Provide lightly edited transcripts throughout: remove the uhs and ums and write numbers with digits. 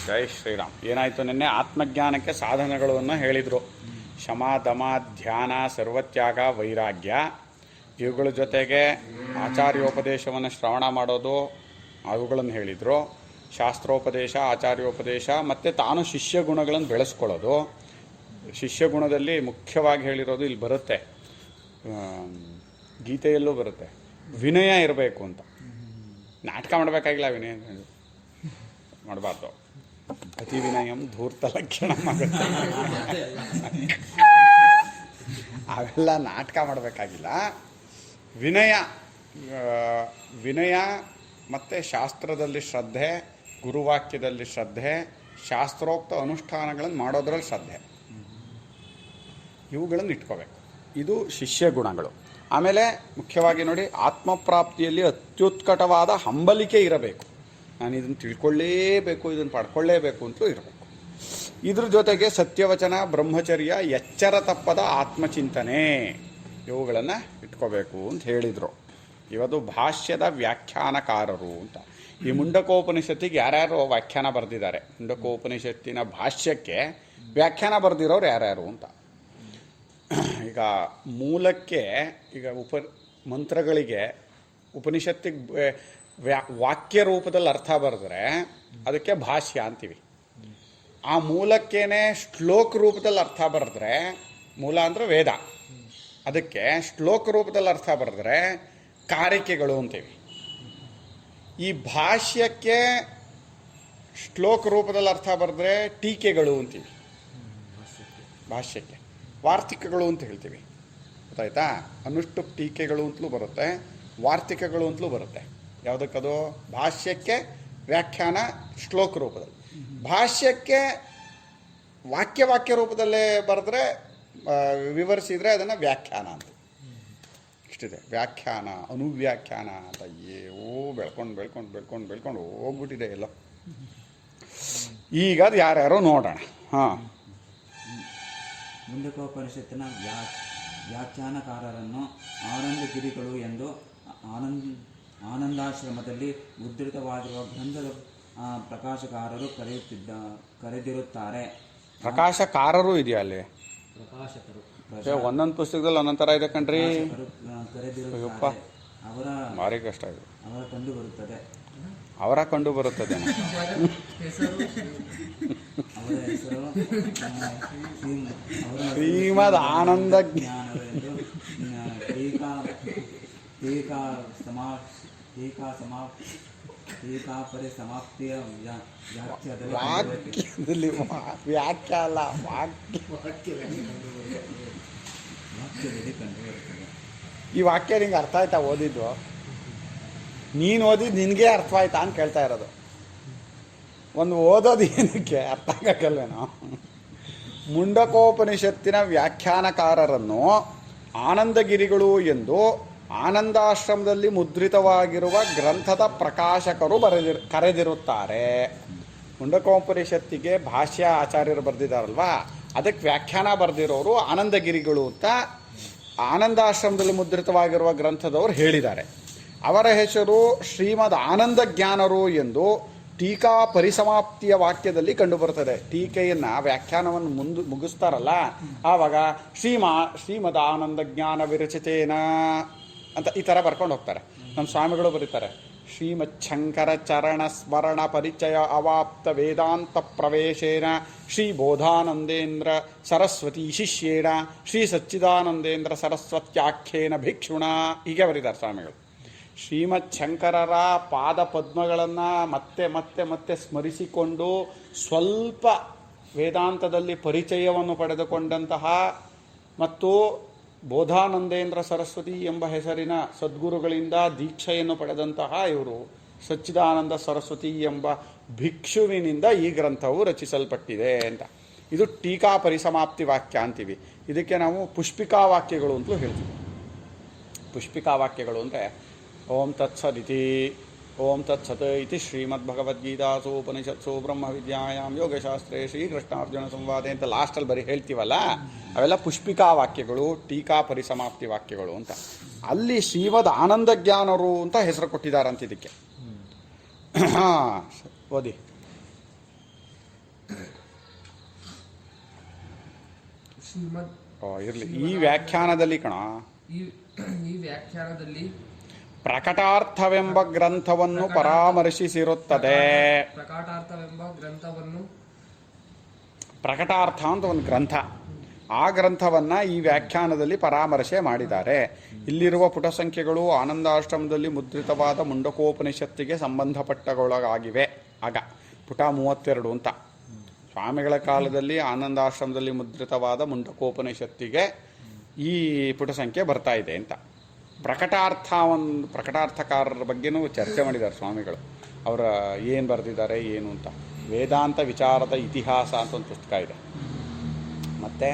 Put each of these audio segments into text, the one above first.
ಜೈ ಶ್ರೀರಾಮ್. ಏನಾಯಿತು ನಿನ್ನೆ ಆತ್ಮಜ್ಞಾನಕ್ಕೆ ಸಾಧನಗಳನ್ನು ಹೇಳಿದರು. ಶಮ, ದಮ, ಧ್ಯಾನ, ಸರ್ವತ್ಯಾಗ, ವೈರಾಗ್ಯ. ಇವುಗಳ ಜೊತೆಗೆ ಆಚಾರ್ಯೋಪದೇಶವನ್ನು ಶ್ರವಣ ಮಾಡೋದು, ಅವುಗಳನ್ನು ಹೇಳಿದರು. ಶಾಸ್ತ್ರೋಪದೇಶ, ಆಚಾರ್ಯೋಪದೇಶ ಮತ್ತು ತಾನು ಶಿಷ್ಯ ಗುಣಗಳನ್ನು ಬೆಳೆಸ್ಕೊಳ್ಳೋದು. ಶಿಷ್ಯ ಗುಣದಲ್ಲಿ ಮುಖ್ಯವಾಗಿ ಹೇಳಿರೋದು ಇಲ್ಲಿ ಬರುತ್ತೆ, ಗೀತೆಯಲ್ಲೂ ಬರುತ್ತೆ, ವಿನಯ ಇರಬೇಕು ಅಂತ. ನಾಟಕ ಮಾಡಬೇಕಾಗಿಲ್ಲ, ವಿನಯ ಮಾಡಬಾರ್ದು. ಅತಿ ವಿನಯಂ ಧೂರ್ತ ಲಕ್ಷಣ ಆಗುತ್ತೆ. ಅವೆಲ್ಲ ನಾಟಕ ಮಾಡಬೇಕಾಗಿಲ್ಲ. ವಿನಯ ಮತ್ತು ಶಾಸ್ತ್ರದಲ್ಲಿ ಶ್ರದ್ಧೆ, ಗುರುವಾಕ್ಯದಲ್ಲಿ ಶ್ರದ್ಧೆ, ಶಾಸ್ತ್ರೋಕ್ತ ಅನುಷ್ಠಾನಗಳನ್ನು ಮಾಡೋದ್ರಲ್ಲಿ ಶ್ರದ್ಧೆ, ಇವುಗಳನ್ನು ಇಟ್ಕೋಬೇಕು. ಇದು ಶಿಷ್ಯ ಗುಣಗಳು. ಆಮೇಲೆ ಮುಖ್ಯವಾಗಿ ನೋಡಿ, ಆತ್ಮಪ್ರಾಪ್ತಿಯಲ್ಲಿ ಅತ್ಯುತ್ಕಟವಾದ ಹಂಬಲಿಕೆ ಇರಬೇಕು. ನಾನು ಇದನ್ನು ತಿಳ್ಕೊಳ್ಳೇಬೇಕು, ಇದನ್ನು ಪಡ್ಕೊಳ್ಳೇಬೇಕು ಅಂತಲೂ ಇರಬೇಕು. ಇದ್ರ ಜೊತೆಗೆ ಸತ್ಯವಚನ, ಬ್ರಹ್ಮಚರ್ಯ, ಎಚ್ಚರ ತಪ್ಪದ ಆತ್ಮಚಿಂತನೆ, ಇವುಗಳನ್ನು ಇಟ್ಕೋಬೇಕು ಅಂತ ಹೇಳಿದರು. ಇವತ್ತು ಭಾಷ್ಯದ ವ್ಯಾಖ್ಯಾನಕಾರರು ಅಂತ. ಈ ಮುಂಡಕೋಪನಿಷತ್ತಿಗೆ ಯಾರ್ಯಾರು ವ್ಯಾಖ್ಯಾನ ಬರೆದಿದ್ದಾರೆ, ಮುಂಡಕೋಪನಿಷತ್ತಿನ ಭಾಷ್ಯಕ್ಕೆ ವ್ಯಾಖ್ಯಾನ ಬರೆದಿರೋರು ಯಾರ್ಯಾರು ಅಂತ. ಈಗ ಮೂಲಕ್ಕೆ, ಈಗ ಮಂತ್ರಗಳಿಗೆ ಉಪನಿಷತ್ತಿಗೆ ವಾಕ್ಯ ರೂಪದಲ್ಲಿ ಅರ್ಥ ಬರೆದ್ರೆ ಅದಕ್ಕೆ ಭಾಷ್ಯ ಅಂತೀವಿ. ಆ ಮೂಲಕ್ಕೇನೆ ಶ್ಲೋಕ ರೂಪದಲ್ಲಿ ಅರ್ಥ ಬರೆದ್ರೆ, ಮೂಲ ಅಂದರೆ ವೇದ, ಅದಕ್ಕೆ ಶ್ಲೋಕ ರೂಪದಲ್ಲಿ ಅರ್ಥ ಬರೆದ್ರೆ ಕಾರಿಕೆಗಳು ಅಂತೀವಿ. ಈ ಭಾಷ್ಯಕ್ಕೆ ಶ್ಲೋಕ ರೂಪದಲ್ಲಿ ಅರ್ಥ ಬರೆದ್ರೆ ಟೀಕೆಗಳು ಅಂತೀವಿ. ಭಾಷ್ಯಕ್ಕೆ ವಾರ್ತಿಕಗಳು ಅಂತ ಹೇಳ್ತೀವಿ, ಗೊತ್ತಾಯ್ತಾ? ಅನುಷ್ಠುಪ್ ಟೀಕೆಗಳು ಅಂತಲೂ ಬರುತ್ತೆ, ವಾರ್ತಿಕಗಳು ಅಂತಲೂ ಬರುತ್ತೆ. ಯಾವುದಕ್ಕದು? ಭಾಷ್ಯಕ್ಕೆ ವ್ಯಾಖ್ಯಾನ ಶ್ಲೋಕ ರೂಪದಲ್ಲಿ, ಭಾಷ್ಯಕ್ಕೆ ವಾಕ್ಯ ರೂಪದಲ್ಲೇ ಬರೆದ್ರೆ, ವಿವರಿಸಿದರೆ ಅದನ್ನು ವ್ಯಾಖ್ಯಾನ ಅಂತ. ಇಷ್ಟಿದೆ. ವ್ಯಾಖ್ಯಾನ, ಅನುವ್ಯಾಖ್ಯಾನ ಅಂತ ಬೆಳ್ಕೊಂಡು ಹೋಗ್ಬಿಟ್ಟಿದೆ ಎಲ್ಲ. ಈಗ ಅದು ಯಾರ್ಯಾರೋ ನೋಡೋಣ. ಹಾಂ, ಮುಂಡಕೋಪನಿಷತ್ತಿನ ವ್ಯಾಖ್ಯಾನಕಾರರನ್ನು ಆನಂದಗಿರಿಗಳು ಎಂದು ಆನಂದಾಶ್ರಮದಲ್ಲಿ ಮುದ್ರಿತವಾಗಿರುವ ಗ್ರಂಥದ ಪ್ರಕಾಶಕಾರರು ಕರೆದಿರುತ್ತಾರೆ. ಪ್ರಕಾಶಕಾರರು ಇದೆಯಾ ಅಲ್ಲಿ? ಪ್ರಕಾಶಕರು. ಒಂದೊಂದು ಪುಸ್ತಕದಲ್ಲಿ ಒಂದೊಂದು ಥರ ಇದೆ ಕಣ್ರಿ. ಕರೆದಿರುತ್ತಾರೆ. ಅವರ ಭಾರಿ ಕಷ್ಟ ಇದೆ. ಅವರ ಕಂಡು ಬರುತ್ತದೆ. ಅವರ ಕಂಡು ಬರುತ್ತದೆ. ಅವರ ಹೆಸರು ಶ್ರೀಮದ್ ಆನಂದ ಜ್ಞಾನವೆಂದು ಟೀಕಾ ಪರಿಸಮಾಪ್ತಿಯ ವಾಕ್ಯದಲ್ಲಿ ವ್ಯಾಖ್ಯ ಅಲ್ಲ, ವಾಕ್ಯದಲ್ಲಿ ಕಂಡುಬರುತ್ತದೆ. ಈ ವಾಕ್ಯ ನಿಂಗೆ ಅರ್ಥ ಆಯ್ತಾ? ಓದಿದ್ದು ನೀನು ಓದಿದ್ದು ನಿನಗೆ ಅರ್ಥ ಆಯ್ತಾ ಅಂತ ಕೇಳ್ತಾ ಇರೋದು. ಒಂದು ಓದೋದು ಏನಕ್ಕೆ ಅರ್ಥ ಆಗಕ್ಕಲ್ವೇನೋ. ಮುಂಡಕೋಪನಿಷತ್ತಿನ ವ್ಯಾಖ್ಯಾನಕಾರರನ್ನು ಆನಂದಗಿರಿಗಳು ಎಂದು ಆನಂದಾಶ್ರಮದಲ್ಲಿ ಮುದ್ರಿತವಾಗಿರುವ ಗ್ರಂಥದ ಪ್ರಕಾಶಕರು ಕರೆದಿರುತ್ತಾರೆ. ಮುಂಡಕೋಪನಿಷತ್ತಿಗೆ ಭಾಷ್ಯ ಆಚಾರ್ಯರು ಬರೆದಿದ್ದಾರಲ್ವಾ, ಅದಕ್ಕೆ ವ್ಯಾಖ್ಯಾನ ಬರೆದಿರೋರು ಆನಂದಗಿರಿಗಳು ಅಂತ ಆನಂದಾಶ್ರಮದಲ್ಲಿ ಮುದ್ರಿತವಾಗಿರುವ ಗ್ರಂಥದವರು ಹೇಳಿದ್ದಾರೆ. ಅವರ ಹೆಸರು ಶ್ರೀಮದ್ ಆನಂದ ಜ್ಞಾನರು ಎಂದು ಟೀಕಾ ಪರಿಸಮಾಪ್ತಿಯ ವಾಕ್ಯದಲ್ಲಿ ಕಂಡುಬರುತ್ತದೆ. ಟೀಕೆಯನ್ನು, ವ್ಯಾಖ್ಯಾನವನ್ನು ಮುಗಿಸ್ತಾರಲ್ಲ, ಆವಾಗ ಶ್ರೀಮದ್ ಆನಂದ ಜ್ಞಾನ ವಿರಚಿತೇನ ಅಂತ ಈ ಥರ ಬರ್ಕೊಂಡು ಹೋಗ್ತಾರೆ. ನಮ್ಮ ಸ್ವಾಮಿಗಳು ಬರೀತಾರೆ, ಶ್ರೀಮತ್ ಶಂಕರ ಚರಣ ಸ್ಮರಣ ಪರಿಚಯ ಅವಾಪ್ತ ವೇದಾಂತ ಪ್ರವೇಶೇನ ಶ್ರೀ ಬೋಧಾನಂದೇಂದ್ರ ಸರಸ್ವತಿ ಶಿಷ್ಯೇಣ ಶ್ರೀ ಸಚ್ಚಿದಾನಂದೇಂದ್ರ ಸರಸ್ವತ್ಯಾಖ್ಯೇನ ಭಿಕ್ಷುಣ, ಹೀಗೆ ಬರೀತಾರೆ ಸ್ವಾಮಿಗಳು. ಶ್ರೀಮತ್ ಶಂಕರರ ಪಾದ ಪದ್ಮಗಳನ್ನು ಮತ್ತೆ ಮತ್ತೆ ಮತ್ತೆ ಸ್ಮರಿಸಿಕೊಂಡು ಸ್ವಲ್ಪ ವೇದಾಂತದಲ್ಲಿ ಪರಿಚಯವನ್ನು ಪಡೆದುಕೊಂಡಂತಹ ಮತ್ತು ಬೋಧಾನಂದೇಂದ್ರ ಸರಸ್ವತಿ ಎಂಬ ಹೆಸರಿನ ಸದ್ಗುರುಗಳಿಂದ ದೀಕ್ಷೆಯನ್ನು ಪಡೆದಂತಹ ಇವರು ಸಚ್ಚಿದಾನಂದ ಸರಸ್ವತಿ ಎಂಬ ಭಿಕ್ಷುವಿನಿಂದ ಈ ಗ್ರಂಥವು ರಚಿಸಲ್ಪಟ್ಟಿದೆ ಅಂತ. ಇದು ಟೀಕಾ ಪರಿಸಮಾಪ್ತಿ ವಾಕ್ಯ ಅಂತೀವಿ. ಇದಕ್ಕೆ ನಾವು ಪುಷ್ಪಿಕಾ ವಾಕ್ಯಗಳು ಅಂತಲೂ ಹೇಳ್ತೀವಿ. ಪುಷ್ಪಿಕಾ ವಾಕ್ಯಗಳು ಅಂದರೆ ಓಂ ತತ್ಸದಿತಿ ಓಂ ತತ್ಸತ್ ಇತಿ ಶ್ರೀಮದ್ಭಗವದ್ಗೀತಾಸು ಉಪನಿಷತ್ಸು ಬ್ರಹ್ಮವಿದ್ಯಾಯಾಮ್ ಯೋಗಶಾಸ್ತ್ರೇ ಶ್ರೀಕೃಷ್ಣಾರ್ಜುನ ಸಂವಾದೆ ಅಂತ ಲಾಸ್ಟಲ್ಲಿ ಬರೀ ಹೇಳ್ತೀವಲ್ಲ, ಅವೆಲ್ಲ ಪುಷ್ಪಿಕಾ ವಾಕ್ಯಗಳು, ಟೀಕಾ ಪರಿಸಮಾಪ್ತಿ ವಾಕ್ಯಗಳು ಅಂತ. ಅಲ್ಲಿ ಶ್ರೀಮದ್ ಆನಂದ ಜ್ಞಾನರು ಅಂತ ಹೆಸರು ಕೊಟ್ಟಿದ್ದಾರಂತ ಇದಕ್ಕೆ. ಓದಿ. ಶ್ರೀಮದ್ ಇರಲಿ. ಈ ವ್ಯಾಖ್ಯಾನದಲ್ಲಿ ಕಣ, ಈ ವ್ಯಾಖ್ಯಾನದಲ್ಲಿ ಪ್ರಕಟಾರ್ಥವೆಂಬ ಗ್ರಂಥವನ್ನು ಪರಾಮರ್ಶಿಸಿರುತ್ತದೆ. ಪ್ರಕಟಾರ್ಥವೆಂಬ ಗ್ರಂಥವನ್ನು, ಪ್ರಕಟಾರ್ಥ ಅಂತ ಒಂದು ಗ್ರಂಥ, ಆ ಗ್ರಂಥವನ್ನು ಈ ವ್ಯಾಖ್ಯಾನದಲ್ಲಿ ಪರಾಮರ್ಶೆ ಮಾಡಿದ್ದಾರೆ. ಇಲ್ಲಿರುವ ಪುಟ ಸಂಖ್ಯೆಗಳು ಆನಂದಾಶ್ರಮದಲ್ಲಿ ಮುದ್ರಿತವಾದ ಮುಂಡಕೋಪನಿಷತ್ತಿಗೆ ಸಂಬಂಧಪಟ್ಟಗಳಾಗಿವೆ. ಆಗ ಪುಟ 32 ಅಂತ. ಸ್ವಾಮಿಗಳ ಕಾಲದಲ್ಲಿ ಆನಂದಾಶ್ರಮದಲ್ಲಿ ಮುದ್ರಿತವಾದ ಮುಂಡಕೋಪನಿಷತ್ತಿಗೆ ಈ ಪುಟ ಸಂಖ್ಯೆ ಬರ್ತಾ ಇದೆ ಅಂತ. ಪ್ರಕಟಾರ್ಥಕಾರರ ಬಗ್ಗೆನೂ ಚರ್ಚೆ ಮಾಡಿದ್ದಾರೆ ಸ್ವಾಮಿಗಳು. ಅವರ ಏನು ಬರೆದಿದ್ದಾರೆ ಏನು ಅಂತ. ವೇದಾಂತ ವಿಚಾರದ ಇತಿಹಾಸ ಅಂತ ಒಂದು ಪುಸ್ತಕ ಇದೆ. ಮತ್ತು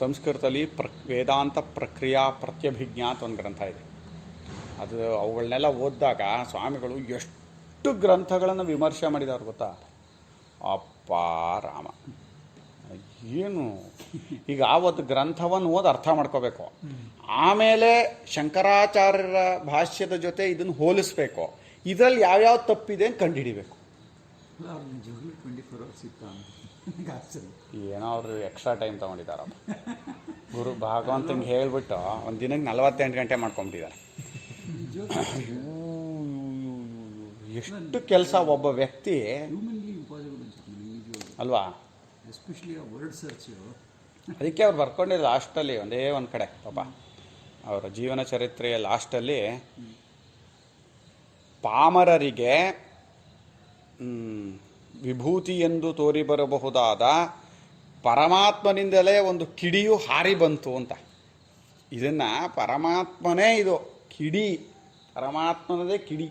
ಸಂಸ್ಕೃತದಲ್ಲಿ ವೇದಾಂತ ಪ್ರಕ್ರಿಯಾ ಪ್ರತ್ಯಭಿಜ್ಞಾ ಅಂತ ಒಂದು ಗ್ರಂಥ ಇದೆ. ಅದು ಅವುಗಳನ್ನೆಲ್ಲ ಓದಿದಾಗ ಸ್ವಾಮಿಗಳು ಎಷ್ಟು ಗ್ರಂಥಗಳನ್ನು ವಿಮರ್ಶೆ ಮಾಡಿದ್ದಾರೆ ಗೊತ್ತಾ. ಅಪ್ಪ ರಾಮ, ಏನು ಈಗ ಒಂದು ಗ್ರಂಥವನ್ನು ಓದಿ ಅರ್ಥ ಮಾಡ್ಕೋಬೇಕು, ಆಮೇಲೆ ಶಂಕರಾಚಾರ್ಯರ ಭಾಷ್ಯದ ಜೊತೆ ಇದನ್ನು ಹೋಲಿಸ್ಬೇಕು, ಇದರಲ್ಲಿ ಯಾವ್ಯಾವ ತಪ್ಪಿದೆ ಅಂತ ಕಂಡುಹಿಡಿಬೇಕು. ನಿಜವಾಗ್ಲೂ 24 hours ಇತ್ತು ಏನೋ ಅವರು ಎಕ್ಸ್ಟ್ರಾ ಟೈಮ್ ತೊಗೊಂಡಿದ್ದಾರಪ್ಪ. ಗುರು ಭಾಗವಂತಂಗೆ ಹೇಳ್ಬಿಟ್ಟು ಒಂದು ದಿನಕ್ಕೆ 48 ಗಂಟೆ ಮಾಡ್ಕೊಂಬಿಟ್ಟಿದ್ದಾರೆ. ಎಷ್ಟು ಕೆಲಸ ಒಬ್ಬ ವ್ಯಕ್ತಿ ಅಲ್ವಾ. Especially word search. ಅದಕ್ಕೆ ಅವ್ರು ಬರ್ಕೊಂಡಿದ್ದು ಲಾಸ್ಟಲ್ಲಿ ಒಂದೇ ಒಂದು ಕಡೆ ಪಾಪ ಅವರ ಜೀವನ ಚರಿತ್ರೆಯ ಲಾಸ್ಟಲ್ಲಿ ಪಾಮರರಿಗೆ ವಿಭೂತಿ ಎಂದು ತೋರಿಬರಬಹುದಾದ ಪರಮಾತ್ಮನಿಂದಲೇ ಒಂದು ಕಿಡಿಯು ಹಾರಿ ಬಂತು ಅಂತ. ಇದನ್ನು ಪರಮಾತ್ಮನೇ, ಇದು ಕಿಡಿ ಪರಮಾತ್ಮನದೇ ಕಿಡಿ,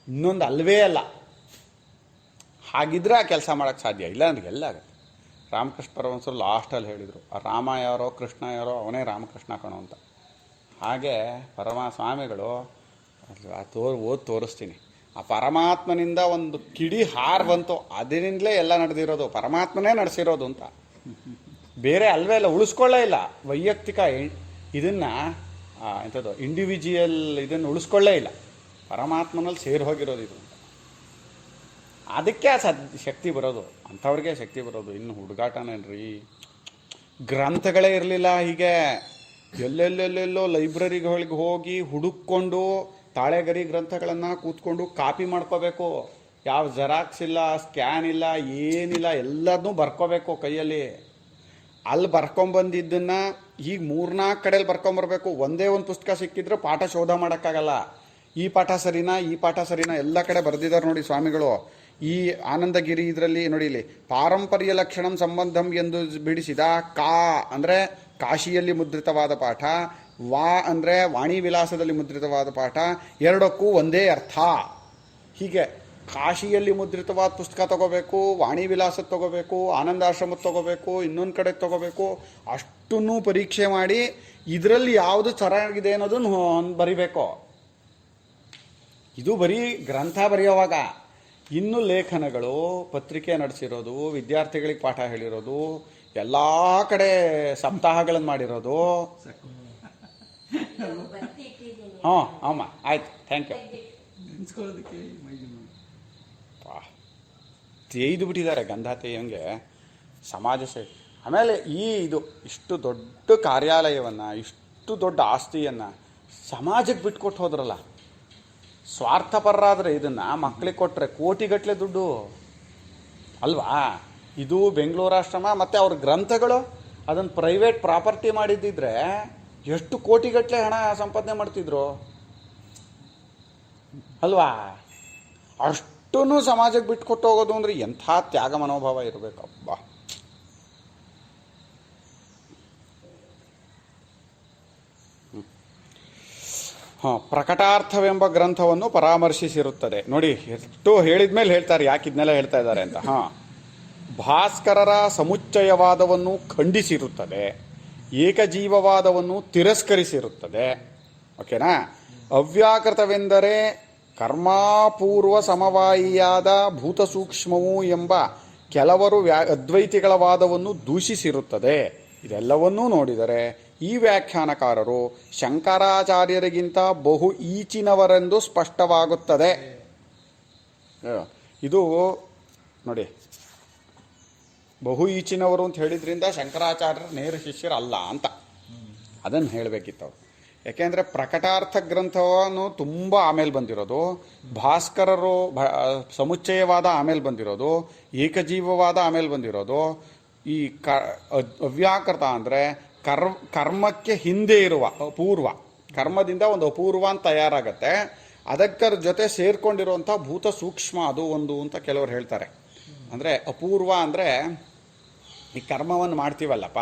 ಇನ್ನೊಂದು ಅಲ್ವೇ ಅಲ್ಲ. ಹಾಗಿದ್ರೆ ಆ ಕೆಲಸ ಮಾಡೋಕ್ಕೆ ಸಾಧ್ಯ ಇಲ್ಲ ಅಂದ್ರೆ ಎಲ್ಲ ಆಗುತ್ತೆ. ರಾಮಕೃಷ್ಣ ಪರಮಹಂಸರು ಲಾಸ್ಟಲ್ಲಿ ಹೇಳಿದರು, ಆ ರಾಮ ಯಾರೋ ಕೃಷ್ಣ ಯಾರೋ ಅವನೇ ರಾಮಕೃಷ್ಣ ಕಣೋ ಅಂತ. ಹಾಗೆ ಸ್ವಾಮಿಗಳು ಓದಿ ತೋರಿಸ್ತೀನಿ, ಆ ಪರಮಾತ್ಮನಿಂದ ಒಂದು ಕಿಡಿ ಹಾರು ಬಂತು, ಅದರಿಂದಲೇ ಎಲ್ಲ ನಡೆದಿರೋದು, ಪರಮಾತ್ಮನೇ ನಡೆಸಿರೋದು ಅಂತ. ಬೇರೆ ಅಲ್ವೇ ಇಲ್ಲ, ಉಳಿಸ್ಕೊಳ್ಳೇ ಇಲ್ಲ. ವೈಯಕ್ತಿಕ ಇದನ್ನು ಎಂಥದ್ದು ಇಂಡಿವಿಜುವಲ್ ಇದನ್ನು ಉಳಿಸ್ಕೊಳ್ಳೇ ಇಲ್ಲ, ಪರಮಾತ್ಮನಲ್ಲಿ ಸೇರಿ ಹೋಗಿರೋದು ಇದು ಅಂತ. ಅದಕ್ಕೆ ಆ ಶಕ್ತಿ ಬರೋದು, ಅಂಥವ್ರಿಗೆ ಶಕ್ತಿ ಬರೋದು. ಇನ್ನು ಹುಡುಗಾಟನೇನ್ರಿ, ಗ್ರಂಥಗಳೇ ಇರಲಿಲ್ಲ. ಹೀಗೆ ಎಲ್ಲೆಲ್ಲೆಲ್ಲೆಲ್ಲೋ ಲೈಬ್ರರಿಗಳಿಗೆ ಹೋಗಿ ಹುಡುಕೊಂಡು ತಾಳೆಗರಿ ಗ್ರಂಥಗಳನ್ನು ಕೂತ್ಕೊಂಡು ಕಾಪಿ ಮಾಡ್ಕೋಬೇಕು. ಯಾವ ಜೆರಾಕ್ಸ್ ಇಲ್ಲ, ಸ್ಕ್ಯಾನ್ ಇಲ್ಲ, ಏನಿಲ್ಲ, ಎಲ್ಲದನ್ನೂ ಬರ್ಕೋಬೇಕು ಕೈಯಲ್ಲಿ. ಅಲ್ಲಿ ಬರ್ಕೊಂಬಂದಿದ್ದನ್ನು ಈಗ 3-4 ಕಡೆಯಲ್ಲಿ ಬರ್ಕೊಂಬರ್ಬೇಕು. ಒಂದೇ ಒಂದು ಪುಸ್ತಕ ಸಿಕ್ಕಿದ್ರೆ ಪಾಠ ಶೋಧ ಮಾಡೋಕ್ಕಾಗಲ್ಲ. ಈ ಪಾಠ ಸರಿನಾ, ಈ ಪಾಠ ಸರಿನಾ, ಎಲ್ಲ ಕಡೆ ಬರೆದಿದ್ದಾರೆ ನೋಡಿ ಸ್ವಾಮಿಗಳು. ಈ ಆನಂದಗಿರಿ ಇದರಲ್ಲಿ ನೋಡಿ, ಇಲ್ಲಿ ಪಾರಂಪರ್ಯ ಲಕ್ಷಣಂ ಸಂಬಂಧಂ ಎಂದು ಬಿಡಿಸಿದ ಕಾ ಅಂದರೆ ಕಾಶಿಯಲ್ಲಿ ಮುದ್ರಿತವಾದ ಪಾಠ, ವಾ ಅಂದರೆ ವಾಣಿ ವಿಲಾಸದಲ್ಲಿ ಮುದ್ರಿತವಾದ ಪಾಠ, ಎರಡಕ್ಕೂ ಒಂದೇ ಅರ್ಥ. ಹೀಗೆ ಕಾಶಿಯಲ್ಲಿ ಮುದ್ರಿತವಾದ ಪುಸ್ತಕ ತಗೋಬೇಕು, ವಾಣಿ ವಿಲಾಸದ ತಗೋಬೇಕು, ಆನಂದಾಶ್ರಮದ ತಗೋಬೇಕು, ಇನ್ನೊಂದು ಕಡೆ ತಗೋಬೇಕು. ಅಷ್ಟನ್ನು ಪರೀಕ್ಷೆ ಮಾಡಿ ಇದರಲ್ಲಿ ಯಾವುದು ಚೆನ್ನಾಗಿದೆ ಅನ್ನೋದನ್ನು ಬರಿಬೇಕು. ಇದು ಬರೀ ಗ್ರಂಥ ಬರೆಯುವಾಗ. ಇನ್ನು ಲೇಖನಗಳು, ಪತ್ರಿಕೆ ನಡೆಸಿರೋದು, ವಿದ್ಯಾರ್ಥಿಗಳಿಗೆ ಪಾಠ ಹೇಳಿರೋದು, ಎಲ್ಲ ಕಡೆ ಸಪ್ತಾಹಗಳನ್ನು ಮಾಡಿರೋದು. ಹಾಂ ಅಮ್ಮ ಆಯ್ತು, ಥ್ಯಾಂಕ್ ಯು. ನೆನ್ಸ್ಕೊಳ್ಳೋದಕ್ಕೆ ತೇಯ್ದು ಬಿಟ್ಟಿದ್ದಾರೆ ಗಂಧ ತೇಯಂಗೆ ಸಮಾಜ ಸೇವೆ. ಆಮೇಲೆ ಇದು ಇಷ್ಟು ದೊಡ್ಡ ಕಾರ್ಯಾಲಯವನ್ನು, ಇಷ್ಟು ದೊಡ್ಡ ಆಸ್ತಿಯನ್ನು ಸಮಾಜಕ್ಕೆ ಬಿಟ್ಕೊಟ್ಟು ಹೋದ್ರಲ್ಲ. ಸ್ವಾರ್ಥಪರರಾದರೆ ಇದನ್ನು ಮಕ್ಕಳಿಗೆ ಕೊಟ್ಟರೆ ಕೋಟಿಗಟ್ಟಲೆ ದುಡ್ಡು ಅಲ್ವಾ. ಇದು ಬೆಂಗಳೂರು ಆಶ್ರಮ ಮತ್ತು ಅವ್ರ ಗ್ರಂಥಗಳು ಅದನ್ನು ಪ್ರೈವೇಟ್ ಪ್ರಾಪರ್ಟಿ ಮಾಡಿದ್ದಿದ್ರೆ ಎಷ್ಟು ಕೋಟಿಗಟ್ಟಲೆ ಹಣ ಸಂಪಾದನೆ ಮಾಡ್ತಿದ್ರು ಅಲ್ವಾ. ಅಷ್ಟೂ ಸಮಾಜಕ್ಕೆ ಬಿಟ್ಕೊಟ್ಟು ಹೋಗೋದು ಅಂದರೆ ಎಂಥ ತ್ಯಾಗ ಮನೋಭಾವ ಇರಬೇಕಪ್ಪ. ಪ್ರಕಟಾರ್ಥವೆಂಬ ಗ್ರಂಥವನ್ನು ಪರಾಮರ್ಶಿಸಿರುತ್ತದೆ. ನೋಡಿ, ಎಷ್ಟು ಹೇಳಿದ ಮೇಲೆ ಹೇಳ್ತಾರೆ ಯಾಕೆ ಇದನ್ನೆಲ್ಲ ಹೇಳ್ತಾ ಇದ್ದಾರೆ ಅಂತ. ಭಾಸ್ಕರರ ಸಮುಚ್ಚಯವಾದವನ್ನು ಖಂಡಿಸಿರುತ್ತದೆ, ಏಕಜೀವವಾದವನ್ನು ತಿರಸ್ಕರಿಸಿರುತ್ತದೆ. ಓಕೆನಾ. ಅವ್ಯಾಕೃತವೆಂದರೆ ಕರ್ಮಾಪೂರ್ವ ಸಮವಾಯಿಯಾದ ಭೂತಸೂಕ್ಷ್ಮವು ಎಂಬ ಕೆಲವರು ಅದ್ವೈತಿಗಳ ವಾದವನ್ನು ದೂಷಿಸಿರುತ್ತದೆ. ಇದೆಲ್ಲವನ್ನೂ ನೋಡಿದರೆ ಈ ವ್ಯಾಖ್ಯಾನಕಾರರು ಶಂಕರಾಚಾರ್ಯರಿಗಿಂತ ಬಹು ಈಚಿನವರೆಂದು ಸ್ಪಷ್ಟವಾಗುತ್ತದೆ. ಇದು ನೋಡಿ, ಬಹು ಈಚಿನವರು ಅಂತ ಹೇಳಿದ್ರಿಂದ ಶಂಕರಾಚಾರ್ಯರ ನೇರ ಶಿಷ್ಯರಲ್ಲ ಅಂತ ಅದನ್ನು ಹೇಳಬೇಕಿತ್ತು ಅವರು. ಯಾಕೆಂದರೆ ಪ್ರಕಟಾರ್ಥ ಗ್ರಂಥವನ್ನು ತುಂಬ ಆಮೇಲೆ ಬಂದಿರೋದು, ಭಾಸ್ಕರರು ಸಮುಚ್ಚಯವಾದ ಆಮೇಲೆ ಬಂದಿರೋದು, ಏಕಜೀವವಾದ ಆಮೇಲೆ ಬಂದಿರೋದು. ಈ ಅವ್ಯಾಕೃತ ಅಂದರೆ ಕರ್ಮಕ್ಕೆ ಹಿಂದೆ ಇರುವ ಅಪೂರ್ವ, ಕರ್ಮದಿಂದ ಒಂದು ಅಪೂರ್ವ ಅಂತ ತಯಾರಾಗತ್ತೆ. ಅದಕ್ಕರ ಜೊತೆ ಸೇರ್ಕೊಂಡಿರುವಂಥ ಭೂತ ಸೂಕ್ಷ್ಮ ಅದು ಒಂದು ಅಂತ ಕೆಲವರು ಹೇಳ್ತಾರೆ. ಅಂದರೆ ಅಪೂರ್ವ ಅಂದರೆ ಈ ಕರ್ಮವನ್ನು ಮಾಡ್ತೀವಲ್ಲಪ್ಪ,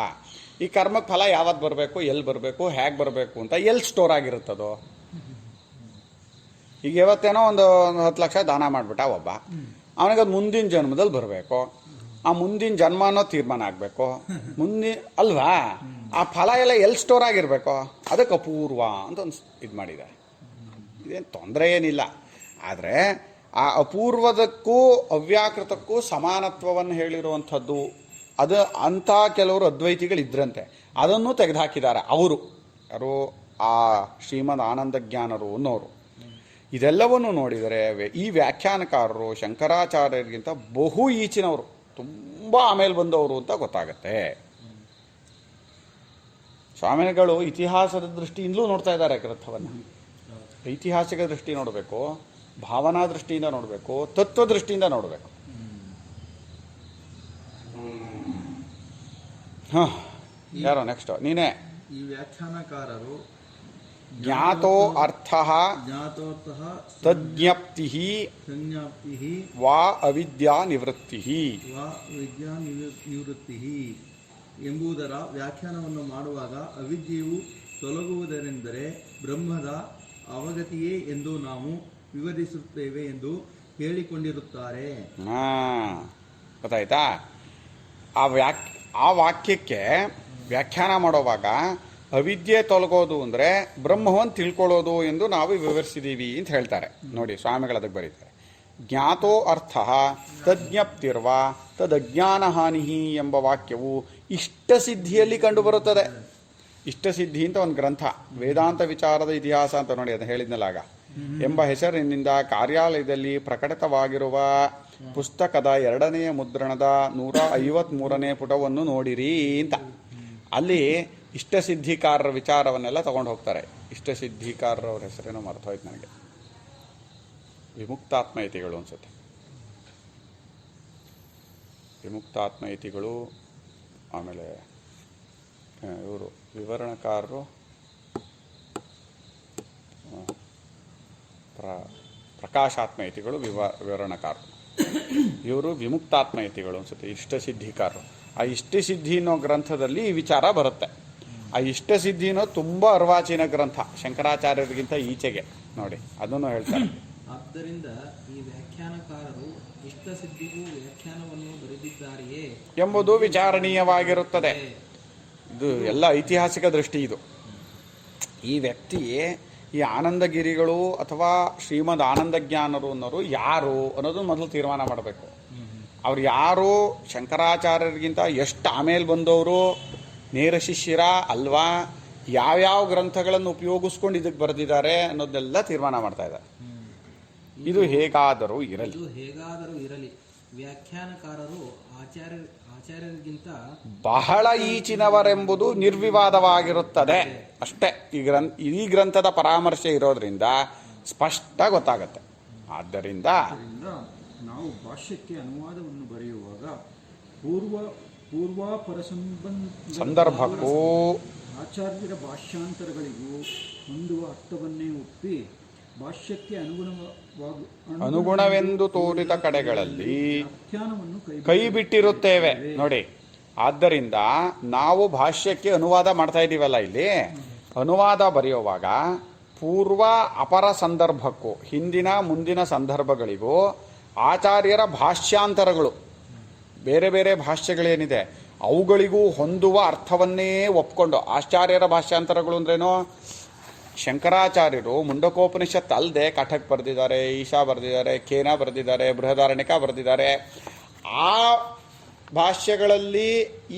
ಈ ಕರ್ಮಕ್ಕೆ ಫಲ ಯಾವತ್ತು ಬರಬೇಕು, ಎಲ್ಲಿ ಬರಬೇಕು, ಹೇಗೆ ಬರಬೇಕು ಅಂತ ಎಲ್ಲಿ ಸ್ಟೋರ್ ಆಗಿರುತ್ತದೋ. ಈಗ ಯಾವತ್ತೇನೋ ಒಂದು 10 ಲಕ್ಷ ದಾನ ಮಾಡಿಬಿಟ್ಟ ಒಬ್ಬ, ಅವನಿಗೆ ಅದು ಮುಂದಿನ ಜನ್ಮದಲ್ಲಿ ಬರಬೇಕು. ಆ ಮುಂದಿನ ಜನ್ಮ ಅನ್ನೋ ತೀರ್ಮಾನ ಆಗಬೇಕು ಅಲ್ವಾ. ಆ ಫಲ ಎಲ್ಲ ಎಲ್ಲಿ ಸ್ಟೋರ್ ಆಗಿರಬೇಕು, ಅದಕ್ಕೆ ಅಪೂರ್ವ ಅಂತ ಒಂದು ಇದು ಮಾಡಿದ್ದಾರೆ. ಇದೇನು ತೊಂದರೆ ಏನಿಲ್ಲ. ಆದರೆ ಆ ಅಪೂರ್ವದಕ್ಕೂ ಅವ್ಯಾಕೃತಕ್ಕೂ ಸಮಾನತ್ವವನ್ನು ಹೇಳಿರುವಂಥದ್ದು ಅದು ಅಂಥ ಕೆಲವರು ಅದ್ವೈತಿಗಳಿದ್ರಂತೆ. ಅದನ್ನು ತೆಗೆದುಹಾಕಿದ್ದಾರೆ ಅವರು. ಯಾರು? ಆ ಶ್ರೀಮದ್ ಆನಂದ ಜ್ಞಾನರು ಅನ್ನೋರು. ಇದೆಲ್ಲವನ್ನು ನೋಡಿದರೆ ಈ ವ್ಯಾಖ್ಯಾನಕಾರರು ಶಂಕರಾಚಾರ್ಯರಿಗಿಂತ ಬಹು ಈಚಿನವರು, ತುಂಬ ಆಮೇಲೆ ಬಂದವರು ಅಂತ ಗೊತ್ತಾಗತ್ತೆ. ಸ್ವಾಮಿಗಳು ಇತಿಹಾಸದ ದೃಷ್ಟಿಯಿಂದಲೂ ನೋಡ್ತಾ ಇದ್ದಾರೆ ಗ್ರಂಥವನ್ನು. ಐತಿಹಾಸಿಕ ದೃಷ್ಟಿ ನೋಡಬೇಕು, ಭಾವನಾ ದೃಷ್ಟಿಯಿಂದ ನೋಡಬೇಕು, ತತ್ವ ದೃಷ್ಟಿಯಿಂದ ನೋಡಬೇಕು. ಹಾಂ, ಯಾರೋ ನೆಕ್ಸ್ಟ್ ನೀನೇ. ಈ ವ್ಯಾಖ್ಯಾನಕಾರರು ಜ್ಞಾತೋ ಅರ್ಥ ತಜ್ಞಪ್ತಿ ಸಂಜ್ಞಾಪ್ತಿ ವಾ ಅವಿದ್ಯಾ ನಿವೃತ್ತಿ ವಾ ವಿದ್ಯಾ ನಿವೃತ್ತಿ ಎಂಬುದರ ವ್ಯಾಖ್ಯಾನವನ್ನು ಮಾಡುವಾಗ ಅವಿದ್ಯೆಯು ತೊಲಗುವುದರೆಂದರೆ ಬ್ರಹ್ಮದ ಅವಗತಿಯೇ ಎಂದು ನಾವು ವಿವರಿಸುತ್ತೇವೆ ಎಂದು ಹೇಳಿಕೊಂಡಿರುತ್ತಾರೆ. ಗೊತ್ತಾಯ್ತಾ? ಆ ವಾಕ್ಯಕ್ಕೆ ವ್ಯಾಖ್ಯಾನ ಮಾಡುವಾಗ ಅವಿದ್ಯೆ ತೊಲಗೋದು ಅಂದರೆ ಬ್ರಹ್ಮವನ್ನು ತಿಳ್ಕೊಳ್ಳೋದು ಎಂದು ನಾವು ವಿವರಿಸಿದ್ದೀವಿ ಅಂತ ಹೇಳ್ತಾರೆ. ನೋಡಿ, ಸ್ವಾಮಿಗಳು ಅದಕ್ಕೆ ಬರೀತಾರೆ. ಜ್ಞಾತೋ ಅರ್ಥ ತಜ್ಞಪ್ತಿರ್ವ ತದಜ್ಞಾನ ಹಾನಿ ಎಂಬ ವಾಕ್ಯವು ಇಷ್ಟಸಿದ್ಧಿಯಲ್ಲಿ ಕಂಡುಬರುತ್ತದೆ. ಇಷ್ಟಸಿದ್ಧಿ ಅಂತ ಒಂದು ಗ್ರಂಥ, ವೇದಾಂತ ವಿಚಾರದ ಇತಿಹಾಸ ಅಂತ ನೋಡಿ, ಅದನ್ನು ಹೇಳಿದ್ನಲ್ಲಾಗ ಎಂಬ ಹೆಸರಿನಿಂದ ಕಾರ್ಯಾಲಯದಲ್ಲಿ ಪ್ರಕಟಿತವಾಗಿರುವ ಪುಸ್ತಕದ 2ನೇ ಮುದ್ರಣದ 153ನೇ ಪುಟವನ್ನು ನೋಡಿರಿ ಅಂತ. ಅಲ್ಲಿ ಇಷ್ಟಸಿದ್ಧಿಕಾರರ ವಿಚಾರವನ್ನೆಲ್ಲ ತಗೊಂಡು ಹೋಗ್ತಾರೆ. ಇಷ್ಟಸಿದ್ಧಿಕಾರರವ್ರ ಹೆಸರೇನೋ ಮರ್ತೋಯ್ತು ನನಗೆ, ವಿಮುಕ್ತಾತ್ಮಯತಿಗಳು ಅನ್ಸುತ್ತೆ. ವಿಮುಕ್ತಾತ್ಮಯತಿಗಳು, ಆಮೇಲೆ ಇವರು ವಿವರಣಕಾರರು ಪ್ರಕಾಶಾತ್ಮಯತಿಗಳು, ವಿವರಣಕಾರರು. ಇವರು ವಿಮುಕ್ತಾತ್ಮಯತಿಗಳು ಅನ್ಸುತ್ತೆ, ಇಷ್ಟಸಿದ್ಧಿಕಾರರು. ಆ ಇಷ್ಟಸಿದ್ಧಿ ಅನ್ನೋ ಗ್ರಂಥದಲ್ಲಿ ಈ ವಿಚಾರ ಬರುತ್ತೆ. ಆ ಇಷ್ಟಸಿದ್ಧಿ ಅನ್ನೋದು ತುಂಬ ಅರ್ವಾಚೀನ ಗ್ರಂಥ, ಶಂಕರಾಚಾರ್ಯರಿಗಿಂತ ಈಚೆಗೆ. ನೋಡಿ, ಅದನ್ನು ಹೇಳ್ತಾರೆ. ಆದ್ದರಿಂದ ಈ ವ್ಯಾಖ್ಯಾನಕಾರರು ಇಷ್ಟಸಿದ್ಧಿಗೂ ವ್ಯಾಖ್ಯಾನವನ್ನು ಬರೆದಿದ್ದಾರೆಯೇ ಎಂಬುದು ವಿಚಾರಣೀಯವಾಗಿರುತ್ತದೆ. ಇದು ಎಲ್ಲ ಐತಿಹಾಸಿಕ ದೃಷ್ಟಿ. ಇದು ಈ ವ್ಯಕ್ತಿ, ಈ ಆನಂದಗಿರಿಗಳು ಅಥವಾ ಶ್ರೀಮದ್ ಆನಂದ ಜ್ಞಾನರು ಅನ್ನೋರು ಯಾರು ಅನ್ನೋದು ಮೊದಲು ತೀರ್ಮಾನ ಮಾಡಬೇಕು. ಅವ್ರು ಯಾರು, ಶಂಕರಾಚಾರ್ಯರಿಗಿಂತ ಎಷ್ಟು ಆಮೇಲೆ ಬಂದವರು, ನೇರ ಶಿಷ್ಯರ ಅಲ್ವಾ, ಯಾವ್ಯಾವ ಗ್ರಂಥಗಳನ್ನು ಉಪಯೋಗಿಸ್ಕೊಂಡು ಇದಕ್ಕೆ ಬರೆದಿದ್ದಾರೆ ಅನ್ನೋದನ್ನೆಲ್ಲ ತೀರ್ಮಾನ ಮಾಡ್ತಾ ಇದ್ದಾರೆ. ಇದು ಹೇಗಾದರೂ ಇರಲಿ ವ್ಯಾಖ್ಯಾನಕಾರರು ಆಚಾರ್ಯರಿಗಿಂತ ಬಹಳ ಈಚಿನವರೆಂಬುದು ನಿರ್ವಿವಾದವಾಗಿರುತ್ತದೆ. ಅಷ್ಟೇ. ಈ ಗ್ರಂಥದ ಪರಾಮರ್ಶೆ ಇರೋದ್ರಿಂದ ಸ್ಪಷ್ಟ ಗೊತ್ತಾಗತ್ತೆ. ಆದ್ದರಿಂದ ನಾವು ಭಾಷ್ಯಕ್ಕೆ ಅನುವಾದವನ್ನು ಬರೆಯುವಾಗ ಪೂರ್ವಾಪರ ಸಂದರ್ಭಕ್ಕೂ ಆಚಾರ್ಯರ ಭಾಷ್ಯಾಂತರಗಳಿಗೂ ಹೊಂದುವ ಅರ್ಥವನ್ನೇ ಒಪ್ಪಿ ಭಾಷ್ಯಕ್ಕೆ ಅನುಗುಣವೆಂದು ತೋರಿದ ಕಡೆಗಳಲ್ಲಿ ವ್ಯಾಖ್ಯಾನವನ್ನು ಕೈ ಬಿಟ್ಟಿರುತ್ತೇವೆ. ನೋಡಿ, ಆದ್ದರಿಂದ ನಾವು ಭಾಷ್ಯಕ್ಕೆ ಅನುವಾದ ಮಾಡ್ತಾ ಇದ್ದೀವಲ್ಲ, ಇಲ್ಲಿ ಅನುವಾದ ಬರೆಯುವಾಗ ಪೂರ್ವ ಅಪರ ಸಂದರ್ಭಕ್ಕೂ, ಹಿಂದಿನ ಮುಂದಿನ ಸಂದರ್ಭಗಳಿಗೂ ಆಚಾರ್ಯರ ಭಾಷ್ಯಾಂತರಗಳು, ಬೇರೆ ಬೇರೆ ಭಾಷ್ಯಗಳೇನಿದೆ ಅವುಗಳಿಗೂ ಹೊಂದುವ ಅರ್ಥವನ್ನೇ ಒಪ್ಕೊಂಡು, ಆಚಾರ್ಯರ ಭಾಷ್ಯಾಂತರಗಳು ಅಂದ್ರೇನೋ, ಶಂಕರಾಚಾರ್ಯರು ಮುಂಡಕೋಪನಿಷತ್ ಅಲ್ಲದೆ ಕಠಕ್ ಬರೆದಿದ್ದಾರೆ, ಈಶಾ ಬರೆದಿದ್ದಾರೆ, ಕೇನ ಬರೆದಿದ್ದಾರೆ, ಬೃಹದಾರಣ್ಯಕ ಬರೆದಿದ್ದಾರೆ. ಆ ಭಾಷ್ಯಗಳಲ್ಲಿ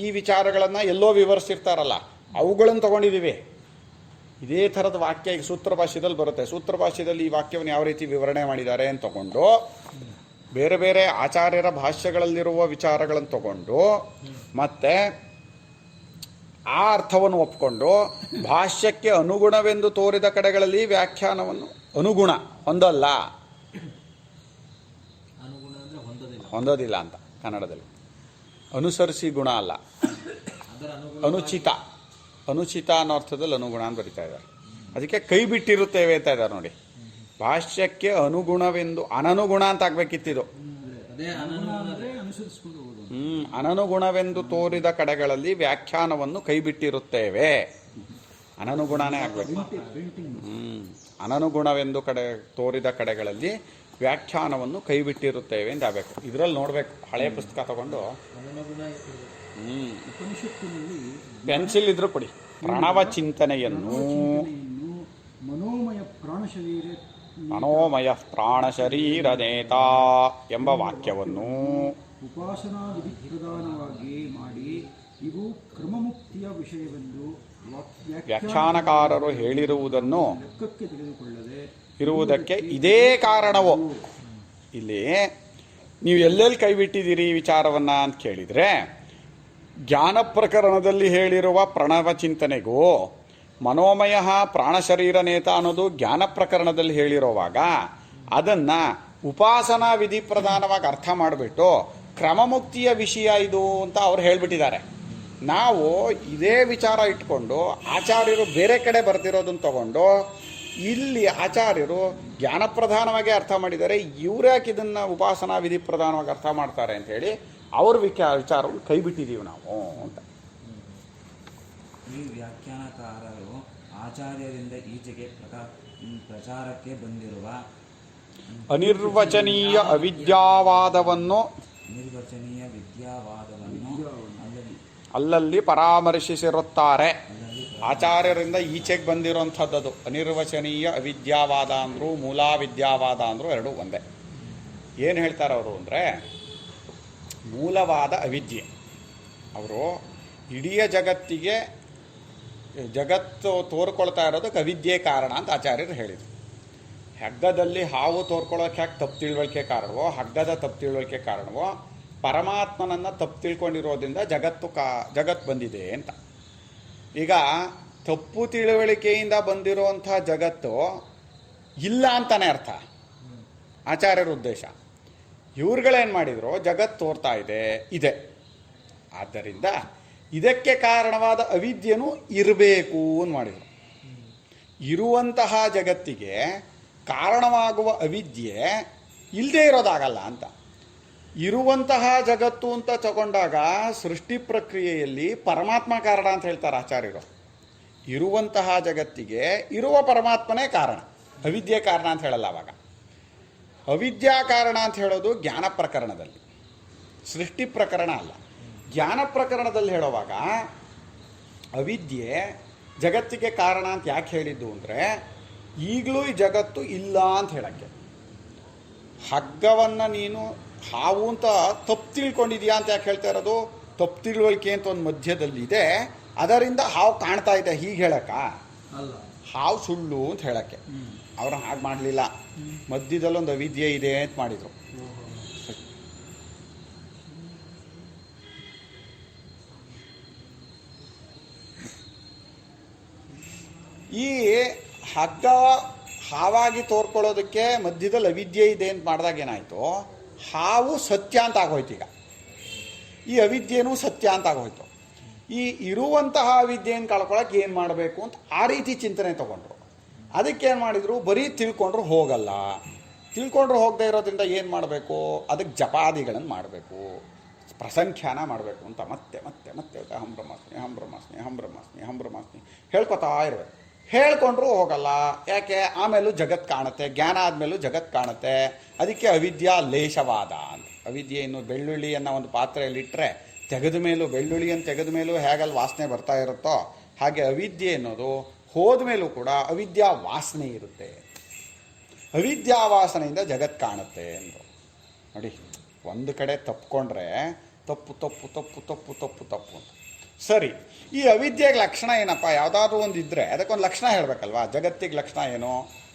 ಈ ವಿಚಾರಗಳನ್ನು ಎಲ್ಲೋ ವಿವರಿಸಿರ್ತಾರಲ್ಲ, ಅವುಗಳನ್ನು ತಗೊಂಡಿದ್ದೀವಿ. ಇದೇ ಥರದ ವಾಕ್ಯ ಈಗ ಸೂತ್ರ ಭಾಷ್ಯದಲ್ಲಿ ಬರುತ್ತೆ. ಸೂತ್ರ ಭಾಷ್ಯದಲ್ಲಿ ಈ ವಾಕ್ಯವನ್ನು ಯಾವ ರೀತಿ ವಿವರಣೆ ಮಾಡಿದ್ದಾರೆ ಅಂತ ತಗೊಂಡು ಬೇರೆ ಬೇರೆ ಆಚಾರ್ಯರ ಭಾಷ್ಯಗಳಲ್ಲಿರುವ ವಿಚಾರಗಳನ್ನು ತಗೊಂಡು ಮತ್ತೆ ಆ ಅರ್ಥವನ್ನು ಒಪ್ಕೊಂಡು ಭಾಷ್ಯಕ್ಕೆ ಅನುಗುಣವೆಂದು ತೋರಿದ ಕಡೆಗಳಲ್ಲಿ ವ್ಯಾಖ್ಯಾನವನ್ನು ಅನುಗುಣ ಹೊಂದಲ್ಲ, ಅನುಗುಣ ಅಂದರೆ ಹೊಂದೋದಿಲ್ಲ ಅಂತ ಕನ್ನಡದಲ್ಲಿ. ಅನುಸರಿಸಿ ಗುಣ ಅಲ್ಲ, ಅದರ ಅನುಚಿತ. ಅನುಚಿತ ಅನ್ನೋ ಅರ್ಥದಲ್ಲಿ ಅನುಗುಣ ಅಂತ ಬರಿತಾ ಇದ್ದಾರೆ. ಅದಕ್ಕೆ ಕೈ ಬಿಟ್ಟಿರುತ್ತೇವೆ ಅಂತ ಇದ್ದಾರೆ ನೋಡಿ. ಭಾಷ್ಯಕ್ಕೆ ಅನುಗುಣವೆಂದು ಅನನುಗುಣ ಅಂತ ಆಗ್ಬೇಕಿತ್ತಿದು. ಅದೇ ಅಂದರೆ ಅನುಸರಿಸ್ಕೊಂಡು ಹೋಗೋದು. ಅನನುಗುಣವೆಂದು ತೋರಿದ ಕಡೆಗಳಲ್ಲಿ ವ್ಯಾಖ್ಯಾನವನ್ನು ಕೈ ಬಿಟ್ಟಿರುತ್ತೇವೆ. ಅನನುಗುಣನೇ ಆಗ್ಬೇಕು. ಅನನುಗುಣವೆಂದು ತೋರಿದ ಕಡೆಗಳಲ್ಲಿ ವ್ಯಾಖ್ಯಾನವನ್ನು ಕೈ ಬಿಟ್ಟಿರುತ್ತೇವೆ ಅಂತ ಆಗಬೇಕು. ಇದರಲ್ಲಿ ನೋಡ್ಬೇಕು, ಹಳೆಯ ಪುಸ್ತಕ ತಗೊಂಡು ಉಪನಿಷತ್ತಿನಲ್ಲಿ ಪೆನ್ಸಿಲ್ ಇದ್ರೂ ಕೊಡಿ. ಪ್ರಣವ ಚಿಂತನೆಯನ್ನು ಮನೋಮಯ ಪ್ರಾಣಶರೀರ ಮನೋಮಯ ಪ್ರಾಣ ಶರೀರನೇತ ಎಂಬ ವಾಕ್ಯವನ್ನು ಉಪಾಸನಾ ವಿಧಿ ಪ್ರಧಾನವಾಗಿ ಮಾಡಿ ಇವು ಕ್ರಮಮುಕ್ತಿಯ ವಿಷಯವೆಂದು ವ್ಯಾಖ್ಯಾನಕಾರರು ಹೇಳಿರುವುದನ್ನು ಲೆಕ್ಕಕ್ಕೆ ತೆಗೆದುಕೊಳ್ಳದೆ ಇರುವುದಕ್ಕೆ ಇದೇ ಕಾರಣವೋ. ಇಲ್ಲಿ ನೀವು ಎಲ್ಲೆಲ್ಲಿ ಕೈ ಬಿಟ್ಟಿದ್ದೀರಿ ಈ ವಿಚಾರವನ್ನ ಅಂತ ಕೇಳಿದರೆ, ಜ್ಞಾನ ಪ್ರಕರಣದಲ್ಲಿ ಹೇಳಿರುವ ಪ್ರಣವ ಚಿಂತನೆಗೂ ಮನೋಮಯ ಪ್ರಾಣಶರೀರ ನೇತ ಅನ್ನೋದು ಜ್ಞಾನ ಪ್ರಕರಣದಲ್ಲಿ ಹೇಳಿರುವಾಗ ಅದನ್ನು ಉಪಾಸನಾ ವಿಧಿ ಪ್ರಧಾನವಾಗಿ ಅರ್ಥ ಮಾಡಿಬಿಟ್ಟು ಕ್ರಮಮುಕ್ತಿಯ ವಿಷಯ ಇದು ಅಂತ ಅವ್ರು ಹೇಳಿಬಿಟ್ಟಿದ್ದಾರೆ. ನಾವು ಇದೇ ವಿಚಾರ ಇಟ್ಕೊಂಡು ಆಚಾರ್ಯರು ಬೇರೆ ಕಡೆ ಬರ್ತಿರೋದನ್ನು ತಗೊಂಡು ಇಲ್ಲಿ ಆಚಾರ್ಯರು ಜ್ಞಾನ ಪ್ರಧಾನವಾಗಿ ಅರ್ಥ ಮಾಡಿದ್ದಾರೆ, ಇವ್ರು ಯಾಕೆ ಇದನ್ನು ಉಪಾಸನಾ ವಿಧಿ ಪ್ರಧಾನವಾಗಿ ಅರ್ಥ ಮಾಡ್ತಾರೆ ಅಂತ ಹೇಳಿ ಅವ್ರ ವಿಚಾರವನ್ನು ಕೈ ಬಿಟ್ಟಿದ್ದೀವಿ ನಾವು ಅಂತ. ಈ ವ್ಯಾಖ್ಯಾನಕಾರರು ಆಚಾರ್ಯರಿಂದ ಈಚೆಗೆ ಪ್ರಚಾರಕ್ಕೆ ಬಂದಿರುವ ಅನಿರ್ವಚನೀಯ ಅವಿದ್ಯಾವಾದವನ್ನು ನಿರ್ವಚನೀಯ ವಿದ್ಯಾವಾದವನ್ನು ಅಲ್ಲಲ್ಲಿ ಪರಾಮರ್ಶಿಸಿರುತ್ತಾರೆ. ಆಚಾರ್ಯರಿಂದ ಈಚೆಗೆ ಬಂದಿರುವಂಥದ್ದು ಅನಿರ್ವಚನೀಯ ಅವಿದ್ಯಾವಾದ ಅಂದರು, ಮೂಲಾವಿದ್ಯಾವಾದ ಅಂದರು, ಎರಡೂ ಒಂದೇ. ಏನು ಹೇಳ್ತಾರೆ ಅವರು ಅಂದರೆ, ಮೂಲವಾದ ಅವಿದ್ಯೆ. ಅವರು ಇಡೀ ಜಗತ್ತು ತೋರ್ಕೊಳ್ತಾ ಇರೋದಕ್ಕೆ ಅವಿದ್ಯೆ ಕಾರಣ ಅಂತ ಆಚಾರ್ಯರು ಹೇಳಿದರು. ಹಗ್ಗದಲ್ಲಿ ಹಾವು ತೋರ್ಕೊಳ್ಳೋಕೆ ಯಾಕೆ ತಪ್ಪು ತಿಳುವಳಿಕೆ ಕಾರಣವೋ, ಹಗ್ಗದ ತಪ್ಪು ತಿಳುವಳಿಕೆ ಕಾರಣವೋ, ಪರಮಾತ್ಮನನ್ನು ತಪ್ಪು ತಿಳ್ಕೊಂಡಿರೋದ್ರಿಂದ ಜಗತ್ತು ಬಂದಿದೆ ಅಂತ. ಈಗ ತಪ್ಪು ತಿಳುವಳಿಕೆಯಿಂದ ಬಂದಿರುವಂಥ ಜಗತ್ತು ಇಲ್ಲ ಅಂತಾನೆ ಅರ್ಥ ಆಚಾರ್ಯರ ಉದ್ದೇಶ. ಇವ್ರುಗಳೇನು ಮಾಡಿದ್ರು, ಜಗತ್ತು ತೋರ್ತಾ ಇದೆ. ಆದ್ದರಿಂದ ಇದಕ್ಕೆ ಕಾರಣವಾದ ಅವಿದ್ಯೆನೂ ಇರಬೇಕು ಅಂತ ಮಾಡಿದರು. ಇರುವಂತಹ ಜಗತ್ತಿಗೆ ಕಾರಣವಾಗುವ ಅವಿದ್ಯೆ ಇಲ್ಲದೆ ಇರೋದಾಗಲ್ಲ ಅಂತ. ಇರುವಂತಹ ಜಗತ್ತು ಅಂತ ತಗೊಂಡಾಗ ಸೃಷ್ಟಿ ಪ್ರಕ್ರಿಯೆಯಲ್ಲಿ ಪರಮಾತ್ಮ ಕಾರಣ ಅಂತ ಹೇಳ್ತಾರೆ ಆಚಾರ್ಯರು. ಇರುವಂತಹ ಜಗತ್ತಿಗೆ ಇರುವ ಪರಮಾತ್ಮನೇ ಕಾರಣ, ಅವಿದ್ಯೆ ಕಾರಣ ಅಂತ ಹೇಳಲ್ಲ. ಅವಾಗ ಅವಿದ್ಯಾ ಕಾರಣ ಅಂತ ಹೇಳೋದು ಜ್ಞಾನ ಪ್ರಕರಣದಲ್ಲಿ, ಸೃಷ್ಟಿ ಪ್ರಕರಣ ಅಲ್ಲ. ಜ್ಞಾನ ಪ್ರಕರಣದಲ್ಲಿ ಹೇಳುವಾಗ ಅವಿದ್ಯೆ ಜಗತ್ತಿಗೆ ಕಾರಣ ಅಂತ ಯಾಕೆ ಹೇಳಿದ್ದು ಅಂದರೆ, ಈಗಲೂ ಈ ಜಗತ್ತು ಇಲ್ಲ ಅಂತ ಹೇಳಕ್ಕೆ. ಹಗ್ಗವನ್ನು ನೀನು ಹಾವು ಅಂತ ತಪ್ಪು ತಿಳ್ಕೊಂಡಿದ್ಯಾ ಅಂತ ಯಾಕೆ ಹೇಳ್ತಾ ಇರೋದು? ತಪ್ಪು ತಿಳುವಳಿಕೆ ಅಂತ ಒಂದು ಮಧ್ಯದಲ್ಲಿದೆ, ಅದರಿಂದ ಹಾವು ಕಾಣ್ತಾ ಇದೆ ಹೀಗೆ ಹೇಳಕ್ಕ ಅಲ್ಲ, ಹಾವು ಸುಳ್ಳು ಅಂತ ಹೇಳಕ್ಕೆ. ಅವ್ರು ಹಾಗೆ ಮಾಡಲಿಲ್ಲ, ಮಧ್ಯದಲ್ಲೊಂದು ಅವಿದ್ಯೆ ಇದೆ ಅಂತ ಮಾಡಿದರು. ಈ ಹಗ್ಗ ಹಾವಾಗಿ ತೋರ್ಕೊಳ್ಳೋದಕ್ಕೆ ಮಧ್ಯದಲ್ಲಿ ಅವಿದ್ಯೆ ಇದೆ ಅಂತ ಮಾಡಿದಾಗ ಏನಾಯಿತು, ಹಾವು ಸತ್ಯ ಅಂತ ಆಗೋಯ್ತು. ಈಗ ಈ ಅವಿದ್ಯೆನೂ ಸತ್ಯ ಅಂತ ಆಗೋಯ್ತು. ಈ ಇರುವಂತಹ ಅವಿದ್ಯೆಯನ್ನು ಕಳ್ಕೊಳ್ಳೋಕೆ ಏನು ಮಾಡಬೇಕು ಅಂತ ಆ ರೀತಿ ಚಿಂತನೆ ತಗೊಂಡ್ರು. ಅದಕ್ಕೇನು ಮಾಡಿದರು, ಬರೀ ತಿಳ್ಕೊಂಡ್ರು ಹೋಗಲ್ಲ. ತಿಳ್ಕೊಂಡ್ರು ಹೋಗದೆ ಇರೋದ್ರಿಂದ ಏನು ಮಾಡಬೇಕು, ಅದಕ್ಕೆ ಜಪಾದಿಗಳನ್ನು ಮಾಡಬೇಕು, ಪ್ರಸಂಖ್ಯಾನ ಮಾಡಬೇಕು ಅಂತ ಮತ್ತೆ ಮತ್ತೆ ಮತ್ತೆ ಹಂ ಬ್ರಹ್ಮಾಸ್ಮಿ ಹಂ ಬ್ರಹ್ಮಾಸ್ಮಿ ಹಂ ಬ್ರಹ್ಮಾಸ್ಮಿ ಹಂ ಬ್ರಹ್ಮಾಸ್ಮಿ ಹೇಳ್ಕೊತಾ ಇರಬೇಕು. ಹೇಳ್ಕೊಂಡ್ರೂ ಹೋಗಲ್ಲ. ಯಾಕೆ? ಆಮೇಲೂ ಜಗತ್ತು ಕಾಣುತ್ತೆ, ಜ್ಞಾನ ಆದಮೇಲೂ ಜಗತ್ತು ಕಾಣುತ್ತೆ. ಅದಕ್ಕೆ ಅವಿದ್ಯಾ ಲೇಷವಾದ ಅಂತ. ಅವಿದ್ಯೆ ಇನ್ನು ಬೆಳ್ಳುಳ್ಳಿಯನ್ನು ಒಂದು ಪಾತ್ರೆಯಲ್ಲಿಟ್ಟರೆ ತೆಗೆದ ಮೇಲೂ, ಬೆಳ್ಳುಳ್ಳಿಯನ್ನು ತೆಗೆದ ಮೇಲೂ ಹೇಗಲ್ಲಿ ವಾಸನೆ ಬರ್ತಾ ಇರುತ್ತೋ ಹಾಗೆ ಅವಿದ್ಯೆ ಅನ್ನೋದು ಹೋದ ಮೇಲೂ ಕೂಡ ಅವಿದ್ಯಾ ವಾಸನೆ ಇರುತ್ತೆ. ಅವಿದ್ಯಾ ವಾಸನೆಯಿಂದ ಜಗತ್ತು ಕಾಣುತ್ತೆ ಅಂದರು. ನೋಡಿ, ಒಂದು ಕಡೆ ತಪ್ಪಿಕೊಂಡ್ರೆ ತಪ್ಪು ತಪ್ಪು ತಪ್ಪು ತಪ್ಪು ತಪ್ಪು ತಪ್ಪು ಅಂತ. ಸರಿ, ಈ ಅವಿದ್ಯೆಗೆ ಲಕ್ಷಣ ಏನಪ್ಪ? ಯಾವುದಾದ್ರೂ ಒಂದು ಇದ್ದರೆ ಅದಕ್ಕೊಂದು ಲಕ್ಷಣ ಹೇಳಬೇಕಲ್ವಾ? ಜಗತ್ತಿಗೆ ಲಕ್ಷಣ ಏನು,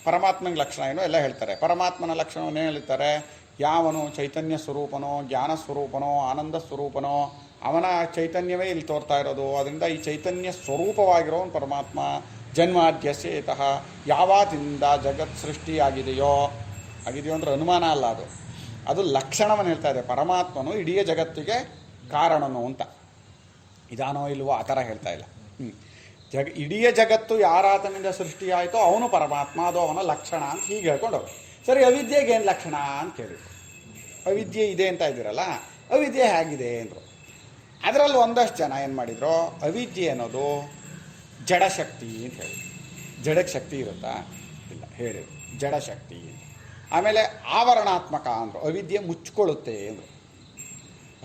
ಪರಮಾತ್ಮನಿಗೆ ಲಕ್ಷಣ ಏನು ಎಲ್ಲ ಹೇಳ್ತಾರೆ. ಪರಮಾತ್ಮನ ಲಕ್ಷಣವನ್ನೇ ಹೇಳ್ತಾರೆ, ಯಾವನು ಚೈತನ್ಯ ಸ್ವರೂಪನೋ ಜ್ಞಾನ ಸ್ವರೂಪನೋ ಆನಂದ ಸ್ವರೂಪನೋ ಅವನ ಚೈತನ್ಯವೇ ಇಲ್ಲಿ ತೋರ್ತಾ ಇರೋದು. ಅದರಿಂದ ಈ ಚೈತನ್ಯ ಸ್ವರೂಪವಾಗಿರೋನು ಪರಮಾತ್ಮ. ಜನ್ಮಾದ್ಯಸೇತಃ, ಯಾವಾತಿಂದ ಜಗತ್ ಸೃಷ್ಟಿಯಾಗಿದೆಯೋ ಅಂದರೆ ಅನುಮಾನ ಅಲ್ಲ, ಅದು ಲಕ್ಷಣವನ್ನು ಹೇಳ್ತಾ ಇದೆ. ಪರಮಾತ್ಮನು ಇಡೀ ಜಗತ್ತಿಗೆ ಕಾರಣನು ಅಂತ. ಇದಾನೋ ಇಲ್ವೋ ಆ ಥರ ಹೇಳ್ತಾ ಇಲ್ಲ. ಇಡೀ ಜಗತ್ತು ಯಾರಾತನಿಂದ ಸೃಷ್ಟಿಯಾಯಿತೋ ಅವನು ಪರಮಾತ್ಮ, ಅದು ಅವನ ಲಕ್ಷಣ ಅಂತ ಹೀಗೆ ಹೇಳ್ಕೊಂಡವ್ರು. ಸರಿ, ಅವಿದ್ಯೆಗೆ ಏನು ಲಕ್ಷಣ ಅಂತ ಕೇಳಿದ್ರು. ಅವಿದ್ಯೆ ಇದೆ ಅಂತ ಇದ್ದೀರಲ್ಲ, ಅವಿದ್ಯೆ ಹೇಗಿದೆ ಅಂದರು. ಅದರಲ್ಲಿ ಒಂದಷ್ಟು ಜನ ಏನು ಮಾಡಿದ್ರು, ಅವಿದ್ಯೆ ಅನ್ನೋದು ಜಡಶಕ್ತಿ ಅಂತ ಹೇಳಿದ್ರು. ಜಡಕ್ಕೆ ಶಕ್ತಿ ಇರುತ್ತಾ? ಇಲ್ಲ, ಹೇಳಿದ್ರು ಜಡಶಕ್ತಿ. ಆಮೇಲೆ ಆವರಣಾತ್ಮಕ ಅಂದರು, ಅವಿದ್ಯೆ ಮುಚ್ಕೊಳ್ಳುತ್ತೆ ಅಂದರು.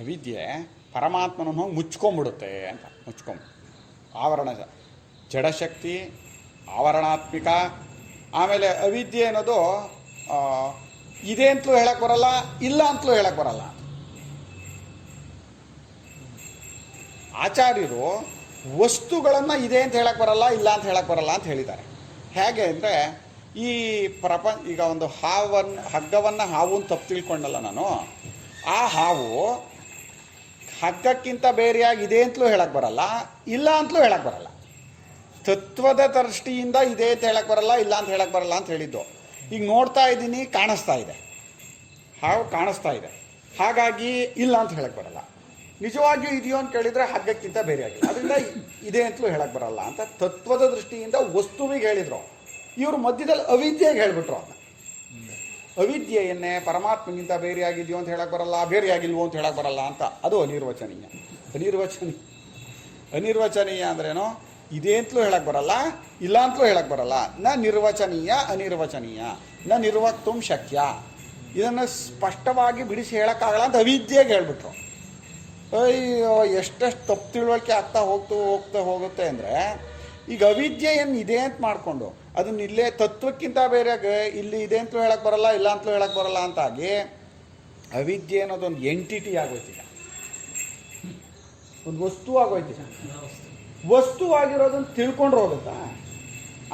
ಅವಿದ್ಯೆ ಪರಮಾತ್ಮನನ್ನು ಹೋಗಿ ಮುಚ್ಕೊಂಡ್ಬಿಡುತ್ತೆ ಅಂತ, ಆವರಣ ಜಡಶಕ್ತಿ, ಆವರಣಾತ್ಮಿಕ. ಆಮೇಲೆ ಅವಿದ್ಯೆ ಅನ್ನೋದು ಇದೆ ಅಂತಲೂ ಹೇಳಕ್ಕೆ ಬರಲ್ಲ, ಇಲ್ಲ ಅಂತಲೂ ಹೇಳಕ್ಕೆ ಬರಲ್ಲ. ಆಚಾರ್ಯರು ವಸ್ತುಗಳನ್ನು ಇದೆ ಅಂತ ಹೇಳಕ್ಕೆ ಬರಲ್ಲ, ಇಲ್ಲ ಅಂತ ಹೇಳಕ್ಕೆ ಬರಲ್ಲ ಅಂತ ಹೇಳಿದ್ದಾರೆ. ಹೇಗೆ ಅಂದರೆ, ಈ ಈಗ ಒಂದು ಹಗ್ಗವನ್ನು ಹಾವು ಅಂತ ತಪ್ಪು ತಿಳ್ಕೊಂಡಲ್ಲ ನಾನು. ಆ ಹಾವು ಹಗ್ಗಕ್ಕಿಂತ ಬೇರೆಯಾಗಿದೆ ಅಂತಲೂ ಹೇಳಕ್ಕೆ ಬರಲ್ಲ, ಇಲ್ಲ ಅಂತಲೂ ಹೇಳಕ್ಕೆ ಬರಲ್ಲ. ತತ್ವದ ದೃಷ್ಟಿಯಿಂದ ಇದೆ ಅಂತ ಹೇಳಕ್ಕೆ ಬರಲ್ಲ, ಇಲ್ಲ ಅಂತ ಹೇಳಕ್ಕೆ ಬರಲ್ಲ ಅಂತ ಹೇಳಿದ್ದು. ಈಗ ನೋಡ್ತಾ ಇದ್ದೀನಿ, ಕಾಣಿಸ್ತಾ ಇದೆ, ಹಾವು ಕಾಣಿಸ್ತಾ ಇದೆ, ಹಾಗಾಗಿ ಇಲ್ಲ ಅಂತ ಹೇಳಕ್ಕೆ ಬರಲ್ಲ. ನಿಜವಾಗಿಯೂ ಇದೆಯೋ ಅಂತ ಕೇಳಿದರೆ ಹಗ್ಗಕ್ಕಿಂತ ಬೇರೆ ಆಗಿಲ್ಲ, ಅದರಿಂದ ಇದೆ ಅಂತಲೂ ಹೇಳಕ್ಕೆ ಬರಲ್ಲ ಅಂತ ತತ್ವದ ದೃಷ್ಟಿಯಿಂದ ವಸ್ತುವಿಗೆ ಹೇಳಿದರು. ಇವರು ಮಧ್ಯದಲ್ಲಿ ಅವಿದ್ಯೆಗೆ ಹೇಳಿಬಿಟ್ರು. ಅದನ್ನ ಅವಿದ್ಯೆಯನ್ನೇ ಪರಮಾತ್ಮಗಿಂತ ಬೇರೆಯಾಗಿದೆಯೋ ಅಂತ ಹೇಳಕ್ಕೆ ಬರಲ್ಲ, ಬೇರೆಯಾಗಿಲ್ವೋ ಅಂತ ಹೇಳಕ್ಕೆ ಬರಲ್ಲ ಅಂತ. ಅದು ಅನಿರ್ವಚನೀಯ. ಅನಿರ್ವಚನೀಯ ಅಂದ್ರೇನೋ, ಇದೆ ಅಂತಲೂ ಹೇಳಕ್ಕೆ ಬರಲ್ಲ, ಇಲ್ಲ ಅಂತಲೂ ಹೇಳಕ್ಕೆ ಬರಲ್ಲ. ನ ನಿರ್ವಚನೀಯ ಅನಿರ್ವಚನೀಯ ನ ನಿರ್ವಕ್ತುಂ ಶಕ್ಯ. ಇದನ್ನು ಸ್ಪಷ್ಟವಾಗಿ ಬಿಡಿಸಿ ಹೇಳೋಕ್ಕಾಗಲ್ಲ ಅಂತ ಅವಿದ್ಯೆಗೆ ಹೇಳ್ಬಿಟ್ರು. ಅಯ್ಯೋ, ಎಷ್ಟೆಷ್ಟು ತಪ್ಪು ತಿಳುವಳಿಕೆ ಆಗ್ತಾ ಹೋಗುತ್ತೆ ಅಂದರೆ, ಈಗ ಅವಿದ್ಯೆ ಏನು ಇದೆ ಅಂತ ಮಾಡಿಕೊಂಡು ಅದನ್ನ ಇಲ್ಲೇ ತತ್ವಕ್ಕಿಂತ ಬೇರೆಯಾಗಿ ಇಲ್ಲಿ ಇದೆ ಅಂತಲೂ ಹೇಳಕ್ಕೆ ಬರಲ್ಲ, ಇಲ್ಲ ಅಂತಲೂ ಹೇಳಕ್ಕೆ ಬರಲ್ಲ ಅಂತಾಗಿ ಅವಿದ್ಯೆ ಅನ್ನೋದೊಂದು ಎಂಟಿಟಿ ಆಗೋಯ್ತೀಗ, ಒಂದು ವಸ್ತು ಆಗೋಯ್ತೀಗ. ವಸ್ತುವಾಗಿರೋದನ್ನು ತಿಳ್ಕೊಂಡ್ರೆ ಹೋಗುತ್ತಾ?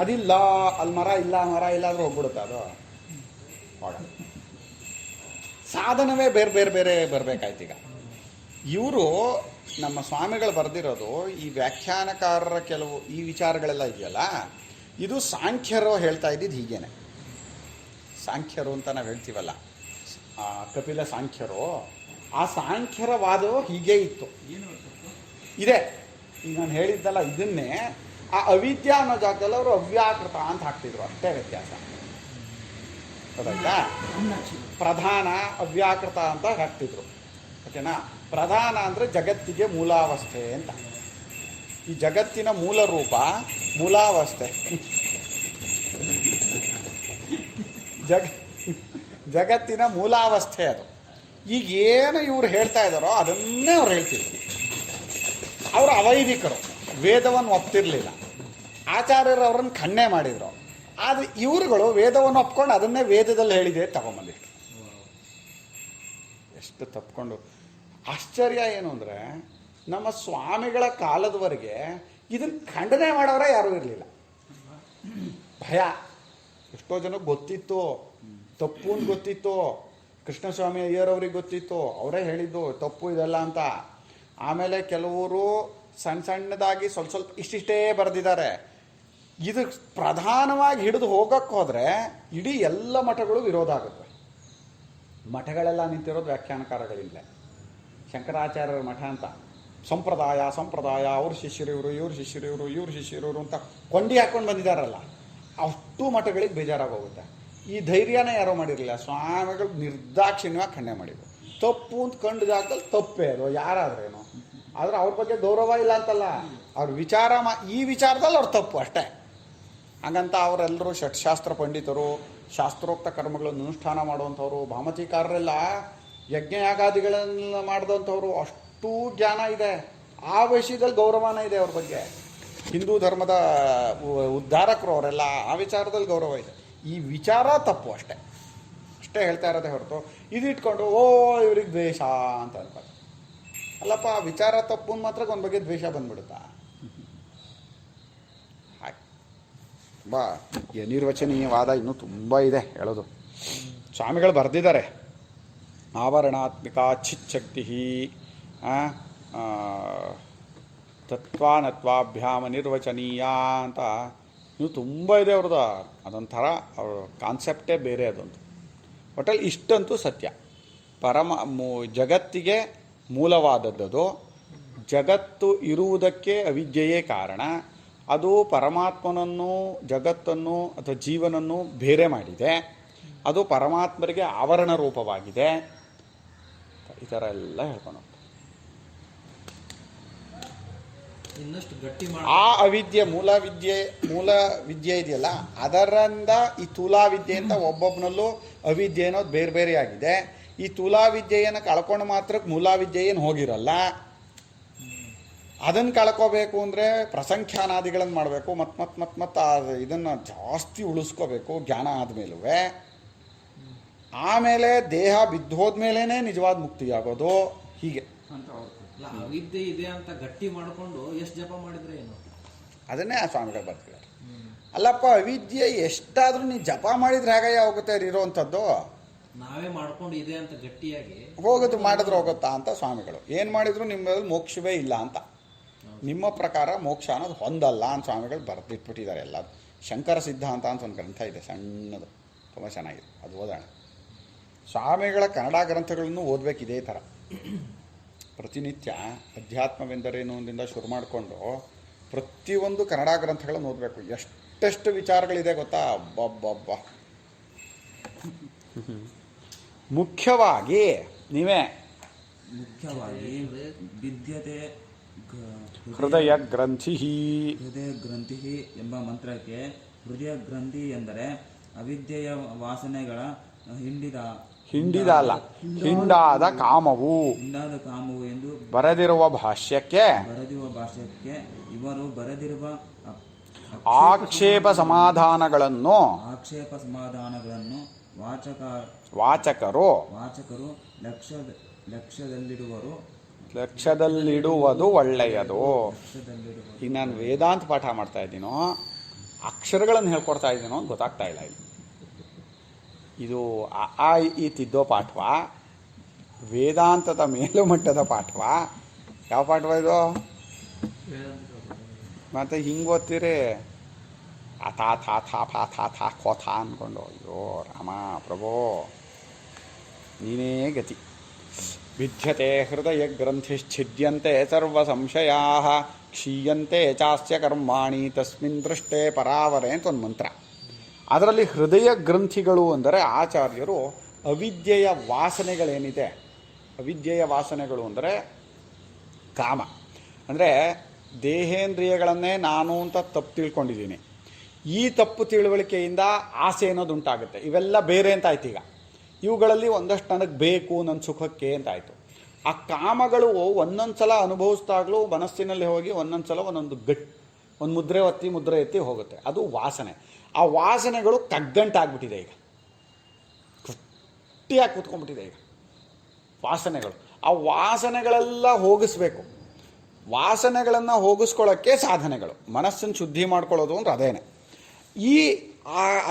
ಅದಿಲ್ಲ, ಅಲ್ಲಿ ಮರ ಇಲ್ಲಾಂದ್ರೆ ಹೋಗ್ಬಿಡುತ್ತಾ ಅದು? ಸಾಧನವೇ ಬೇರೆ ಬರಬೇಕಾಯ್ತೀಗ. ಇವರು ನಮ್ಮ ಸ್ವಾಮಿಗಳು ಬರೆದಿರೋದು ಈ ವ್ಯಾಖ್ಯಾನಕಾರರ ಕೆಲವು ಈ ವಿಚಾರಗಳೆಲ್ಲ ಇದೆಯಲ್ಲ, ಇದು ಸಾಂಖ್ಯರು ಹೇಳ್ತಾ ಇದ್ದಿದ್ದು ಹೀಗೇನೆ. ಸಾಂಖ್ಯರು ಅಂತ ನಾವು ಹೇಳ್ತೀವಲ್ಲ, ಕಪಿಲ ಸಾಂಖ್ಯರು, ಆ ಸಾಂಖ್ಯರ ವಾದವು ಹೀಗೇ ಇತ್ತು. ಇದೆ ಈಗ ನಾನು ಹೇಳಿದ್ದಲ್ಲ, ಇದನ್ನೇ ಆ ಅವಿದ್ಯಾ ಅನ್ನೋ ಜಾಗದಲ್ಲಿ ಅವರು ಅವ್ಯಾಕೃತ ಅಂತ ಹಾಕ್ತಿದ್ರು, ಅಷ್ಟೇ ವ್ಯತ್ಯಾಸ. ಗೊತ್ತಾಯ್ತಾ? ಪ್ರಧಾನ ಅವ್ಯಾಕೃತ ಅಂತ ಹಾಕ್ತಿದ್ರು. ಓಕೆನಾ? ಪ್ರಧಾನ ಅಂದರೆ ಜಗತ್ತಿಗೆ ಮೂಲಾವಸ್ಥೆ ಅಂತ. ಈ ಜಗತ್ತಿನ ಮೂಲ ರೂಪ ಮೂಲಾವಸ್ಥೆ. ಜಗತ್ತಿನ ಮೂಲಾವಸ್ಥೆ ಅದು. ಈಗ ಏನು ಇವ್ರು ಹೇಳ್ತಾ ಇದ್ದಾರೋ ಅದನ್ನೇ ಅವ್ರು ಹೇಳ್ತಿದ್ರು. ಅವರು ಅವೈದಿಕರು, ವೇದವನ್ನು ಒಪ್ತಿರ್ಲಿಲ್ಲ. ಆಚಾರ್ಯರು ಅವ್ರನ್ನ ಖಂಡನೆ ಮಾಡಿದರು. ಆದರೆ ಇವರುಗಳು ವೇದವನ್ನು ಒಪ್ಕೊಂಡು ಅದನ್ನೇ ವೇದದಲ್ಲಿ ಹೇಳಿದೆ ತಗೊಂಬಂದಿದ್ರು. ಎಷ್ಟು ತಪ್ಪಿಕೊಂಡು. ಆಶ್ಚರ್ಯ ಏನು ಅಂದರೆ, ನಮ್ಮ ಸ್ವಾಮಿಗಳ ಕಾಲದವರೆಗೆ ಇದನ್ನು ಖಂಡನೆ ಮಾಡೋರೇ ಯಾರೂ ಇರಲಿಲ್ಲ. ಭಯ. ಎಷ್ಟೋ ಜನಕ್ಕೆ ಗೊತ್ತಿತ್ತು, ತಪ್ಪು ಅಂತ ಗೊತ್ತಿತ್ತು. ಕೃಷ್ಣಸ್ವಾಮಿ ಅಯ್ಯರವ್ರಿಗೆ ಗೊತ್ತಿತ್ತು, ಅವರೇ ಹೇಳಿದ್ದು ತಪ್ಪು ಇದೆಲ್ಲ ಅಂತ. ಆಮೇಲೆ ಕೆಲವರು ಸಣ್ಣದಾಗಿ ಸ್ವಲ್ಪ ಇಷ್ಟಿಷ್ಟೇ ಬರೆದಿದ್ದಾರೆ. ಇದು ಪ್ರಧಾನವಾಗಿ ಹಿಡಿದು ಹೋಗಕ್ಕೆ ಹೋದರೆ ಇಡೀ ಎಲ್ಲ ಮಠಗಳು ವಿರೋಧ ಆಗುತ್ತೆ. ಮಠಗಳೆಲ್ಲ ನಿಂತಿರೋದು ವ್ಯಾಖ್ಯಾನಕಾರಗಳಿಂದಲೇ. ಶಂಕರಾಚಾರ್ಯರ ಮಠ ಅಂತ ಸಂಪ್ರದಾಯ ಅವ್ರ ಶಿಷ್ಯರು ಇವರು ಶಿಷ್ಯರು ಅಂತ ಕೊಂಡಿ ಹಾಕ್ಕೊಂಡು ಬಂದಿದ್ದಾರಲ್ಲ, ಅಷ್ಟು ಮಠಗಳಿಗೆ ಬೇಜಾರಾಗೋಗುತ್ತೆ. ಈ ಧೈರ್ಯನೇ ಯಾರೋ ಮಾಡಿರಲಿಲ್ಲ. ಸ್ವಾಮಿಗಳು ನಿರ್ದಾಕ್ಷಿಣ್ಯವಾಗಿ ಖಂಡನೆ ಮಾಡಿದ್ರು. ತಪ್ಪು ಅಂತ ಕಂಡು ಜಾಗದಲ್ಲಿ ತಪ್ಪೇ ಅದು, ಯಾರಾದ್ರೇನು. ಆದರೆ ಅವ್ರ ಬಗ್ಗೆ ಗೌರವ ಇಲ್ಲ ಅಂತಲ್ಲ, ಅವ್ರ ವಿಚಾರ ಈ ವಿಚಾರದಲ್ಲಿ ಅವ್ರು ತಪ್ಪು ಅಷ್ಟೇ. ಹಾಗಂತ ಅವರೆಲ್ಲರೂ ಷಟ್ಶಾಸ್ತ್ರ ಪಂಡಿತರು, ಶಾಸ್ತ್ರೋಕ್ತ ಕರ್ಮಗಳನ್ನು ಅನುಷ್ಠಾನ ಮಾಡುವಂಥವ್ರು, ಭಾಮತಿಕಾರರೆಲ್ಲ ಯಜ್ಞಯಾಗಾದಿಗಳನ್ನೆಲ್ಲ ಮಾಡಿದಂಥವ್ರು, ಅಷ್ಟೂ ಜ್ಞಾನ ಇದೆ. ಆ ವಿಷಯದಲ್ಲಿ ಗೌರವನೇ ಇದೆ ಅವ್ರ ಬಗ್ಗೆ. ಹಿಂದೂ ಧರ್ಮದ ಉದ್ಧಾರಕರು ಅವರೆಲ್ಲ, ಆ ವಿಚಾರದಲ್ಲಿ ಗೌರವ ಇದೆ. ಈ ವಿಚಾರ ತಪ್ಪು ಅಷ್ಟೇ ಹೇಳ್ತಾ ಇರೋದೇ ಹೊರತು ಇದು ಇಟ್ಕೊಂಡು ಇವ್ರಿಗೆ ದ್ವೇಷ ಅಂತ ಅನ್ಕೋತಾರೆ. ಅಲ್ಲಪ್ಪ, ವಿಚಾರ ತಪ್ಪು ಮಾತ್ರ ಒಂದು ಬಗ್ಗೆ ದ್ವೇಷ ಬಂದ್ಬಿಡುತ್ತಾ? ಹಾಗೆ ತುಂಬ ಅನಿರ್ವಚನೀಯವಾದ ಇನ್ನೂ ತುಂಬ ಇದೆ ಹೇಳೋದು. ಸ್ವಾಮಿಗಳು ಬರೆದಿದ್ದಾರೆ ಆವರಣಾತ್ಮಿಕ ಚಿಚ್ಛಕ್ತಿ ತತ್ವಾನತ್ವಾಭ್ಯಾಮ ನಿರ್ವಚನೀಯ ಅಂತ ನೀವು ತುಂಬ ಇದೆ ಅವ್ರದ್ದು. ಅದೊಂಥರ ಅವ್ರ ಕಾನ್ಸೆಪ್ಟೇ ಬೇರೆ ಅದೊಂದು. ಒಟ್ಟಲ್ಲಿ ಇಷ್ಟಂತೂ ಸತ್ಯ. ಜಗತ್ತಿಗೆ ಮೂಲವಾದದ್ದು, ಜಗತ್ತು ಇರುವುದಕ್ಕೆ ಅವಿದ್ಯೆಯೇ ಕಾರಣ. ಅದು ಪರಮಾತ್ಮನನ್ನು, ಜಗತ್ತನ್ನು ಅಥವಾ ಜೀವನನ್ನು ಬೇರೆ ಮಾಡಿದೆ. ಅದು ಪರಮಾತ್ಮರಿಗೆ ಆವರಣ ರೂಪವಾಗಿದೆ. ಈ ಥರ ಎಲ್ಲ ಹೇಳ್ಕೊಂಡು ಇನ್ನಷ್ಟು ಗಟ್ಟಿ ಆ ಅವಿದ್ಯೆ ಮೂಲ ವಿದ್ಯೆ ಇದೆಯಲ್ಲ, ಅದರಿಂದ ಈ ತುಲಾವಿದ್ಯೆ ಅಂತ ಒಬ್ಬೊಬ್ಬನಲ್ಲೂ ಅವಿದ್ಯೆ ಅನ್ನೋದು ಬೇರೆ ಬೇರೆ ಆಗಿದೆ. ಈ ತುಲಾವಿದ್ಯೆಯನ್ನು ಕಳ್ಕೊಂಡು ಮಾತ್ರಕ್ಕೆ ಮೂಲಾವಿದ್ಯೆ ಏನು ಹೋಗಿರಲ್ಲ. ಅದನ್ನು ಕಳ್ಕೋಬೇಕು ಅಂದರೆ ಪ್ರಸಂಖ್ಯಾನಾದಿಗಳನ್ನು ಮಾಡಬೇಕು, ಮತ್ತೆ ಇದನ್ನು ಜಾಸ್ತಿ ಉಳಿಸ್ಕೋಬೇಕು ಜ್ಞಾನ ಆದಮೇಲೂ. ಆಮೇಲೆ ದೇಹ ಬಿದ್ದೋದ್ಮೇಲೆ ನಿಜವಾದ ಮುಕ್ತಿಯಾಗೋದು. ಹೀಗೆ ಅಂತ ಅವ್ರು ಅಲ್ಲ, ಅವಿದ್ಯೆ ಇದೆ ಅಂತ ಗಟ್ಟಿ ಮಾಡಿಕೊಂಡು ಎಷ್ಟು ಜಪ ಮಾಡಿದ್ರೆ ಏನು? ಅದನ್ನೇ ಆ ಸ್ವಾಮಿಗಳು ಬರ್ತಿದ್ದಾರೆ. ಅಲ್ಲಪ್ಪ, ಅವಿದ್ಯೆ ಎಷ್ಟಾದರೂ ನೀವು ಜಪ ಮಾಡಿದ್ರೆ ಹೇಗಯ್ಯ ಹೋಗುತ್ತೆ ಇರೋವಂಥದ್ದು? ನಾವೇ ಮಾಡ್ಕೊಂಡು ಇದೆ ಅಂತ ಗಟ್ಟಿಯಾಗಿ ಹೋಗುತ್ತೆ, ಮಾಡಿದ್ರೆ ಹೋಗುತ್ತಾ ಅಂತ ಸ್ವಾಮಿಗಳು. ಏನು ಮಾಡಿದ್ರು ನಿಮ್ಮಲ್ಲಿ ಮೋಕ್ಷವೇ ಇಲ್ಲ ಅಂತ. ನಿಮ್ಮ ಪ್ರಕಾರ ಮೋಕ್ಷ ಅನ್ನೋದು ಹೊಂದಲ್ಲ ಅಂತ ಸ್ವಾಮಿಗಳು ಬರೆದಿಟ್ಬಿಟ್ಟಿದ್ದಾರೆ ಎಲ್ಲ. ಶಂಕರ ಸಿದ್ಧಾಂತ ಅಂತ ಒಂದು ಗ್ರಂಥ ಇದೆ, ಸಣ್ಣದು, ತುಂಬ ಚೆನ್ನಾಗಿದೆ, ಅದು ಓದೋಣ. ಸ್ವಾಮಿಗಳ ಕನ್ನಡ ಗ್ರಂಥಗಳನ್ನು ಓದಬೇಕು ಇದೇ ಥರ. ಪ್ರತಿನಿತ್ಯ ಅಧ್ಯಾತ್ಮವೆಂದರೇನು ಒಂದಿಂದ ಶುರು ಮಾಡಿಕೊಂಡು ಪ್ರತಿಯೊಂದು ಕನ್ನಡ ಗ್ರಂಥಗಳನ್ನು ಓದಬೇಕು. ಎಷ್ಟೆಷ್ಟು ವಿಚಾರಗಳಿದೆ ಗೊತ್ತಾ? ಅಬ್ಬಬ್ಬಬ್ಬ. ಮುಖ್ಯವಾಗಿ ವಿದ್ಯತೆ ಹೃದಯ ಗ್ರಂಥಿ. ಹೃದಯ ಗ್ರಂಥಿ ಎಂಬ ಮಂತ್ರಕ್ಕೆ ಹೃದಯ ಗ್ರಂಥಿ ಎಂದರೆ ಅವಿದ್ಯೆಯ ವಾಸನೆಗಳ ಹಿಂಡಾದ ಕಾಮವು ಎಂದು ಬರೆದಿರುವ ಭಾಷ್ಯಕ್ಕೆ ಇವರು ಬರೆದಿರುವ ಆಕ್ಷೇಪ ಸಮಾಧಾನಗಳನ್ನು ವಾಚಕರು ಲಕ್ಷ್ಯದಲ್ಲಿಡುವುದು ಒಳ್ಳೆಯದು. ಈಗ ನಾನು ವೇದಾಂತ ಪಾಠ ಮಾಡ್ತಾ ಇದ್ದೀನೋ, ಅಕ್ಷರಗಳನ್ನು ಹೇಳ್ಕೊಡ್ತಾ ಇದ್ದೀನೋ ಅಂತ ಗೊತ್ತಾಗ್ತಾ ಇಲ್ಲ. ಇದು ಆ ಈ ತಿದ್ದೋ ಪಾಠವಾ, ವೇದಾಂತದ ಮೇಲುಮಟ್ಟದ ಪಾಠವಾ, ಯಾವ ಪಾಠವಾ ಇದು? ಮತ್ತೆ ಹಿಂಗೆ ಓದ್ತೀರಿ ಅಥಾ ಥಾ ಥಾ ಫಾ ಥಾ ಥಾ ಕೋಥ ಅಂದ್ಕೊಂಡು. ಅಯ್ಯೋ ರಾಮ ಪ್ರಭೋ, ನೀನೇ ಗತಿ. ವಿದ್ಯತೆ ಹೃದಯ ಗ್ರಂಥಿಶ್ಛಿದ್ಯಂತೆ ಸರ್ವ ಸಂಶಯಾ ಕ್ಷೀಯಂತೆ ಚಾಸ್ಯ ಕರ್ಮಾಣಿ ತಸ್ಮಿನ್ ದೃಷ್ಟೇ ಪರಾವರೆ ಅಂತ ಒಂದು ಮಂತ್ರ. ಅದರಲ್ಲಿ ಹೃದಯ ಗ್ರಂಥಿಗಳು ಅಂದರೆ ಆಚಾರ್ಯರು ಅವಿದ್ಯೆಯ ವಾಸನೆಗಳೇನಿದೆ, ಅವಿದ್ಯೆಯ ವಾಸನೆಗಳು ಅಂದರೆ ಕಾಮ, ಅಂದರೆ ದೇಹೇಂದ್ರಿಯಗಳನ್ನೇ ನಾನು ಅಂತ ತಪ್ಪು ತಿಳ್ಕೊಂಡಿದ್ದೀನಿ. ಈ ತಪ್ಪು ತಿಳುವಳಿಕೆಯಿಂದ ಆಸೆ ಅನ್ನೋದು ಉಂಟಾಗುತ್ತೆ. ಇವೆಲ್ಲ ಬೇರೆ ಅಂತ ಆಯ್ತು. ಈಗ ಇವುಗಳಲ್ಲಿ ಒಂದಷ್ಟು ನನಗೆ ಬೇಕು ನನ್ನ ಸುಖಕ್ಕೆ ಅಂತ ಆಯಿತು. ಆ ಕಾಮಗಳು ಒಂದೊಂದು ಸಲ ಅನುಭವಿಸಿದಾಗಲೂ ಮನಸ್ಸಿನಲ್ಲಿ ಹೋಗಿ ಒಂದೊಂದು ಸಲ ಒಂದು ಮುದ್ರೆ ಎತ್ತಿ ಹೋಗುತ್ತೆ. ಅದು ವಾಸನೆ. ಆ ವಾಸನೆಗಳು ಕಗ್ಗಂಟಾಗ್ಬಿಟ್ಟಿದೆ. ಈಗ ಗಟ್ಟಿಯಾಗಿ ಕೂತ್ಕೊಂಡ್ಬಿಟ್ಟಿದೆ ಈಗ ವಾಸನೆಗಳು. ಆ ವಾಸನೆಗಳೆಲ್ಲ ಹೋಗಿಸ್ಬೇಕು. ವಾಸನೆಗಳನ್ನು ಹೋಗಿಸ್ಕೊಳ್ಳೋಕ್ಕೆ ಸಾಧನೆಗಳು. ಮನಸ್ಸನ್ನು ಶುದ್ಧಿ ಮಾಡ್ಕೊಳ್ಳೋದು ಅಂದ್ರೆ ಅದೇನೆ.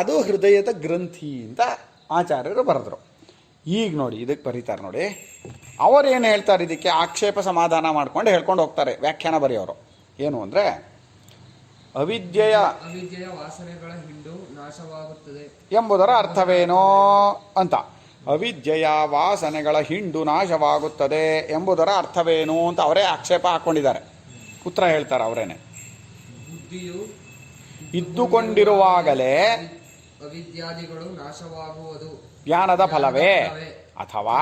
ಅದು ಹೃದಯದ ಗ್ರಂಥಿ ಅಂತ ಆಚಾರ್ಯರು ಬರೆದರು. ಈಗ ನೋಡಿ, ಇದಕ್ಕೆ ಬರೀತಾರೆ ನೋಡಿ. ಅವರೇನು ಹೇಳ್ತಾರೆ ಇದಕ್ಕೆ? ಆಕ್ಷೇಪ ಸಮಾಧಾನ ಮಾಡ್ಕೊಂಡು ಹೇಳ್ಕೊಂಡು ಹೋಗ್ತಾರೆ ವ್ಯಾಖ್ಯಾನ ಬರೆಯೋರು. ಏನು ಅಂದರೆ, ಅವಿದ್ಯೆಯ ವಾಸನೆಗಳ ಹಿಂಡು ನಾಶವಾಗುತ್ತದೆ ಎಂಬುದರ ಅರ್ಥವೇನೋ ಅಂತ. ಅವಿದ್ಯೆಯ ವಾಸನೆಗಳ ಹಿಂಡು ನಾಶವಾಗುತ್ತದೆ ಎಂಬುದರ ಅರ್ಥವೇನು ಅಂತ ಅವರೇ ಆಕ್ಷೇಪ ಹಾಕ್ಕೊಂಡಿದ್ದಾರೆ. ಉತ್ತರ ಹೇಳ್ತಾರೆ ಅವರೇನೆ. ಬುದ್ಧಿಯು ಇದ್ದುಕೊಂಡಿರುವಾಗಲೇ ಅವಿದ್ಯಾದಿಗಳು ನಾಶವಾಗುವುದು ಜ್ಞಾನದ ಫಲವೇ, ಅಥವಾ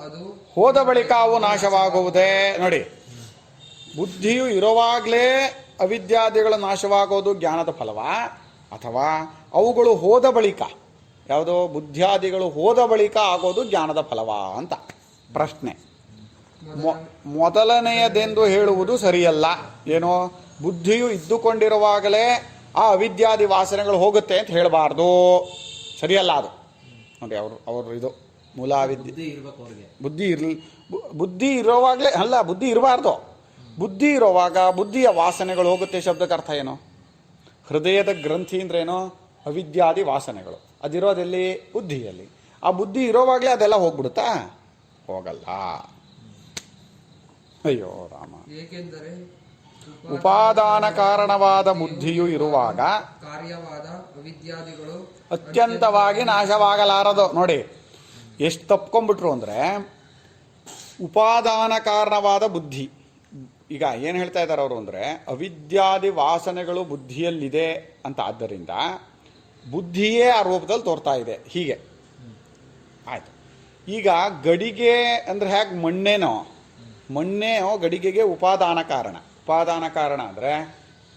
ಅದು ಹೋದ ಬಳಿಕ ಅವು ನಾಶವಾಗುವುದೇ? ನೋಡಿ, ಬುದ್ಧಿಯು ಇರುವಾಗಲೇ ಅವಿದ್ಯಾದಿಗಳು ನಾಶವಾಗೋದು ಜ್ಞಾನದ ಫಲವಾ, ಅಥವಾ ಅವುಗಳು ಹೋದ ಬಳಿಕ, ಯಾವುದೋ ಬುದ್ಧ್ಯಾದಿಗಳು ಹೋದ ಬಳಿಕ ಆಗೋದು ಜ್ಞಾನದ ಫಲವಾ ಅಂತ ಪ್ರಶ್ನೆ. ಮೊದಲನೆಯದೆಂದು ಹೇಳುವುದು ಸರಿಯಲ್ಲ. ಏನೋ ಬುದ್ಧಿಯು ಇದ್ದುಕೊಂಡಿರುವಾಗಲೇ ಆ ಅವಿದ್ಯಾದಿ ವಾಸನೆಗಳು ಹೋಗುತ್ತೆ ಅಂತ ಹೇಳಬಾರ್ದು, ಸರಿಯಲ್ಲ ಅದು. ನೋಡಿ, ಅವರು ಇದು ಮೂಲಾವಿದ್ಯೆ. ಬುದ್ಧಿ ಇರೋವಾಗಲೇ ಅಲ್ಲ, ಬುದ್ಧಿ ಇರಬಾರ್ದು. ಬುದ್ಧಿ ಇರೋವಾಗ ಬುದ್ಧಿಯ ವಾಸನೆಗಳು ಹೋಗುತ್ತೆ. ಶಬ್ದಕ್ಕೆ ಅರ್ಥ ಏನು? ಹೃದಯದ ಗ್ರಂಥಿ ಅಂದ್ರೇನೋ ಅವಿದ್ಯಾದಿ ವಾಸನೆಗಳು. ಅದಿರೋದೆಲ್ಲಿ? ಬುದ್ಧಿಯಲ್ಲಿ. ಆ ಬುದ್ಧಿ ಇರೋವಾಗಲೇ ಅದೆಲ್ಲ ಹೋಗ್ಬಿಡುತ್ತಾ? ಹೋಗಲ್ಲ. ಅಯ್ಯೋ ರಾಮ. ಏಕೆಂದರೆ ಉಪಾದಾನ ಕಾರಣವಾದ ಬುದ್ಧಿಯು ಇರುವಾಗ ಕಾರ್ಯವಾದ ಅವಿದ್ಯಾದಿಗಳು ಅತ್ಯಂತವಾಗಿ ನಾಶವಾಗಲಾರದು. ನೋಡಿ ಎಷ್ಟು ತಪ್ಕೊಂಡ್ಬಿಟ್ರು ಅಂದರೆ, ಉಪಾದಾನ ಕಾರಣವಾದ ಬುದ್ಧಿ. ಈಗ ಏನು ಹೇಳ್ತಾ ಇದ್ದಾರೆ ಅವರು ಅಂದರೆ, ಅವಿದ್ಯಾದಿ ವಾಸನೆಗಳು ಬುದ್ಧಿಯಲ್ಲಿದೆ ಅಂತ. ಆದ್ದರಿಂದ ಬುದ್ಧಿಯೇ ಆ ರೂಪದಲ್ಲಿ ತೋರ್ತಾ ಇದೆ. ಹೀಗೆ ಆಯ್ತು. ಈಗ ಗಡಿಗೆ ಅಂದರೆ ಹೇಗೆ ಮಣ್ಣೇನೋ ಗಡಿಗೆಗೆ ಉಪಾದಾನ ಕಾರಣ. ಉಪಾದಾನ ಕಾರಣ ಅಂದರೆ